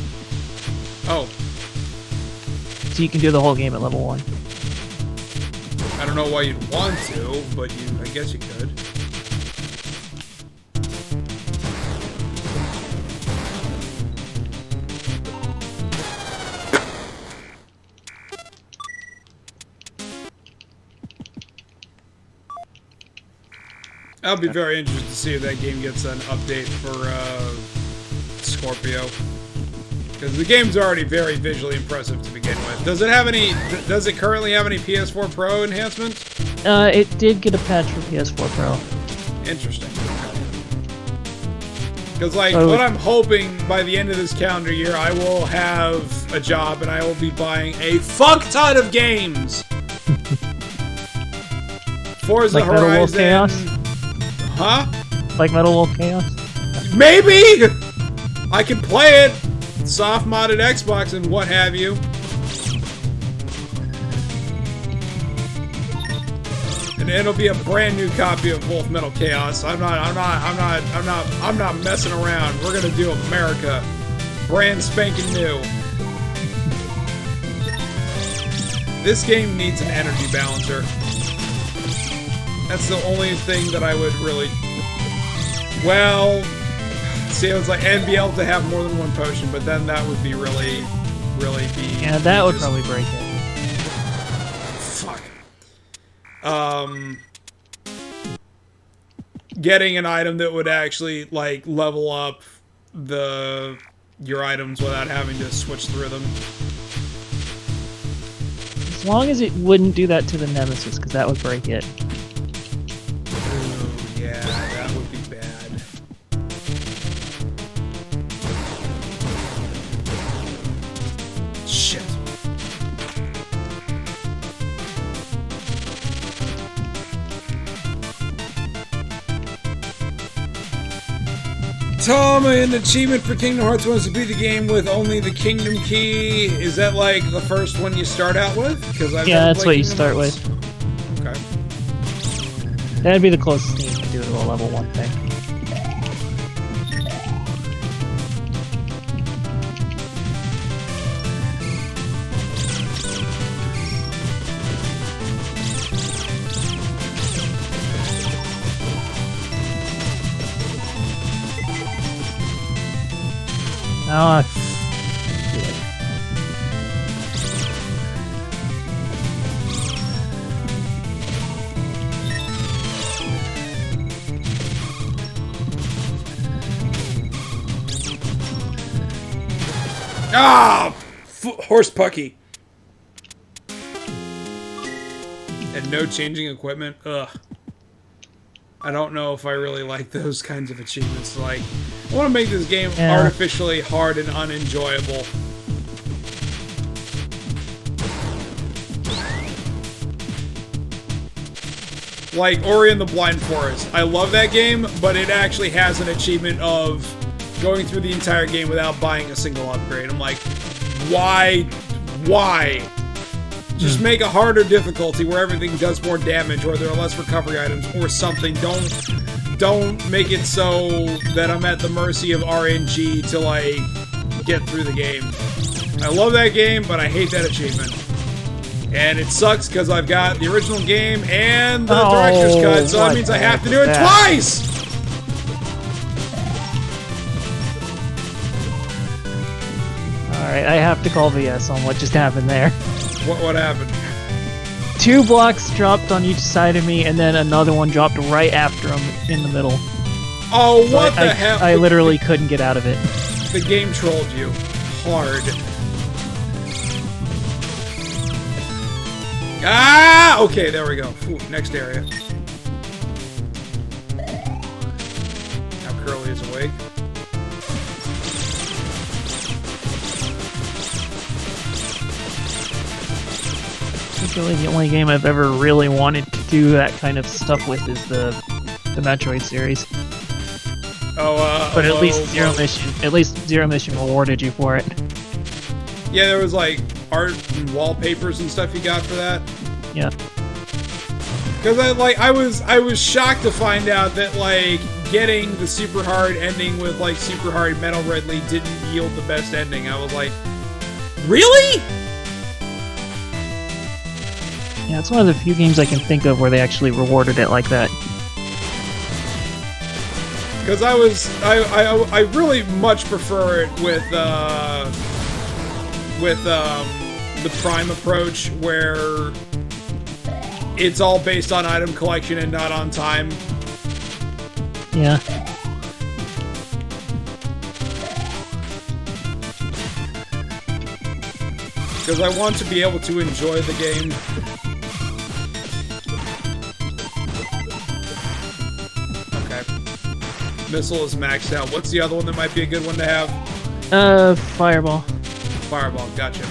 Oh, So you can do the whole game at level 1. I don't know why you'd want to, but I guess you could. I'll be very interested to see if that game gets an update for Scorpio. Because the game's already very visually impressive to begin with. Does it have any? Does it currently have any PS4 Pro enhancements? It did get a patch for PS4 Pro. Interesting. Because, like, Oh. what I'm hoping by the end of this calendar year, I will have a job and I will be buying a fuck ton of games. Forza Like Metal Wolf Horizon. Chaos? Huh? Like Metal Wolf Chaos? Maybe! I can play it. Soft modded Xbox and what have you. And it'll be a brand new copy of Wolf Metal Chaos. I'm not messing around. We're gonna do America. Brand spanking new. This game needs an energy balancer. That's the only thing that I would really... Well... See, it was like, and be able to have more than one potion, but then that would be really be... Yeah, that would probably break it. Fuck. Getting an item that would actually, like, level up your items without having to switch through them. As long as it wouldn't do that to the Nemesis, because that would break it. Ooh, yeah, that would be bad. Shit. Tom, an achievement for Kingdom Hearts wants to beat the game with only the Kingdom Key. Is that like the first one you start out with? Because Yeah, that's what you start with. Okay. That'd be the closest thing you can do to a level 1 thing. Ah, horse pucky. And no changing equipment. Ugh. I don't know if I really like those kinds of achievements. Like, I want to make this game artificially hard and unenjoyable. Like Ori and the Blind Forest. I love that game, but it actually has an achievement of going through the entire game without buying a single upgrade. I'm like, why? Why? Just make a harder difficulty where everything does more damage, or there are less recovery items, or something. Don't make it so that I'm at the mercy of RNG to, like, get through the game. I love that game, but I hate that achievement. And it sucks because I've got the original game and the director's cut, so that means I have to do it twice! alright, I have to call VS on what just happened there. What happened? 2 blocks dropped on each side of me, and then another one dropped right after him in the middle. Oh, what the hell? I literally couldn't get out of it. The game trolled you. Hard. Ah! Okay, there we go. Ooh, next area. Now Curly is awake. It's really the only game I've ever really wanted to do that kind of stuff with is the Metroid series. But at least Zero Mission rewarded you for it. Yeah, there was like art and wallpapers and stuff you got for that. Yeah. Because I was shocked to find out that like getting the super hard ending with like super hard Metal Ridley didn't yield the best ending. I was like, really? Yeah, it's one of the few games I can think of where they actually rewarded it like that. Because I really much prefer it with the Prime approach, where it's all based on item collection and not on time. Yeah. Because I want to be able to enjoy the game. Missile is maxed out. What's the other one that might be a good one to have? Fireball. Fireball, gotcha.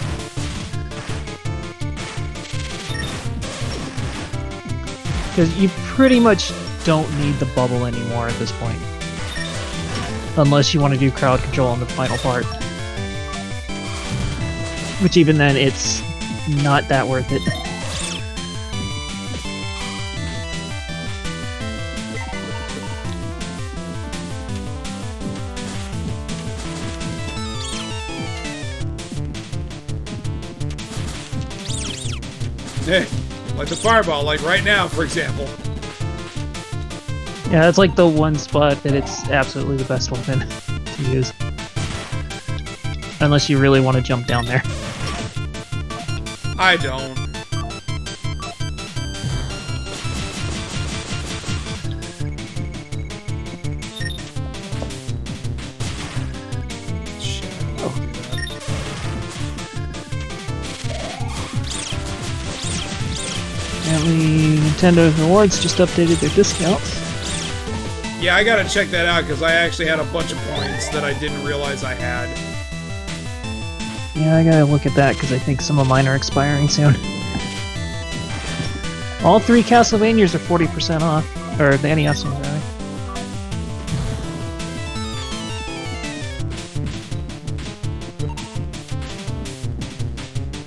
Because you pretty much don't need the bubble anymore at this point. Unless you want to do crowd control on the final part. Which even then, it's not that worth it. Hey, like the fireball, like right now, for example. Yeah, that's like the one spot that it's absolutely the best weapon to use. Unless you really want to jump down there. I don't. Apparently, Nintendo Rewards just updated their discounts. Yeah, I gotta check that out because I actually had a bunch of points that I didn't realize I had. Yeah, I gotta look at that because I think some of mine are expiring soon. All 3 Castlevanias are 40% off. Or the NES ones,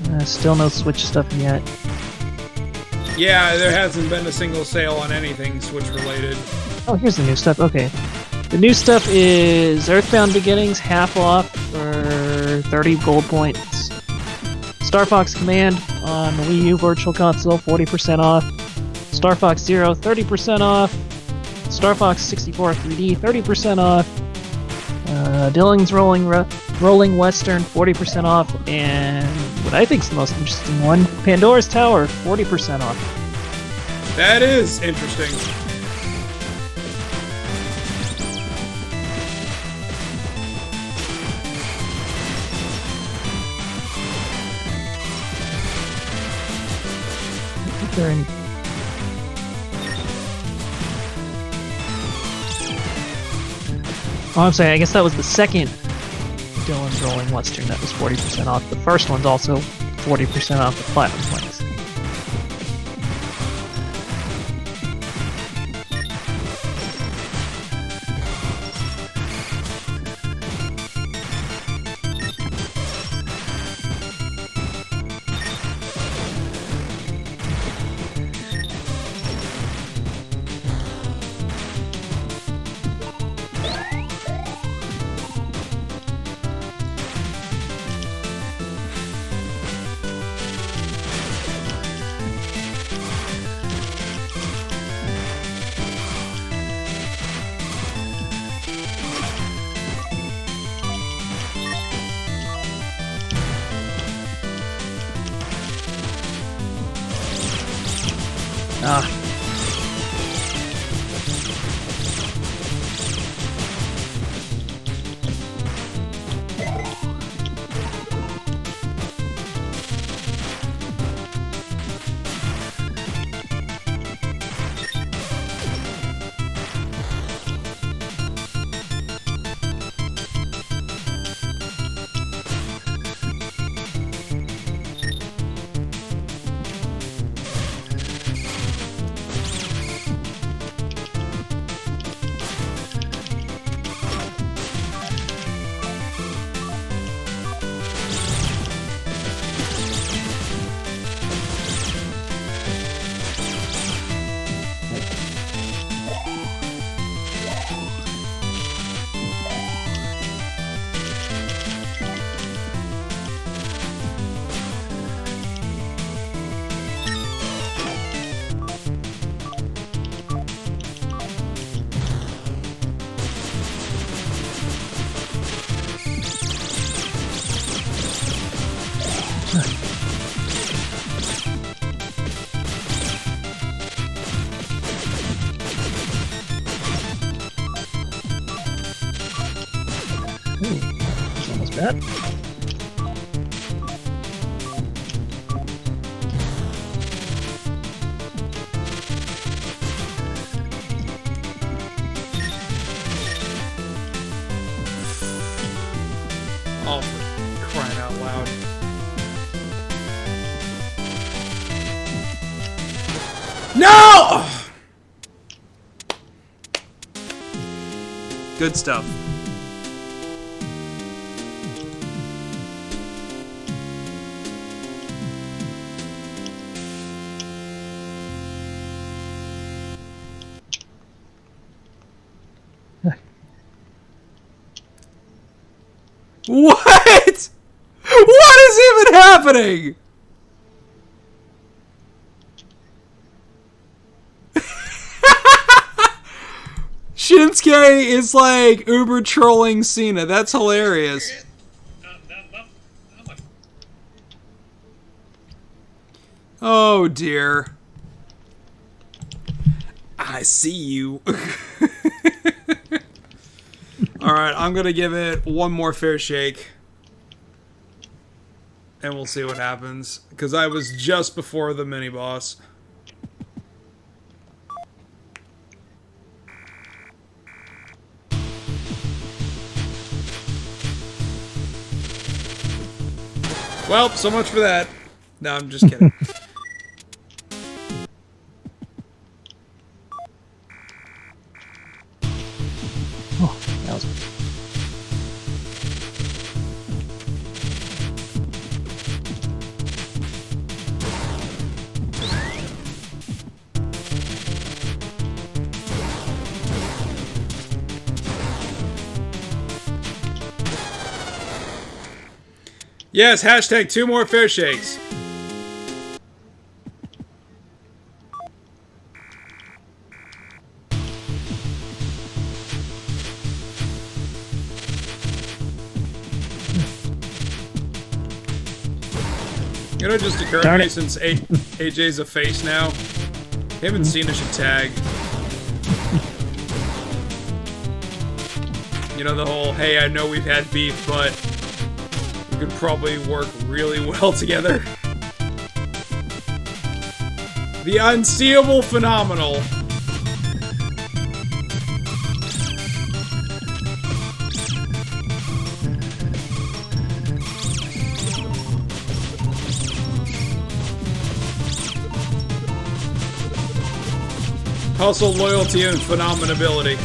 rather. Still no Switch stuff yet. Yeah, there hasn't been a single sale on anything Switch related. Oh, here's the new stuff. Okay. The new stuff is Earthbound Beginnings, half off for 30 gold points. Star Fox Command on the Wii U Virtual Console, 40% off. Star Fox Zero, 30% off. Star Fox 64 3D, 30% off. Dylan's Rolling Western, 40% off. And what I think is the most interesting one, Pandora's Tower, 40% off. That is interesting. They're in. Oh, I'm sorry, I guess that was the second Dylan's Rolling Western that was 40% off. The first one's also 40% off the Platinum Points. Ah. It's almost bad. Oh, for crying out loud. No! Good stuff. What? What is even happening? Shinsuke is like uber trolling Cena. That's hilarious. Oh dear. I see you. Alright, I'm gonna give it one more fair shake. And we'll see what happens. Because I was just before the mini-boss. Well, so much for that. No, I'm just kidding. Oh, that was... Yes, hashtag 2 more fair shakes. You know, just occurred to me since AJ's a face now. Him and Cena should tag. You know, the whole, hey, I know we've had beef, but we could probably work really well together. The unseeable phenomenal. Also loyalty and phenomenability.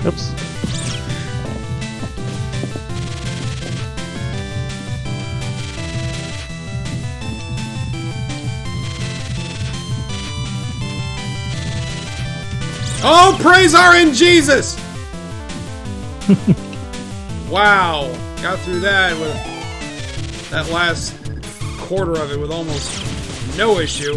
Oops. Oh, praise our in Jesus! Wow. Got through that with that last quarter of it with almost no issue.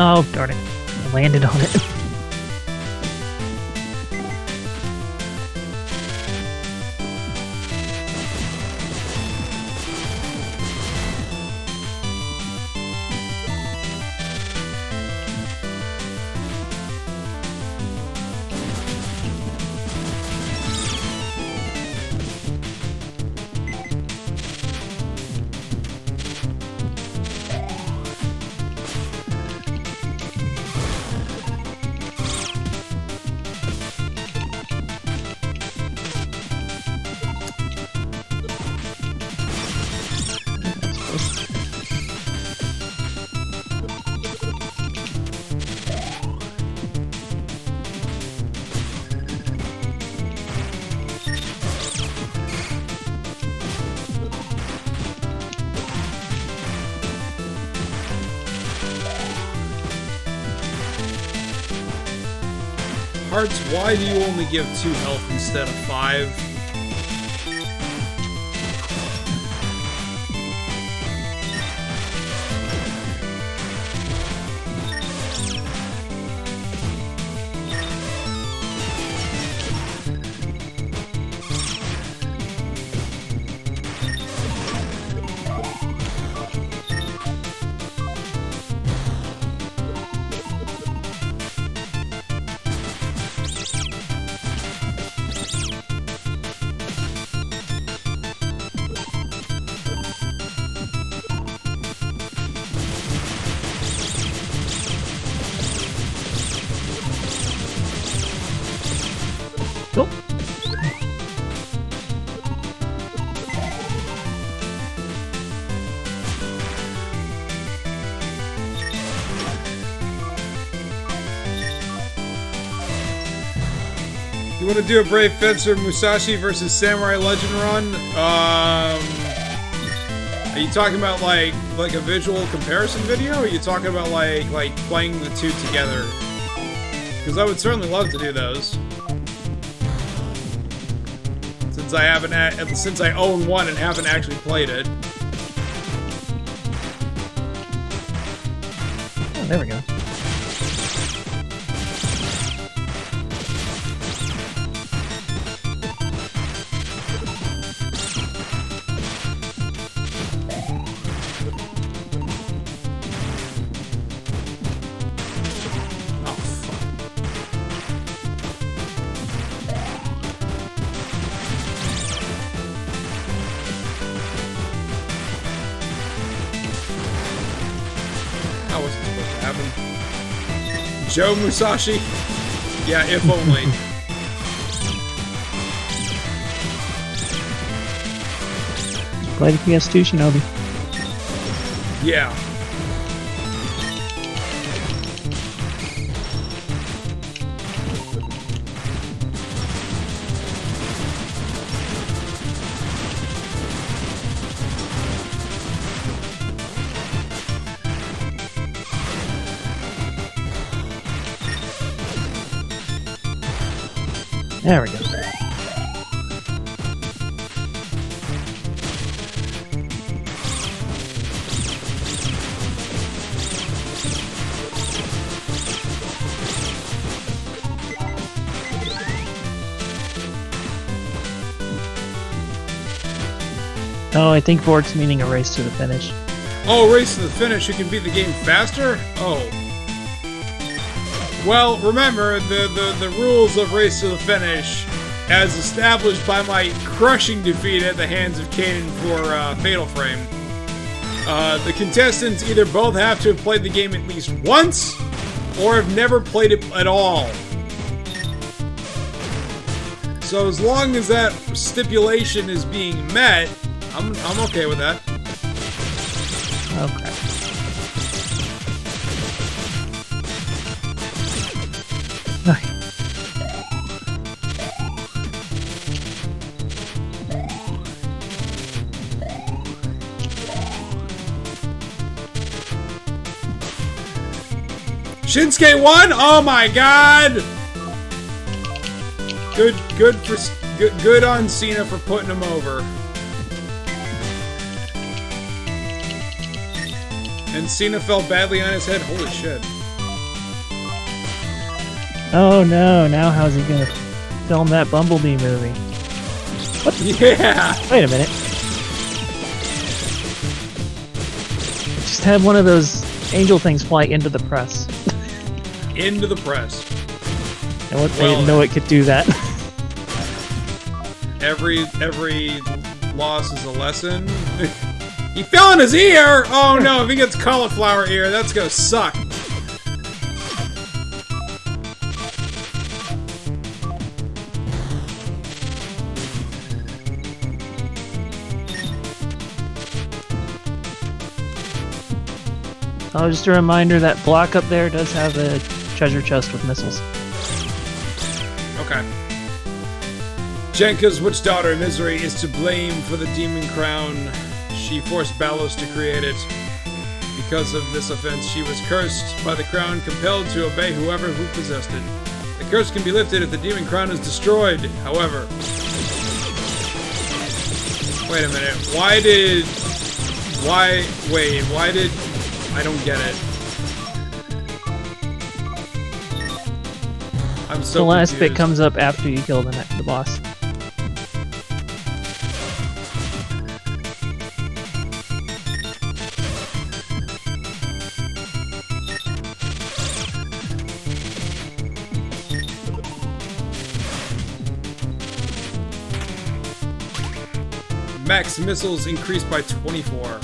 Oh, darn it. I landed on it. Hearts, why do you only give 2 health instead of 5? Cool. You want to do a Brave Fencer Musashi versus Samurai Legend run? Are you talking about like a visual comparison video? Or are you talking about like playing the two together? Because I would certainly love to do those. Since I own one and haven't actually played it. Oh, there we go. That wasn't supposed to happen. Joe Musashi? Yeah, if only. Play the PS2, Shinobi. Yeah. There we go. Oh, I think Vork's meaning a race to the finish. Oh, race to the finish. You can beat the game faster? Oh. Well, remember, the rules of Race to the Finish, as established by my crushing defeat at the hands of Kanan for Fatal Frame. The contestants either both have to have played the game at least once, or have never played it at all. So as long as that stipulation is being met, I'm okay with that. Okay. Shinsuke won? Oh my god! Good on Cena for putting him over. And Cena fell badly on his head. Holy shit. Oh no, now how's he gonna film that Bumblebee movie? What? Yeah! Wait a minute. Just had one of those angel things fly into the press. Into the press. And what, I didn't know it could do that. Every loss is a lesson. He fell in his ear! Oh no, if he gets cauliflower ear, that's gonna suck. Oh, just a reminder that block up there does have a treasure chest with missiles. Okay. Jenka's witch daughter, Misery, is to blame for the demon crown. She forced Ballos to create it. Because of this offense, she was cursed by the crown, compelled to obey who possessed it. The curse can be lifted if the demon crown is destroyed. However... Wait a minute. Why did... I don't get it. I'm so The last confused. bit comes up after you kill the boss. Max missiles increased by 24.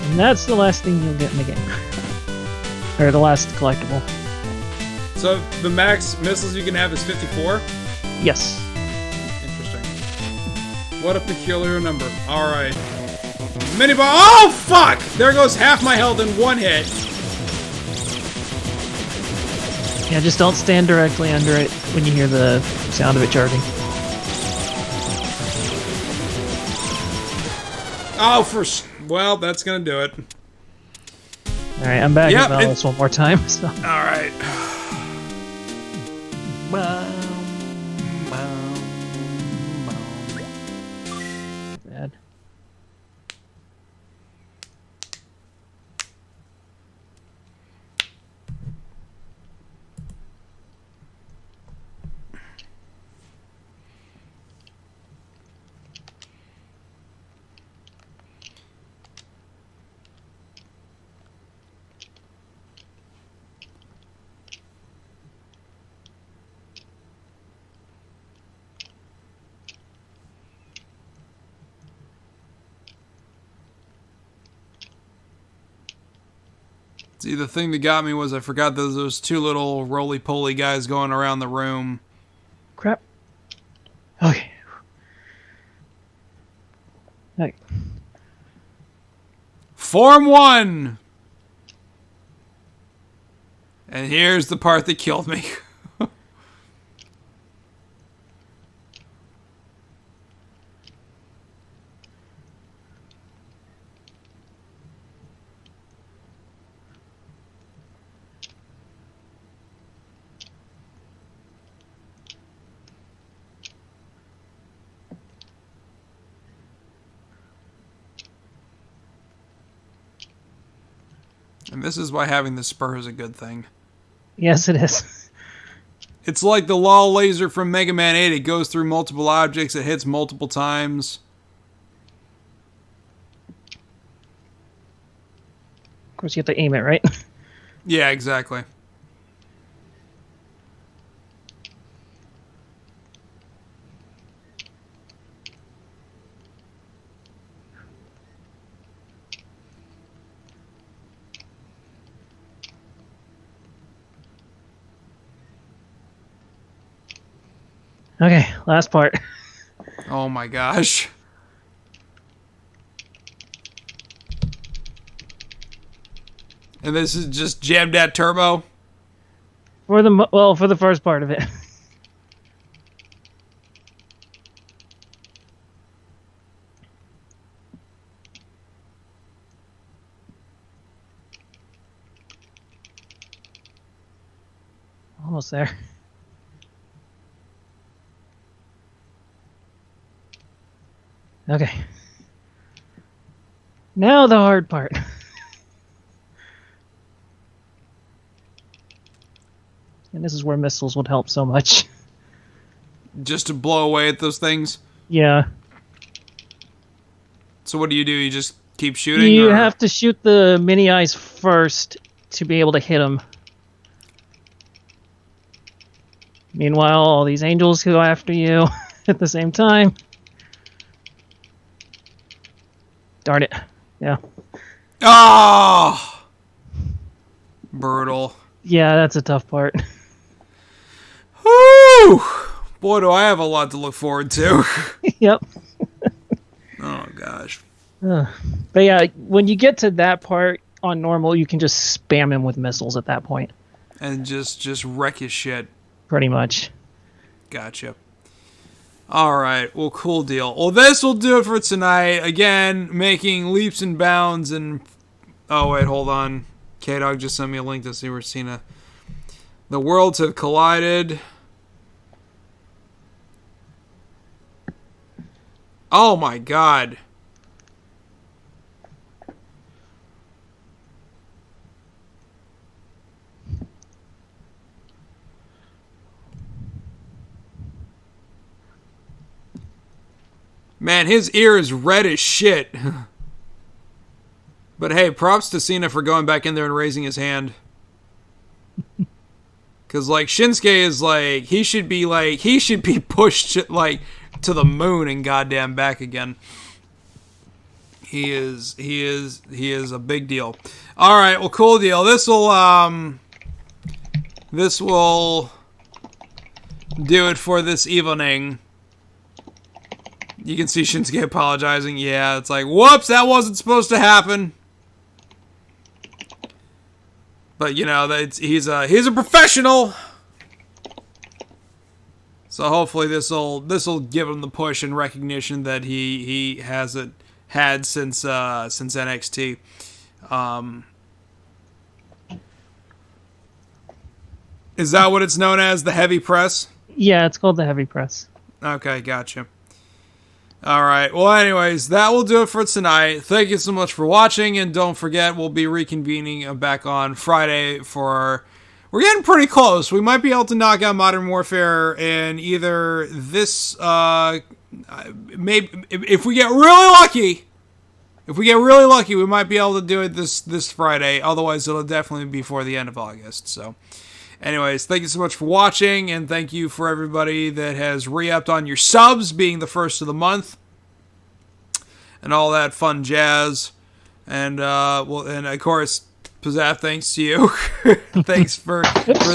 And that's the last thing you'll get in the game. Or the last collectible. So the max missiles you can have is 54? Yes. Interesting. What a peculiar number. Alright. Mini boss. Oh, fuck! There goes half my health in one hit. Yeah, just don't stand directly under it when you hear the sound of it charging. Oh, well, that's gonna do it. Alright, I'm back Yep, at Ballos one more time. So. Alright. Bad. See, the thing that got me was I forgot those two little roly-poly guys going around the room. Crap. Okay. Okay. Form 1! And here's the part that killed me. And this is why having the spur is a good thing. Yes, it is. It's like the law laser from Mega Man 8. It goes through multiple objects. It hits multiple times. Of course, you have to aim it, right? Yeah, exactly. Okay, last part. Oh my gosh. And this is just jammed at turbo? For the first part of it. Almost there. Okay. Now the hard part. And this is where missiles would help so much. Just to blow away at those things? Yeah. So what do? You just keep shooting? You or? have to shoot the mini eyes first to be able to hit them. Meanwhile, all these angels go after you at the same time. Darn it. Yeah. Oh! Brutal. Yeah, that's a tough part. Whew! Boy, do I have a lot to look forward to. Yep. Oh, gosh. But yeah, when you get to that part on normal, you can just spam him with missiles at that point. And just wreck his shit. Pretty much. Gotcha. Alright, well, cool deal. Well, this will do it for tonight. Again, making leaps and bounds and... Oh, wait, hold on. K-Dog just sent me a link to see where Cena... The worlds have collided. Oh my god. Man, his ear is red as shit. But hey, props to Cena for going back in there and raising his hand. Because, like, Shinsuke is, like, he should be pushed, like, to the moon and goddamn back again. He is a big deal. Alright, well, cool deal. This will do it for this evening. You can see Shinsuke apologizing. Yeah, it's like, whoops, that wasn't supposed to happen. But, you know, he's a professional. So hopefully this'll give him the push and recognition that he hasn't had since NXT. Is that what it's known as, the heavy press? Yeah, it's called the heavy press. Okay, gotcha. All right. Well, anyways, that will do it for tonight. Thank you so much for watching, and don't forget, we'll be reconvening back on Friday for... We're getting pretty close. We might be able to knock out Modern Warfare in either this... maybe if we get really lucky... If we get really lucky, we might be able to do it this Friday. Otherwise, it'll definitely be before the end of August. So... Anyways, thank you so much for watching, and thank you for everybody that has re-upped on your subs, being the first of the month, and all that fun jazz. And and of course, Pizzaf, thanks to you. Thanks for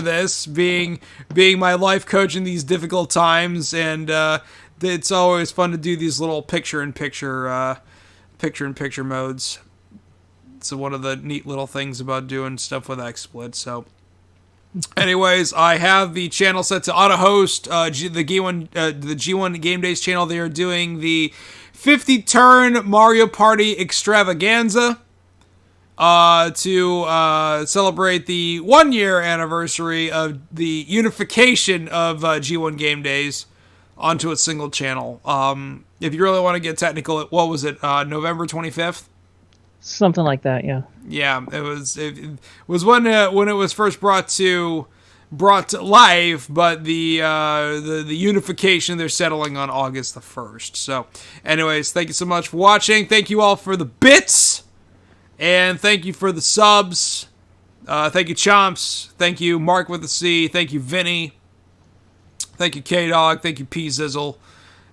this being my life coach in these difficult times, and it's always fun to do these little picture-in-picture modes. It's one of the neat little things about doing stuff with XSplit. So. Anyways, I have the channel set to auto-host, the G1 Game Days channel. They are doing the 50-turn Mario Party extravaganza to celebrate the 1-year anniversary of the unification of G1 Game Days onto a single channel. If you really want to get technical, what was it, November 25th? Something like that, yeah. Yeah, it was when it was first brought to life, but the unification, they're settling on August the 1st. So, anyways, thank you so much for watching. Thank you all for the bits, and thank you for the subs. Thank you, Chomps. Thank you, Mark with the C. Thank you, Vinny. Thank you, K-Dog. Thank you, P-Zizzle.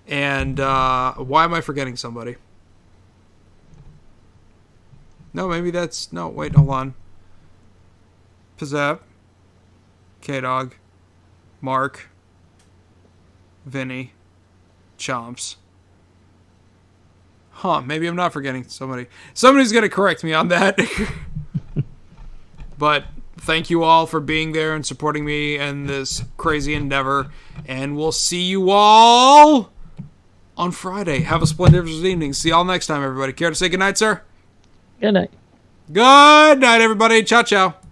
And why am I forgetting somebody? No, maybe that's... No, wait, hold on. Pizzap. K-Dog. Mark. Vinny. Chomps. Huh, maybe I'm not forgetting somebody. Somebody's going to correct me on that. But thank you all for being there and supporting me in this crazy endeavor. And we'll see you all on Friday. Have a splendid evening. See y'all next time, everybody. Care to say goodnight, sir? Good night. Good night, everybody. Ciao, ciao.